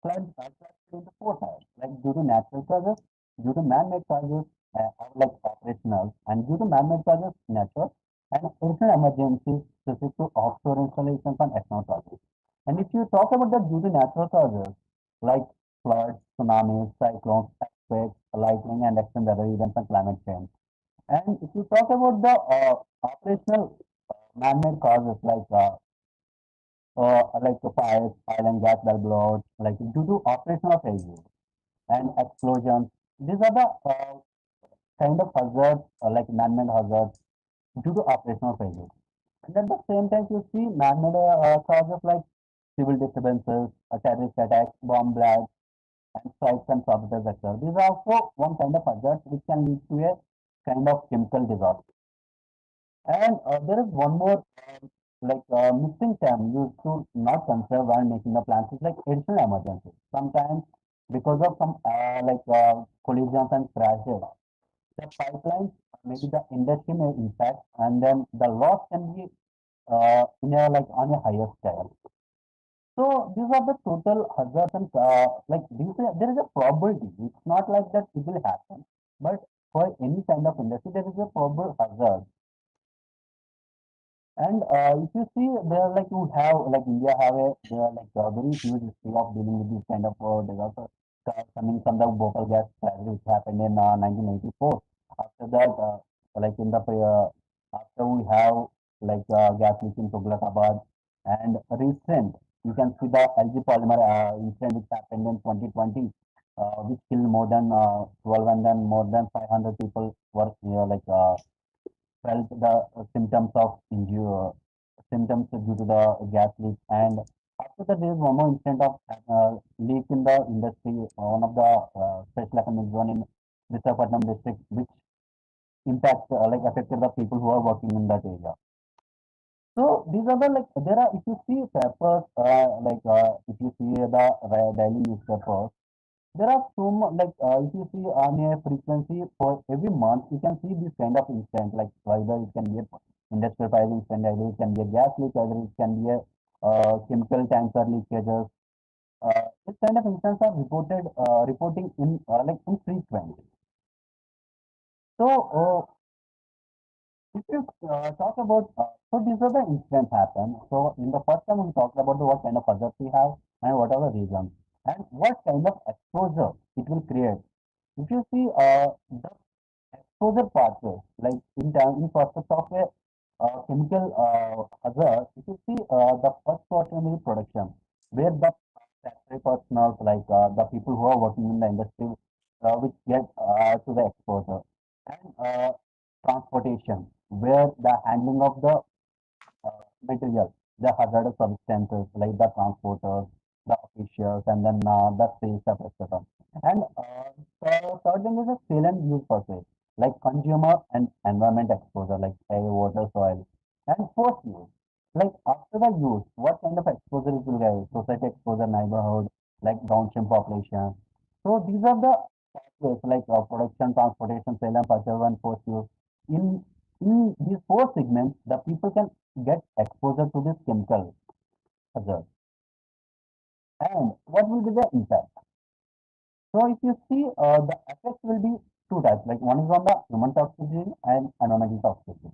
classified into four types, like due to natural causes, due to man-made causes, or like operational, and due to man-made causes, natural, and additional emergencies specific to offshore installations and external causes. And if you talk about the due to natural causes, like floods, tsunamis, cyclones, earthquakes, lightning, and extreme weather events and climate change. And if you talk about the operational man-made causes like like fires, oil and gas well blowouts, like due to operational failure and explosions. These are the kind of hazards, like man-made hazards due to operational failure. And at the same time, you see man-made causes like civil disturbances, terrorist attacks, bomb blasts, and strikes and sabotage occur. These are also one kind of hazard which can lead to a kind of chemical disaster. And there is one more missing term used to not consider while making the plans is like additional emergency. Sometimes because of some collisions and crashes, the pipelines, maybe the industry may impact, and then the loss can be in a like on a higher scale. So these are the total hazards and there is a probability. It's not like that it will happen, but for any kind of industry there is a probable hazard. And if you see, there like you have like India have a there are like a very huge history of dealing with this kind of disaster coming from the Bhopal gas tragedy which happened in 1984. After that, like in the after we have gas leak in Tughlakabad, and recent you can see the LG polymer incident which happened in 2020, which killed more than 12 and then more than 500 people were felt the symptoms of injury, symptoms due to the gas leak. And after that, there is one more incident of leak in the industry, one of the special economic zone in Visakhapatnam district, which affected the people who are working in that area. So these are the there are if you see papers if you see the daily newspapers, there are so much if you see on a frequency for every month, you can see this kind of incident, like either it can be a industrial fire incident, either it can be a gas leak, either it can be a chemical tanker leakages. This kind of incidents are reporting in infrequent. So if you talk about so these are the incidents happen. So in the first time we talked about what kind of hazards we have and what are the reasons and what kind of exposure it will create. If you see the exposure pathway, like in process of a chemical hazard, if you see the first portion is production, where the factory personnel, the people who are working in the industry, which get to the exposure, and transportation, where the handling of the material, the hazardous substances like the transporters, the officials, and then the sales staff, etc. And the third thing is a salient use process, like consumer and environment exposure, like air, water, soil, and post use. Like after the use, what kind of exposure it will get? Society exposure, neighborhood, like downstream population. So these are the pathways like production, transportation, sale and purchase, and post use. In these four segments, the people can get exposure to this chemical hazard. And what will be the impact? So if you see, the effects will be two types. Like one is on the human toxicity and environmental toxicity.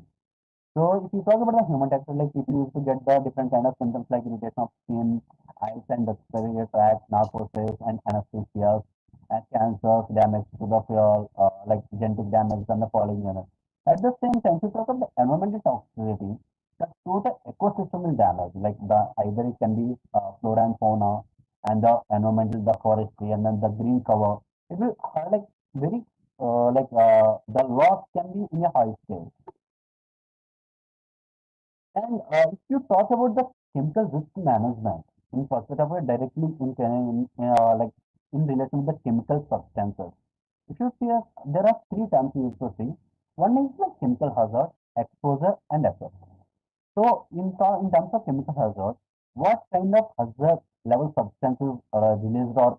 So if you talk about the human toxicity, like people used to get the different kind of symptoms like irritation of skin, eyes and respiratory tract, narcosis and anesthesia, and cancers, damage to the fuel, like genetic damage and the falling unit. At the same time, if you talk about the environmental toxicity, the total ecosystem will damage. Like the either it can be flora and fauna, and the environmental, the forestry, and then the green cover. It will like very the loss can be in a high scale. And if you talk about the chemical risk management, in perspective of directly in relation to the chemical substances. If you see, there are three terms you used to see. One is like chemical hazard, exposure, and effect. So in terms of chemical hazard, what kind of hazard level substances released or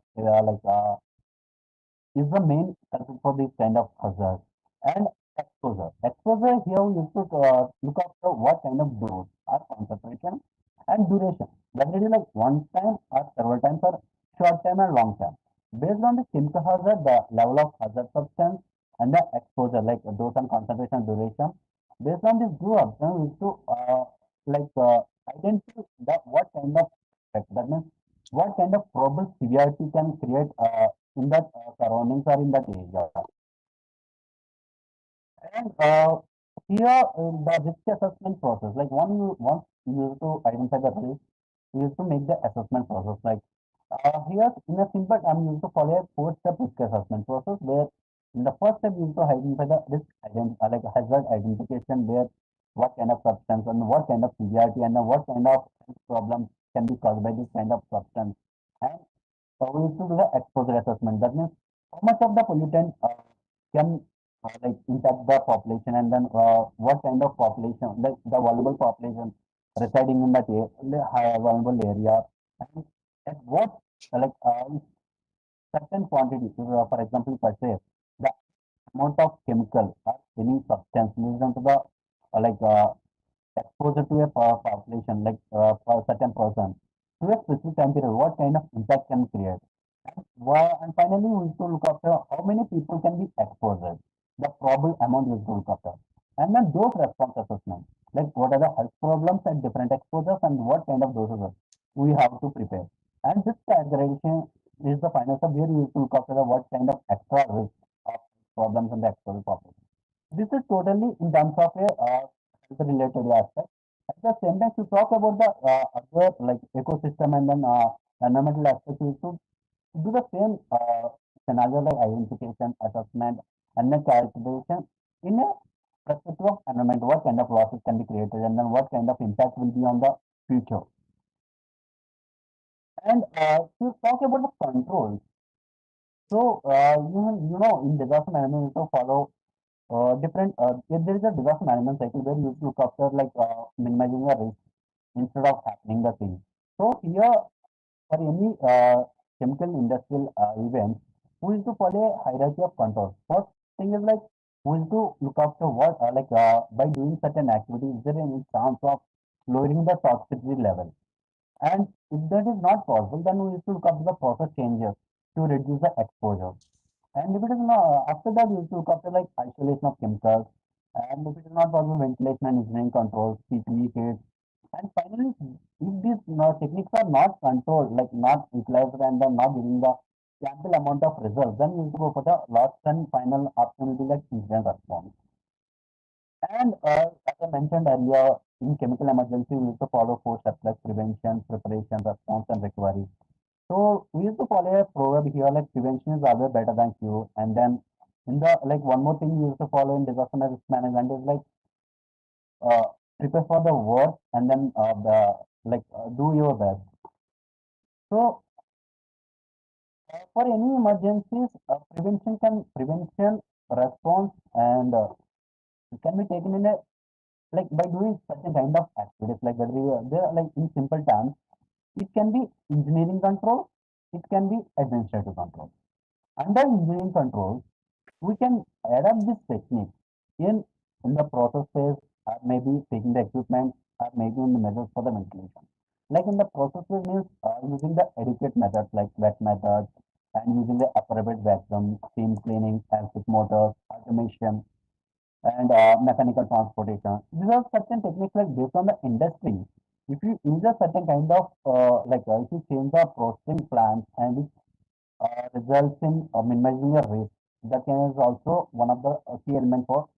is the main culprit for this kind of hazard. And exposure. Exposure here we used to look after what kind of dose or concentration and duration. Whether it is like one time or several times or short time or long time. Based on the chemical hazard, the level of hazard substance and the exposure, like dose and concentration and duration. Based on this two options, we used to identify what kind of effect. That means what kind of probable severity can create in that surroundings or in that area. And here the risk assessment process, like once you have to identify the risk, we used to make the assessment process. Like here, in a simple term, we used to follow a four-step risk assessment process where in the first step, we used to identify the risk like hazard identification, where what kind of substance and what kind of severity and what kind of health problems can be caused by this kind of substance. And we used to do the exposure assessment. That means how much of the pollutant can like impact the population, and then what kind of population, like the vulnerable population residing in that the high vulnerable area, and at what like certain quantity, for example, per se, the amount of chemical or any substance used into the like exposure to a population, like for a certain person, to a specific time period, what kind of impact can create. And finally, we need to look after how many people can be exposed, the probable amount we need to look after. And then dose response assessment, like what are the health problems at different exposures and what kind of doses we have to prepare. And this categorization is the final step where you need to look after what kind of extra risk of problems in the exposure population. This is totally in terms of a health related aspect. At the same time, to talk about the other like ecosystem and then environmental aspect, we should do the same scenario like identification, assessment, and then calculation in a perspective of environment, what kind of losses can be created, and then what kind of impact will be on the future. And to talk about the controls, so you know in disaster management, you have to follow different. If there is a disaster management cycle where you look after like minimizing the risk instead of happening the thing. So here for any chemical industrial event, we need to follow a hierarchy of controls. First thing is like we need to look after what by doing certain activities, is there any chance of lowering the toxicity level? And if that is not possible, then we need to look after the process changes to reduce the exposure. And if it is not, after that, you should after like isolation of chemicals. And if it is not possible, ventilation and engineering controls, PPE kits. And finally, if these techniques are not controlled, like not utilized and then not giving the ample amount of results, then you need to go for the last and final opportunity like incident response. And as I mentioned earlier, in chemical emergency, we need to follow four steps like prevention, preparation, response, and recovery. So we used to follow a proverb here like prevention is always better than cure. And then in the like one more thing we used to follow in disaster risk management is like uh, prepare for the worst and then do your best. So for any emergencies, prevention, response, and it can be taken in a like by doing certain kind of activities like that. They are like in simple terms, it can be engineering control, it can be administrative control. Under engineering control, we can adapt this technique in the process phase, or maybe taking the equipment, or maybe in the measures for the ventilation. Like in the process phase means using the adequate methods like wet methods and using the appropriate vacuum, steam cleaning, electric motors, automation, and mechanical transportation. These are certain techniques like based on the industry. If you use a certain kind of if you change the processing plants and it results in minimizing the risk. That is also one of the key elements for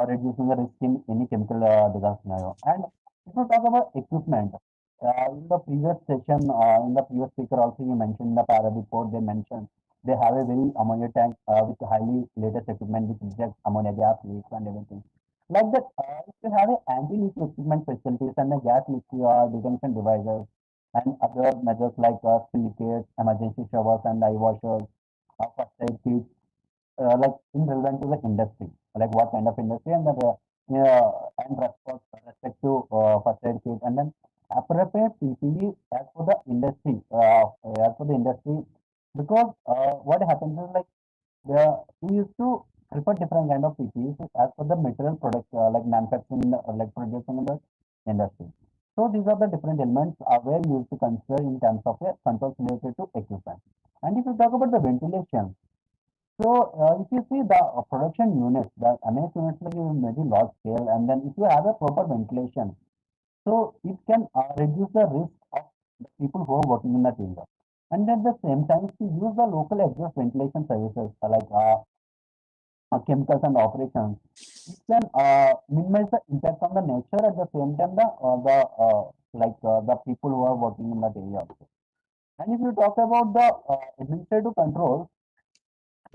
reducing the risk in any chemical disaster scenario. And if you talk about equipment, in the previous session, in the previous speaker also you mentioned in the para report, they mentioned they have a very ammonia tank with highly latest equipment which rejects ammonia gas leaks and everything. Like that, if you have a anti-leak equipment facilities and a gas leak detection devices, and other measures like spill kits, emergency showers, and eye washers, first aid kits, like in relevant to the industry, like what kind of industry and and respect to first aid kit, and then appropriate PPE as for the industry, because what happens is like we used to prefer different kind of PPEs as per the material products like manufacturing, like producing in the industry. So these are the different elements where you used to consider in terms of a controls related to equipment. And if you talk about the ventilation, so if you see the production units, the MS units like maybe large scale, and then if you have a proper ventilation, so it can reduce the risk of the people who are working in that area. And at the same time, if you use the local exhaust ventilation services chemicals and operations, it can minimize the impact on the nature. At the same time, the the people who are working in that area also. And if you talk about the administrative controls,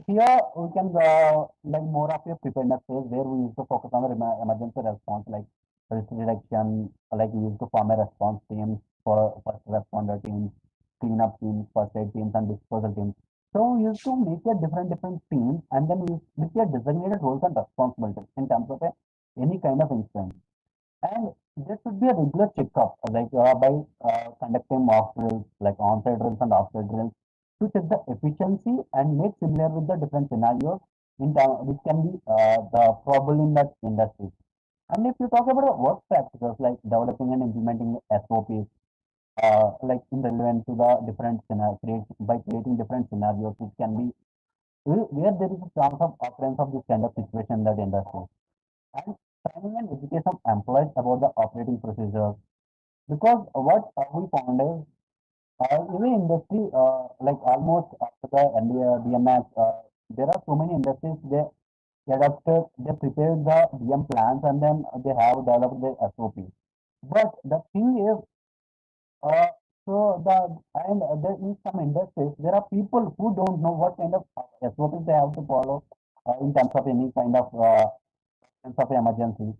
here we can like more of a preparedness phase where we used to focus on the emergency response, like risk reduction, like we used to form a response teams for first responder teams, cleanup teams, first aid teams, and disposal teams. So we used to make a different teams, and then we with a designated roles and responsibilities in terms of any kind of incident. And there should be a regular checkup, by conducting mock drills, like on-site drills and off-site drills, to check the efficiency and make similar with the different scenarios which can be the problem in that industry. And if you talk about the work practices like developing and implementing SOPs, like in relevant to the different scenarios, by creating different scenarios which can be where there is a chance of occurrence of this kind of situation in that industry. And training and education of employees about the operating procedures. Because what we found is every industry, like almost after the DMS, there are so many industries they adopted, they prepared the DM plans and then they have developed the SOP. But the thing is, uh, there in some industries, there are people who don't know what kind of SOPs they have to follow in terms of any kind of sense of emergency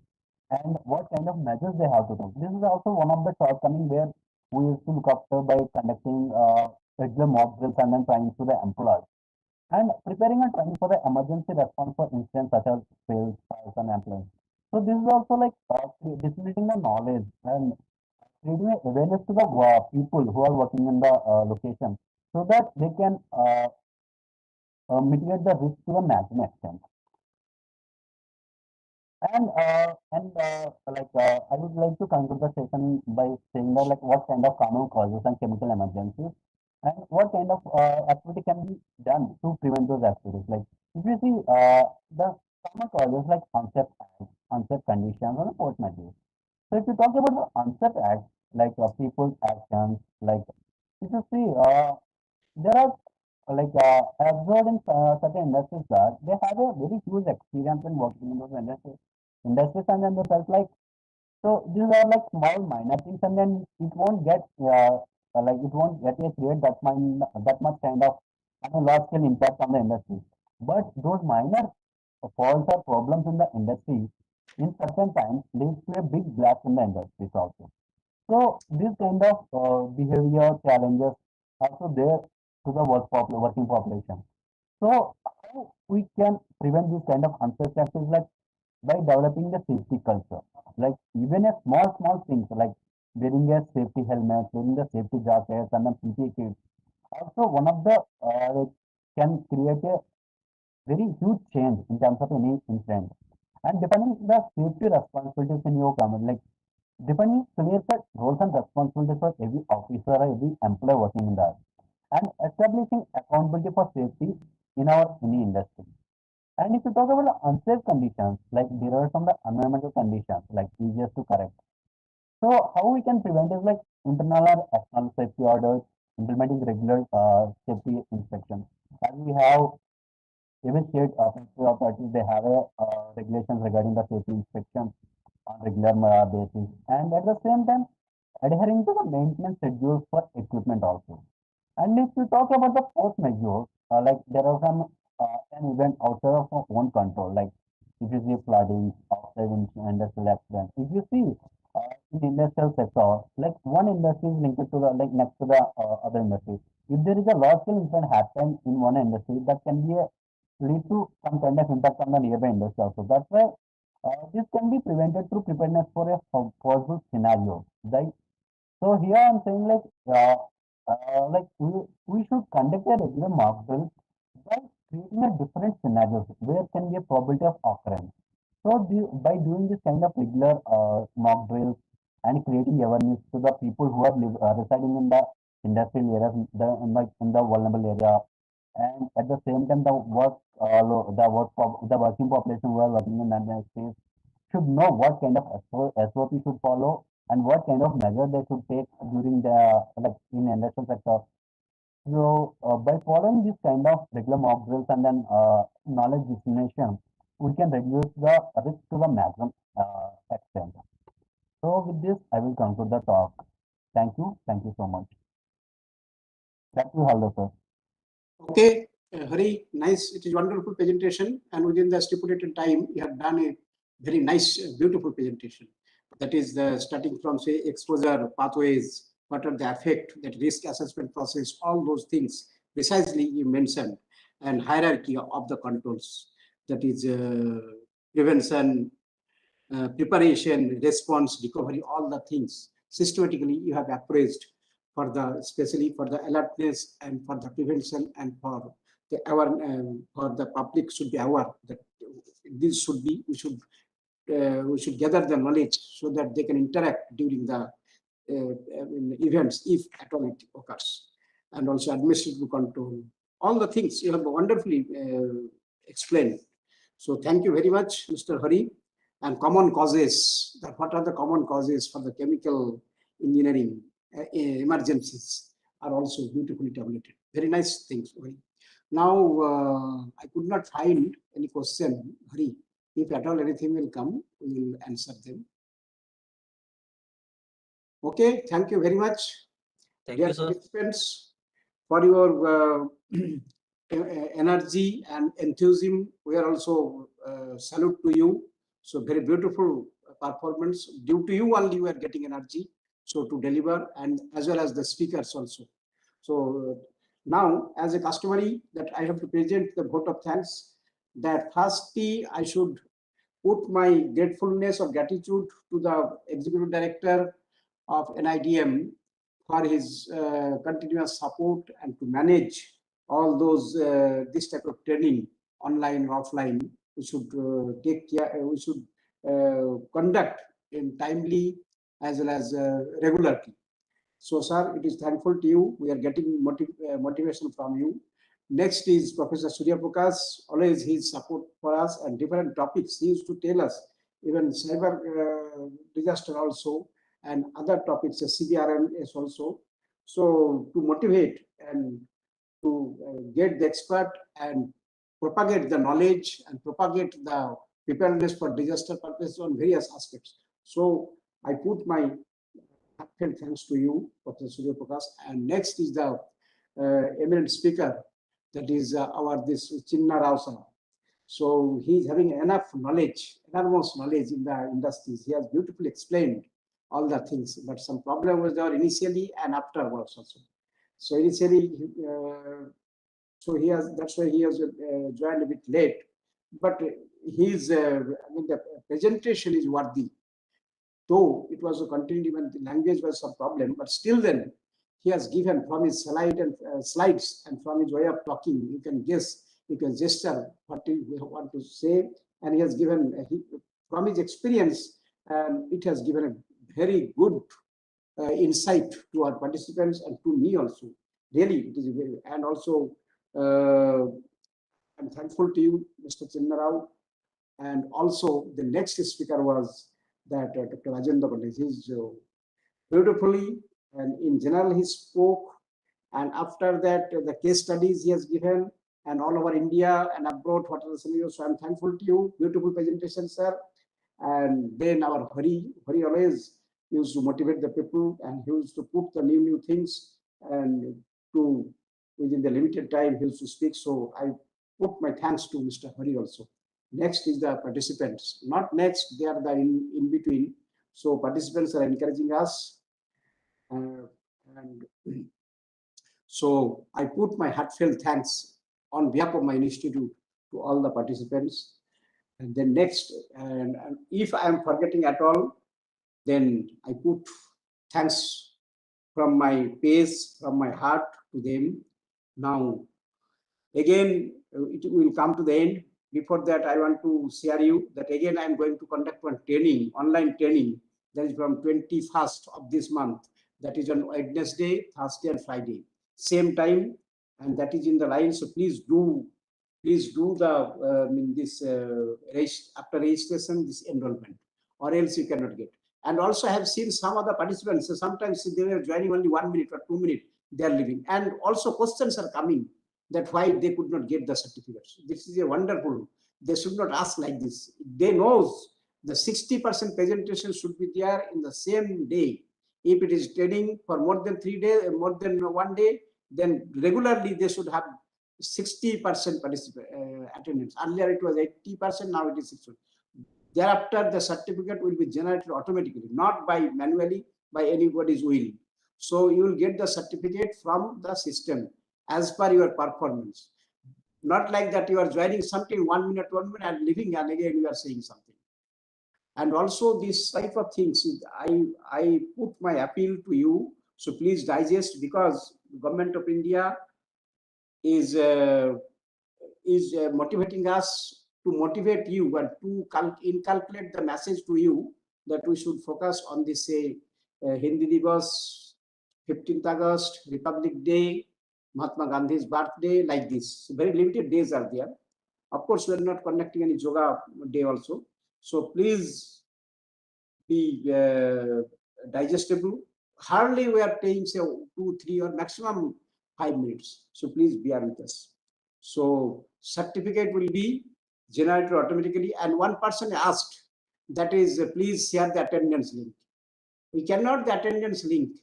and what kind of measures they have to take. This is also one of the shortcomings where we used to look after by conducting regular mock drills and then trying to the employees. And preparing and training for the emergency response for incidents such as spills, fires, and employees. So this is also like disseminating the knowledge and creating awareness to the people who are working in the location so that they can mitigate the risk to the maximum extent. I would like to conclude the session by saying that like what kind of common causes and chemical emergencies and what kind of activity can be done to prevent those activities. Like if you see the common causes like onset acts, onset conditions, or the force majeure. So if you talk about the onset acts, like people's actions, like if you see there are observed in certain industries that they have a very huge experience in working in those industries and then they felt like so these are like small minor things and then it won't get it won't get a create that much kind of large scale impact on the industry. But those minor faults or problems in the industry in certain times leads to a big blast in the industries also. So these kind of behavior challenges also there to the working population. So how we can prevent this kind of unsafe practice like by developing the safety culture. Like even a small things like wearing a safety helmet, wearing the safety jackets and then PPE kits. Also one of the can create a very huge change in terms of any incident. And depending the safety responsibilities in your government, like defining clear-cut roles and responsibilities for every officer or every employee working in that, and establishing accountability for safety in our any industry. And if you talk about the unsafe conditions, like derived from the environmental conditions, like easiest to correct. So how we can prevent is like internal or external safety orders, implementing regular safety inspections. As we have every state authorities, they have a regulations regarding the safety inspections on regular basis, and at the same time adhering to the maintenance schedules for equipment also. And if we talk about the force majeure, like there are some an event outside of our own control, like if you see flooding, outside in industrial accident. If you see in industrial sector, like one industry is linked to the like next to the other industry. If there is a large scale incident happen in one industry, that can be a lead to some kind of impact on the nearby industry also. That's why this can be prevented through preparedness for a possible scenario, right? So here I'm saying like we should conduct a regular mock drill by creating a different scenarios where can be a probability of occurrence. So by doing this kind of regular mock drills and creating awareness to the people who are residing in the industrial areas, in the vulnerable area, and at the same time the working population who are working in that space should know what kind of SOP should follow and what kind of measure they should take during the like in industrial sector. So by following this kind of regular mock drills and then knowledge dissemination, we can reduce the risk to the maximum extent. So with this, I will conclude the talk. Thank you. Thank you so much. Thank you, Haldo sir.
Okay, Hari, nice. It is wonderful presentation, and within the stipulated time, you have done a very nice, beautiful presentation. That is the starting from say exposure pathways, what are the effect, that risk assessment process, all those things precisely you mentioned, and hierarchy of the controls. That is prevention, preparation, response, recovery, all the things systematically you have appraised for the, especially for the alertness and for the prevention and for the for the public should be aware that this should be, we should gather the knowledge so that they can interact during the events if at all it occurs, and also administrative control, all the things you have wonderfully explained. So thank you very much, Mr. Hari. And common causes, that what are the common causes for the chemical engineering emergencies are also beautifully tabulated. Very nice things, Hari. Now, I could not find any question, Hari. If at all anything will come, we will answer them. Okay, thank you very much.
Thank
Dear
you, sir.
participants, for your energy and enthusiasm. We are also salute to you. So very beautiful performance. Due to you only we are getting energy. So to deliver, and as well as the speakers also. So now as a customary that I have to present the vote of thanks, that firstly I should put my gratefulness or gratitude to the Executive Director of NIDM for his continuous support and to manage all those this type of training, online or offline. We should take care, we should conduct in timely as well as regularly. So sir, it is thankful to you. We are getting motivation from you. Next is Professor Surya Prakash, always his support for us and different topics. He used to tell us even cyber disaster also, and other topics, CBRN is also. So to motivate and to get the expert and propagate the knowledge and propagate the preparedness for disaster purposes on various aspects. So I put my heartfelt thanks to you, Professor Surya Prakash. And next is the eminent speaker, that is our this Chinna Rao sir. So he's having enough knowledge, enormous knowledge in the industries. He has beautifully explained all the things, but some problem was there initially and afterwards also. So initially, so he has, that's why he has joined a bit late, but his, I mean, the presentation is worthy. Though it was a continued, even the language was some problem, but still then he has given from his slide and slides and from his way of talking, you can guess, you can gesture what you want to say, and he has given from his experience, it has given a very good insight to our participants and to me also. Really, it is very, and also I'm thankful to you, Mr. Chinna Rao, and also the next speaker was that Dr. Rajendra Pandit. He's beautifully, and in general he spoke, and after that the case studies he has given, and all over India and abroad, what are the scenarios. So I'm thankful to you. Beautiful presentation, sir. And then our Hari always used to motivate the people, and he used to put the new things, and to within the limited time he used to speak. So I put my thanks to Mr. Hari also. Next is the participants. Not next, they are the in between. So participants are encouraging us. And so I put my heartfelt thanks on behalf of my institute to all the participants. And then next, and if I am forgetting at all, then I put thanks from my face, from my heart to them. Now, again, it will come to the end. Before that, I want to share you that again, I am going to conduct one training, online training, that is from 21st of this month. That is on Wednesday, Thursday, and Friday. Same time, and that is in the line. So please do the after registration, this enrollment, or else you cannot get. And also I have seen some other participants, so sometimes they were joining only 1 minute or 2 minutes, they are leaving. And also questions are coming that why they could not get the certificates. This is a wonderful, they should not ask like this. They knows the 60% presentation should be there in the same day. If it is training for more than 3 days, more than 1 day, then regularly they should have 60% attendance. Earlier it was 80%, now it is 60%. Thereafter, the certificate will be generated automatically, not by manually, by anybody's will. So you will get the certificate from the system as per your performance. Not like that you are joining something 1 minute, and leaving, and again you are saying something. And also this type of things, I put my appeal to you. So please digest, because Government of India is motivating us to motivate you and to inculcate the message to you that we should focus on this, say, Hindi Divas, 15th August, Republic Day, Mahatma Gandhi's birthday, like this. So very limited days are there. Of course, we are not conducting any yoga day also. So please be digestible. Hardly we are paying, say, 2, 3 or maximum 5 minutes. So please bear with us. So certificate will be generated automatically, and one person asked, that is, please share the attendance link. We cannot the attendance link.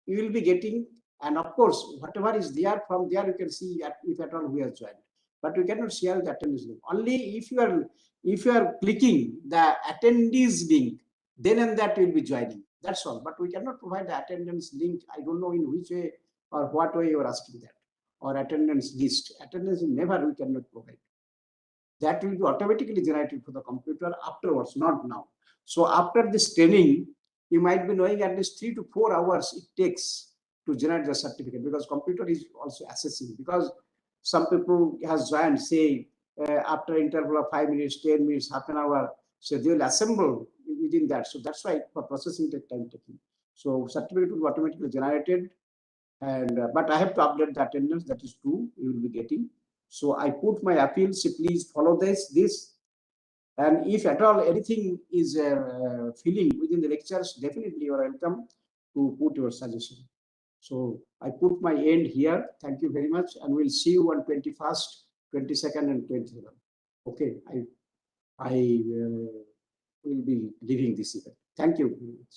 You will be getting, and of course, whatever is there, from there you can see if at all who has joined. But we cannot share the attendance link. Only if you are clicking the attendees link, then and that you will be joining. That's all. But we cannot provide the attendance link. I don't know in which way or what way you are asking that. Or attendance list. Attendance never we cannot provide. That will be automatically generated for the computer afterwards, not now. So after this training, you might be knowing at least 3 to 4 hours it takes to generate the certificate, because computer is also assessing. Because some people has joined, say, after interval of 5 minutes, 10 minutes, half an hour, so they will assemble within that. So that's why for processing the time taking. So certificate will be automatically generated. And but I have to update the attendance. That is true, you will be getting. So I put my appeal, so please follow this, and if at all anything is feeling within the lectures, definitely you are welcome to put your suggestion. So I put my end here. Thank you very much, and we'll see you on 21st, 22nd, and 23rd. Okay, I will be leaving this event. Thank you very much.